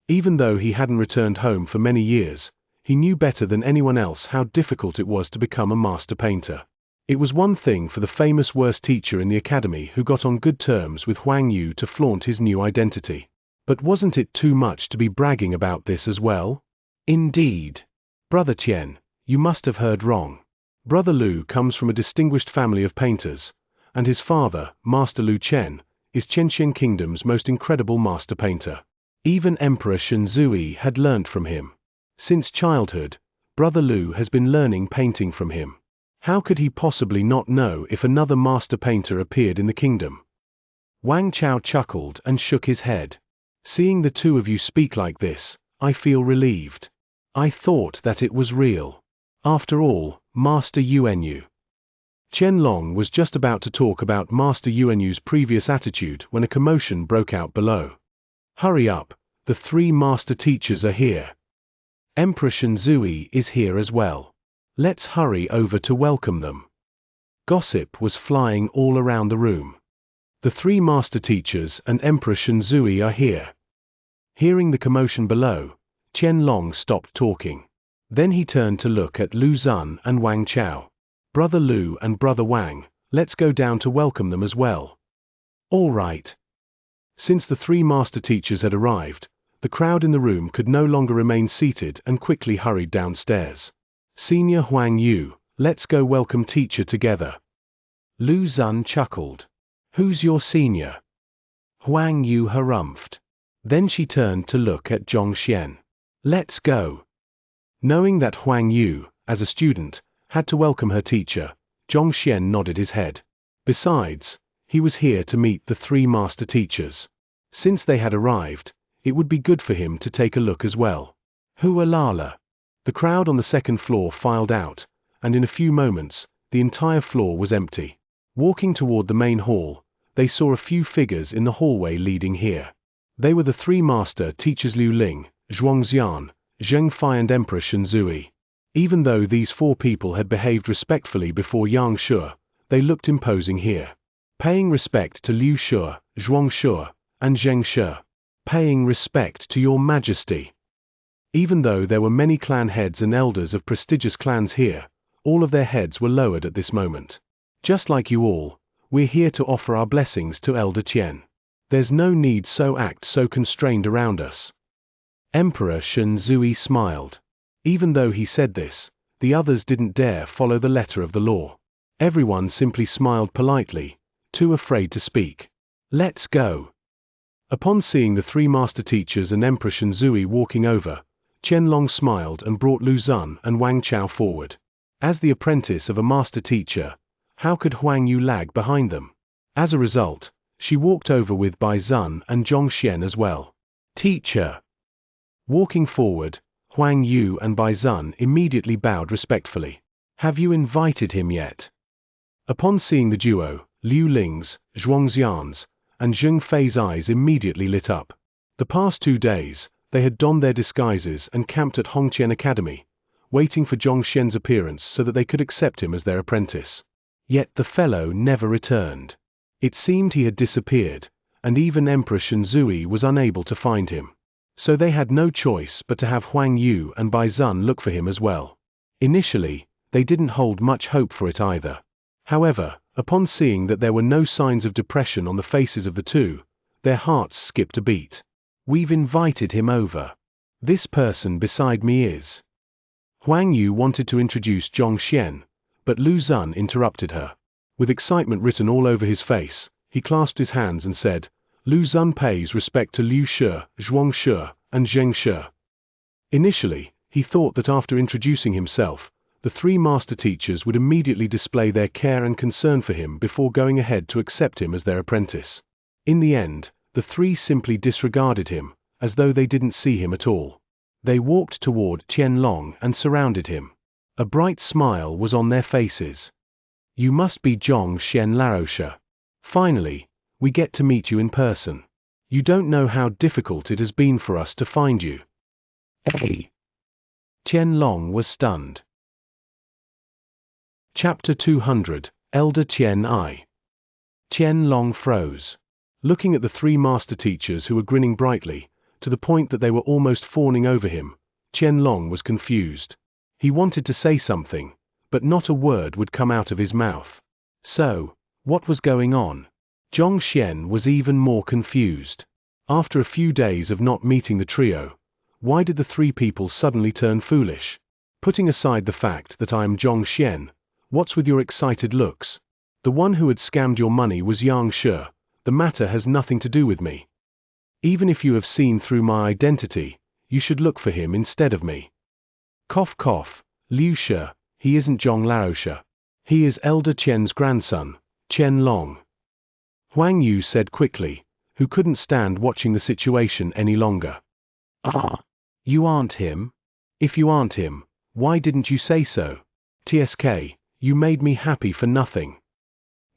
Even though he hadn't returned home for many years, he knew better than anyone else how difficult it was to become a master painter. It was one thing for the famous worst teacher in the academy who got on good terms with Huang Yu to flaunt his new identity. But wasn't it too much to be bragging about this as well? Indeed. Brother Qian, you must have heard wrong. Brother Lu comes from a distinguished family of painters, and his father, Master Lu Chen, is Xianxia Kingdom's most incredible master painter. Even Emperor Shenzui had learnt from him. Since childhood, Brother Lu has been learning painting from him. How could he possibly not know if another master painter appeared in the kingdom? Wang Chao chuckled and shook his head. Seeing the two of you speak like this, I feel relieved. I thought that it was real. After all, Master Yuanyu. Qianlong was just about to talk about Master Yuanyu's previous attitude when a commotion broke out below. Hurry up, the three master teachers are here. Emperor Shenzui is here as well. Let's hurry over to welcome them. Gossip was flying all around the room. The three master teachers and Emperor Shenzui are here. Hearing the commotion below, Qianlong stopped talking. Then he turned to look at Lu Zun and Wang Chao. Brother Lu and Brother Wang, let's go down to welcome them as well. All right. Since the three master teachers had arrived, the crowd in the room could no longer remain seated and quickly hurried downstairs. Senior Huang Yu, let's go welcome teacher together. Lu Zun chuckled. Who's your senior? Huang Yu harumphed. Then she turned to look at Zhong Xian. Let's go. Knowing that Huang Yu, as a student, had to welcome her teacher, Zhong Xian nodded his head. Besides, he was here to meet the three master teachers. Since they had arrived, it would be good for him to take a look as well. Hualala. The crowd on the second floor filed out, and in a few moments, the entire floor was empty. Walking toward the main hall, they saw a few figures in the hallway leading here. They were the three master teachers Liu Ling, Zhuangxian, Zheng Fei and Emperor Shenzui. Even though these 4 people had behaved respectfully before Xianxia, they looked imposing here. Paying respect to Liu Xue, Xianxia, and Xianxia. Paying respect to your majesty. Even though there were many clan heads and elders of prestigious clans here, all of their heads were lowered at this moment. Just like you all, we're here to offer our blessings to Elder Qian. There's no need to act so constrained around us. Emperor Xianxia smiled. Even though he said this, the others didn't dare follow the letter of the law. Everyone simply smiled politely, too afraid to speak. Let's go. Upon seeing the 3 master teachers and Emperor Xianxia walking over, Qianlong smiled and brought Lu Zun and Wang Chao forward. As the apprentice of a master teacher, how could Huang Yu lag behind them? As a result, she walked over with Bai Zun and Zhong Xian as well. Teacher. Walking forward, Huang Yu and Bai Zun immediately bowed respectfully. Have you invited him yet? Upon seeing the duo, Liu Ling's, Zhuangxian's, and Zheng Fei's eyes immediately lit up. The past 2 days, they had donned their disguises and camped at Hongqian Academy, waiting for Zhong Xian's appearance so that they could accept him as their apprentice. Yet the fellow never returned. It seemed he had disappeared, and even Emperor Xianxia was unable to find him. So they had no choice but to have Huang Yu and Bai Zun look for him as well. Initially, they didn't hold much hope for it either. However, upon seeing that there were no signs of depression on the faces of the 2, their hearts skipped a beat. We've invited him over. This person beside me is. Huang Yu wanted to introduce Zhong Xian, but Lu Zun interrupted her. With excitement written all over his face, he clasped his hands and said, Lu Zun pays respect to Liu Xue, Zhuangxia, and Xianxia. Initially, he thought that after introducing himself, the 3 master teachers would immediately display their care and concern for him before going ahead to accept him as their apprentice. In the end, the 3 simply disregarded him, as though they didn't see him at all. They walked toward Qianlong and surrounded him. A bright smile was on their faces. You must be Zhong Xian Laosha. Finally, we get to meet you in person. You don't know how difficult it has been for us to find you. Hey! Qianlong was stunned. Chapter 200, Elder Qian I. Qianlong froze. Looking at the 3 master teachers who were grinning brightly, to the point that they were almost fawning over him, Qianlong was confused. He wanted to say something, but not a word would come out of his mouth. So, what was going on? Zhong Xian was even more confused. After a few days of not meeting the trio, why did the 3 people suddenly turn foolish? Putting aside the fact that I am Zhong Xian, what's with your excited looks? The one who had scammed your money was Xianxia. The matter has nothing to do with me. Even if you have seen through my identity, you should look for him instead of me. Cough cough, Liu Xue, he isn't Zhong Laosha. He is Elder Qian's grandson, Qianlong. Huang Yu said quickly, who couldn't stand watching the situation any longer. Ah, you aren't him? If you aren't him, why didn't you say so? TSK, you made me happy for nothing.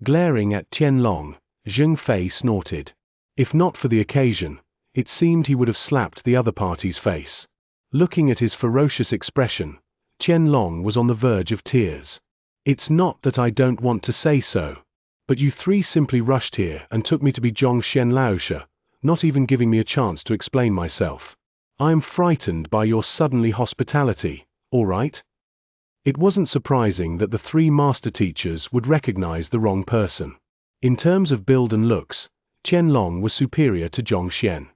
Glaring at Qianlong, Zheng Fei snorted. If not for the occasion, it seemed he would have slapped the other party's face. Looking at his ferocious expression, Qianlong was on the verge of tears. It's not that I don't want to say so, but you 3 simply rushed here and took me to be Zhong Xian Laosha, not even giving me a chance to explain myself. I am frightened by your suddenly hospitality, all right? It wasn't surprising that the 3 master teachers would recognize the wrong person. In terms of build and looks, Qianlong was superior to Zhong Xian.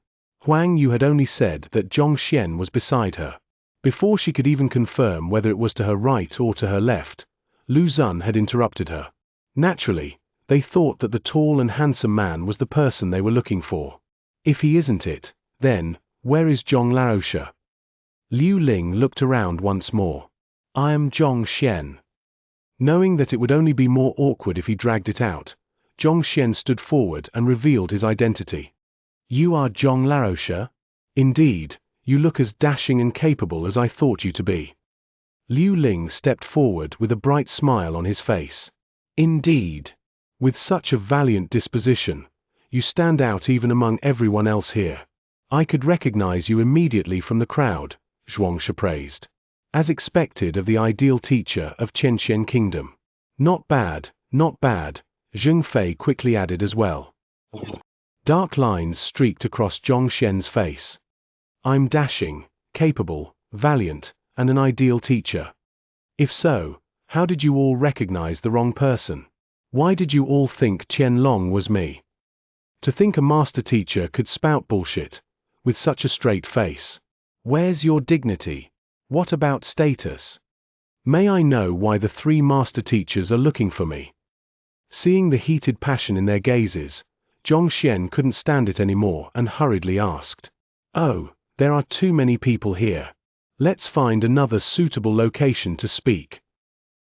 Huang Yu had only said that Zhong Xian was beside her. Before she could even confirm whether it was to her right or to her left, Lu Zun had interrupted her. Naturally, they thought that the tall and handsome man was the person they were looking for. If he isn't it, then, where is Zhong Laosha? Liu Ling looked around once more. I am Zhong Xian. Knowing that it would only be more awkward if he dragged it out, Zhong Xian stood forward and revealed his identity. You are Zhong Laosha? Indeed, you look as dashing and capable as I thought you to be. Liu Ling stepped forward with a bright smile on his face. Indeed. With such a valiant disposition, you stand out even among everyone else here. I could recognize you immediately from the crowd, Xianxia praised. As expected of the ideal teacher of Xianxia Kingdom. Not bad, not bad, Zheng Fei quickly added as well. Dark lines streaked across Zhong Xian's face. I'm dashing, capable, valiant, and an ideal teacher. If so, how did you all recognize the wrong person? Why did you all think Qianlong was me? To think a master teacher could spout bullshit with such a straight face. Where's your dignity? What about status? May I know why the three master teachers are looking for me? Seeing the heated passion in their gazes, Zhong Xian couldn't stand it anymore and hurriedly asked. Oh, there are too many people here. Let's find another suitable location to speak.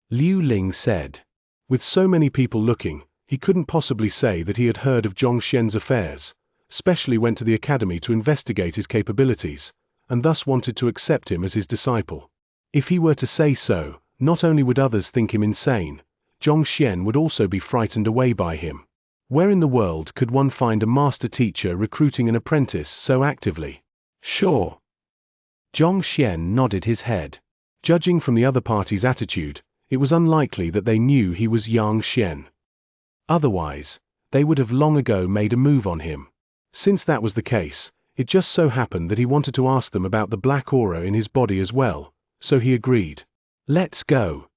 Liu Ling said. With so many people looking, he couldn't possibly say that he had heard of Zhong Xian's affairs, specially went to the academy to investigate his capabilities, and thus wanted to accept him as his disciple. If he were to say so, not only would others think him insane, Zhong Xian would also be frightened away by him. Where in the world could one find a master teacher recruiting an apprentice so actively? Sure. Zhong Xian nodded his head. Judging from the other party's attitude, it was unlikely that they knew he was Yang Xian. Otherwise, they would have long ago made a move on him. Since that was the case, it just so happened that he wanted to ask them about the black aura in his body as well, so he agreed. Let's go.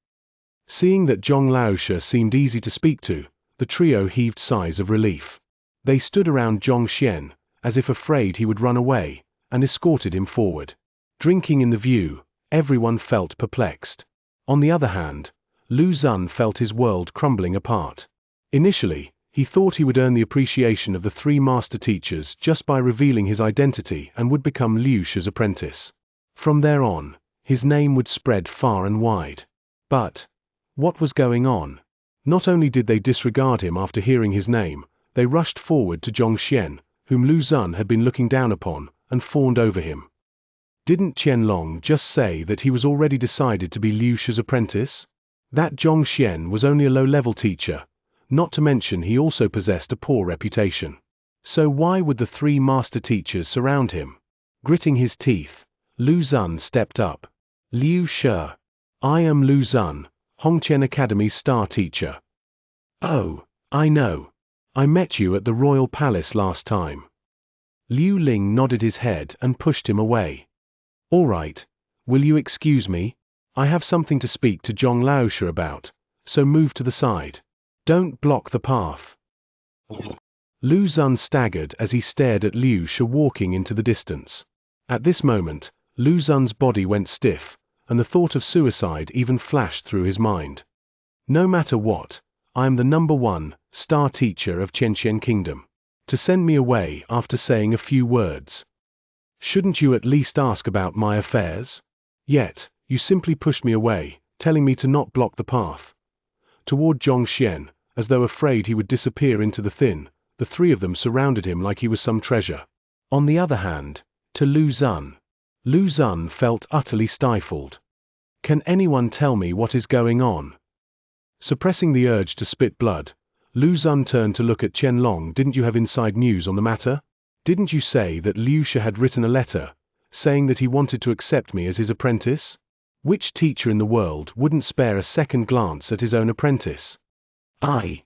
Seeing that Zhong Laosha seemed easy to speak to, the trio heaved sighs of relief. They stood around Zhong Xian, as if afraid he would run away, and escorted him forward. Drinking in the view, everyone felt perplexed. On the other hand, Lu Xun felt his world crumbling apart. Initially, he thought he would earn the appreciation of the three master teachers just by revealing his identity and would become Liu Shi's apprentice. From there on, his name would spread far and wide. But what was going on? Not only did they disregard him after hearing his name, they rushed forward to Zhong Xian, whom Lu Xun had been looking down upon, and fawned over him. Didn't Qianlong just say that he was already decided to be Liu Shi's apprentice? That Zhong Xian was only a low-level teacher, not to mention he also possessed a poor reputation. So why would the three master teachers surround him? Gritting his teeth, Lu Xun stepped up. Liu Shi. I am Lu Xun, Hongqian Academy's star teacher. Oh, I know. I met you at the royal palace last time. Liu Ling nodded his head and pushed him away. All right, will you excuse me? I have something to speak to Zhong Laosha about, so move to the side. Don't block the path. Lu Xun staggered as he stared at Liu Shi walking into the distance. At this moment, Lu Xun's body went stiff, and the thought of suicide even flashed through his mind. No matter what, I am the #1 star teacher of Xianxia Kingdom. To send me away after saying a few words. Shouldn't you at least ask about my affairs? Yet, you simply pushed me away, telling me to not block the path. Toward Zhong Xian, as though afraid he would disappear into the thin, the three of them surrounded him like he was some treasure. On the other hand, to Lu Xun felt utterly stifled. Can anyone tell me what is going on? Suppressing the urge to spit blood, Lu Xun turned to look at Qianlong. Didn't you have inside news on the matter? Didn't you say that Liu Shi had written a letter, saying that he wanted to accept me as his apprentice? Which teacher in the world wouldn't spare a second glance at his own apprentice? I.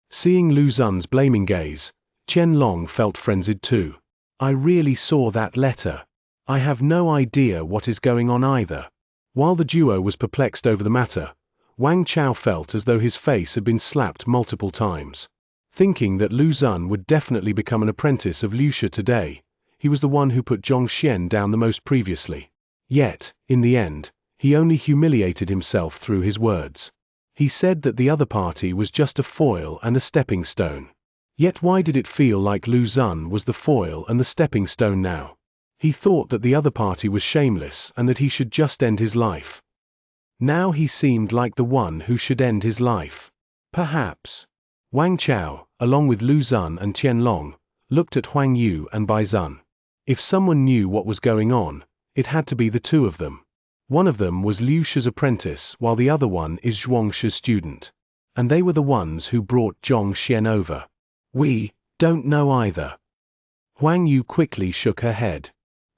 Seeing Lu Xun's blaming gaze, Qianlong felt frenzied too. I really saw that letter. I have no idea what is going on either. While the duo was perplexed over the matter, Wang Chao felt as though his face had been slapped multiple times. Thinking that Lu Xun would definitely become an apprentice of Liu Shi today, he was the one who put Zhong Xian down the most previously. Yet, in the end, he only humiliated himself through his words. He said that the other party was just a foil and a stepping stone. Yet why did it feel like Lu Xun was the foil and the stepping stone now? He thought that the other party was shameless and that he should just end his life. Now he seemed like the one who should end his life. Perhaps. Wang Chao, along with Lu Xun and Qianlong, looked at Huang Yu and Bai Zun. If someone knew what was going on, it had to be the two of them. One of them was Liu Shi's apprentice while the other one is Zhuang Shi's student. And they were the ones who brought Zhong Xian over. We don't know either. Huang Yu quickly shook her head.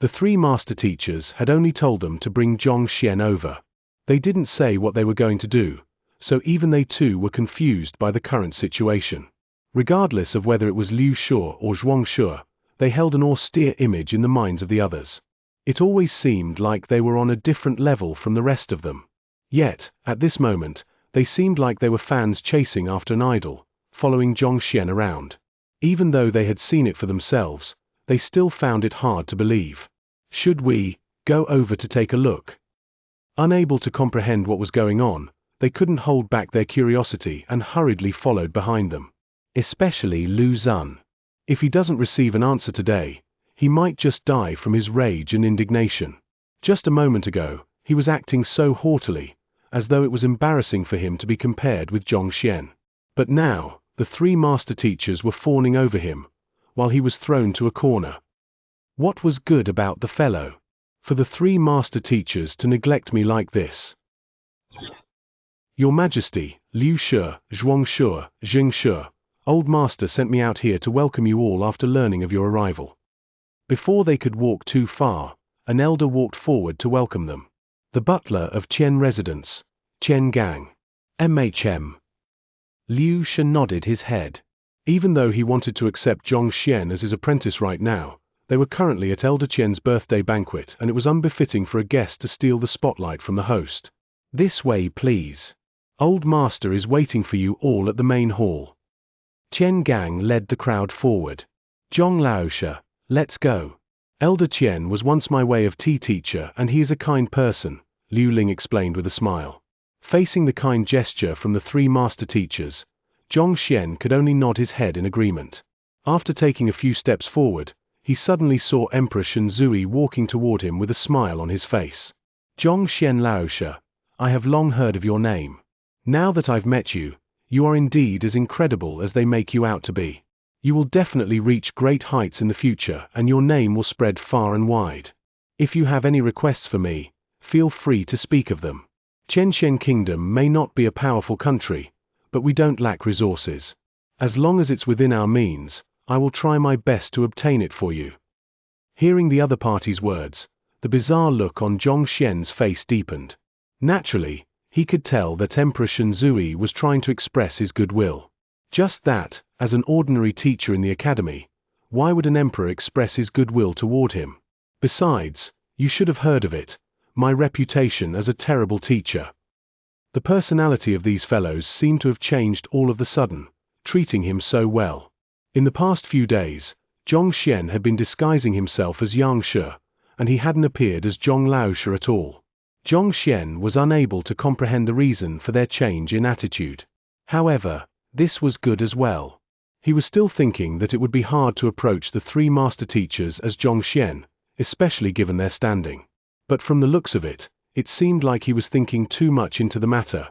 The three master teachers had only told them to bring Xianxia over. They didn't say what they were going to do, so even they too were confused by the current situation. Regardless of whether it was Liu Shu or Xianxia, they held an austere image in the minds of the others. It always seemed like they were on a different level from the rest of them. Yet, at this moment, they seemed like they were fans chasing after an idol, following Xianxia around. Even though they had seen it for themselves, they still found it hard to believe. Should we go over to take a look? Unable to comprehend what was going on, they couldn't hold back their curiosity and hurriedly followed behind them. Especially Lu Zun. If he doesn't receive an answer today, he might just die from his rage and indignation. Just a moment ago, he was acting so haughtily, as though it was embarrassing for him to be compared with Xianxia. But now, the three master teachers were fawning over him, while he was thrown to a corner. What was good about the fellow? For the three master teachers to neglect me like this? Your Majesty, Liu Shu, Xianxia, Xianxia, Old Master sent me out here to welcome you all after learning of your arrival. Before they could walk too far, an elder walked forward to welcome them. The butler of Qian residence, Qian Gang. MHM. Liu Shu nodded his head. Even though he wanted to accept Xianxia as his apprentice right now, they were currently at Elder Qian's birthday banquet and it was unbefitting for a guest to steal the spotlight from the host. This way, please. Old Master is waiting for you all at the main hall. Qian Gang led the crowd forward. Zhong Laosha, let's go. Elder Qian was once my way of tea teacher and he is a kind person, Liu Ling explained with a smile. Facing the kind gesture from the three master teachers, Xianxia could only nod his head in agreement. After taking a few steps forward, he suddenly saw Emperor Shenzui walking toward him with a smile on his face. Xianxia Laosha, I have long heard of your name. Now that I've met you, you are indeed as incredible as they make you out to be. You will definitely reach great heights in the future and your name will spread far and wide. If you have any requests for me, feel free to speak of them. Xianxia Kingdom may not be a powerful country, but we don't lack resources. As long as it's within our means, I will try my best to obtain it for you. Hearing the other party's words, the bizarre look on Xianxia's face deepened. Naturally, he could tell that Emperor Shenzui was trying to express his goodwill. Just that, as an ordinary teacher in the academy, why would an emperor express his goodwill toward him? Besides, you should have heard of it, my reputation as a terrible teacher. The personality of these fellows seemed to have changed all of the sudden, treating him so well. In the past few days, Xianxia had been disguising himself as Xianxia, and he hadn't appeared as Zhong Laosha at all. Xianxia was unable to comprehend the reason for their change in attitude. However, this was good as well. He was still thinking that it would be hard to approach the three master teachers as Xianxia, especially given their standing. But from the looks of it, it seemed like he was thinking too much into the matter.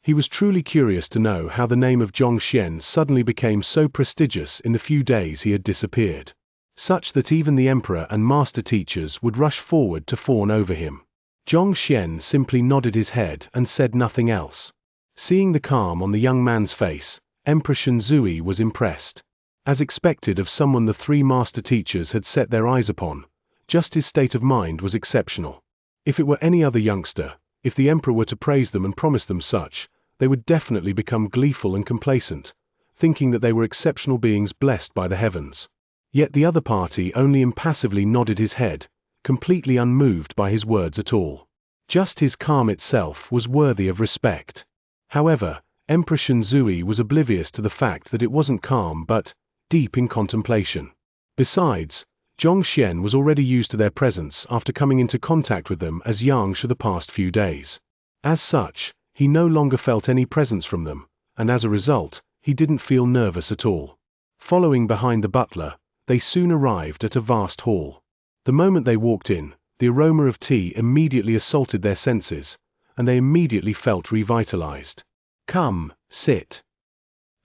He was truly curious to know how the name of Xianxia suddenly became so prestigious in the few days he had disappeared, such that even the emperor and master teachers would rush forward to fawn over him. Xianxia simply nodded his head and said nothing else. Seeing the calm on the young man's face, Emperor Shenzui was impressed. As expected of someone the three master teachers had set their eyes upon, just his state of mind was exceptional. If it were any other youngster, if the emperor were to praise them and promise them such, they would definitely become gleeful and complacent, thinking that they were exceptional beings blessed by the heavens. Yet the other party only impassively nodded his head, completely unmoved by his words at all. Just his calm itself was worthy of respect. However, Emperor Shenzui was oblivious to the fact that it wasn't calm but deep in contemplation. Besides, Xianxia was already used to their presence after coming into contact with them as Xianxia the past few days. As such, he no longer felt any presence from them, and as a result, he didn't feel nervous at all. Following behind the butler, they soon arrived at a vast hall. The moment they walked in, the aroma of tea immediately assaulted their senses, and they immediately felt revitalized. Come, sit.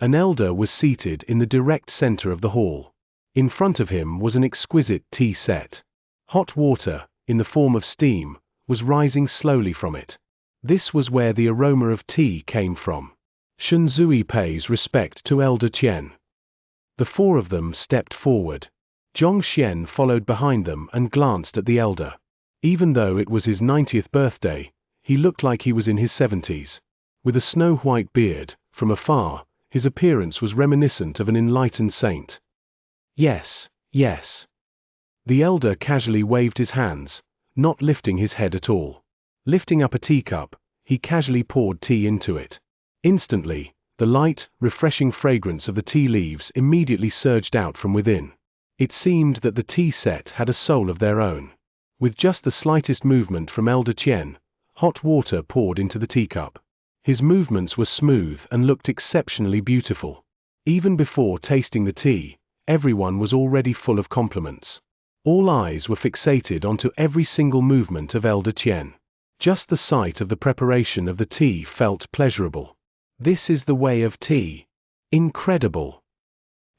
An elder was seated in the direct center of the hall. In front of him was an exquisite tea set. Hot water, in the form of steam, was rising slowly from it. This was where the aroma of tea came from. Shenzui pays respect to Elder Qian. The four of them stepped forward. Xianxia followed behind them and glanced at the elder. Even though it was his 90th birthday, he looked like he was in his 70s. With a snow-white beard, from afar, his appearance was reminiscent of an enlightened saint. Yes, yes. The elder casually waved his hands, not lifting his head at all. Lifting up a teacup, he casually poured tea into it. Instantly, the light, refreshing fragrance of the tea leaves immediately surged out from within. It seemed that the tea set had a soul of their own. With just the slightest movement from Elder Qian, hot water poured into the teacup. His movements were smooth and looked exceptionally beautiful. Even before tasting the tea, everyone was already full of compliments. All eyes were fixated onto every single movement of Elder Qian. Just the sight of the preparation of the tea felt pleasurable. This is the way of tea. Incredible.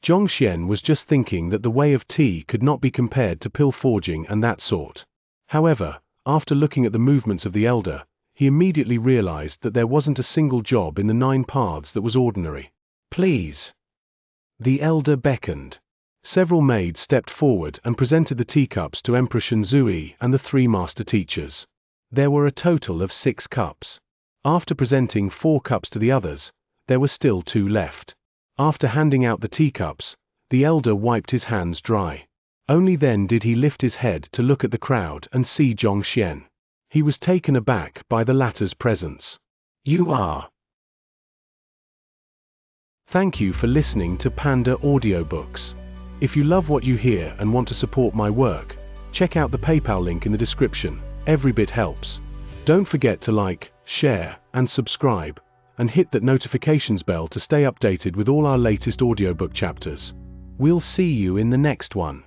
Xianxia was just thinking that the way of tea could not be compared to pill forging and that sort. However, after looking at the movements of the elder, he immediately realized that there wasn't a single job in the 9 paths that was ordinary. Please. The elder beckoned. Several maids stepped forward and presented the teacups to Emperor Xianxia and the 3 master teachers. There were a total of 6 cups. After presenting 4 cups to the others, there were still 2 left. After handing out the teacups, the elder wiped his hands dry. Only then did he lift his head to look at the crowd and see Xianxia. He was taken aback by the latter's presence. You are. Thank you for listening to Panda Audiobooks. If you love what you hear and want to support my work, check out the PayPal link in the description. Every bit helps. Don't forget to like, share, and subscribe, and hit that notifications bell to stay updated with all our latest audiobook chapters. We'll see you in the next one.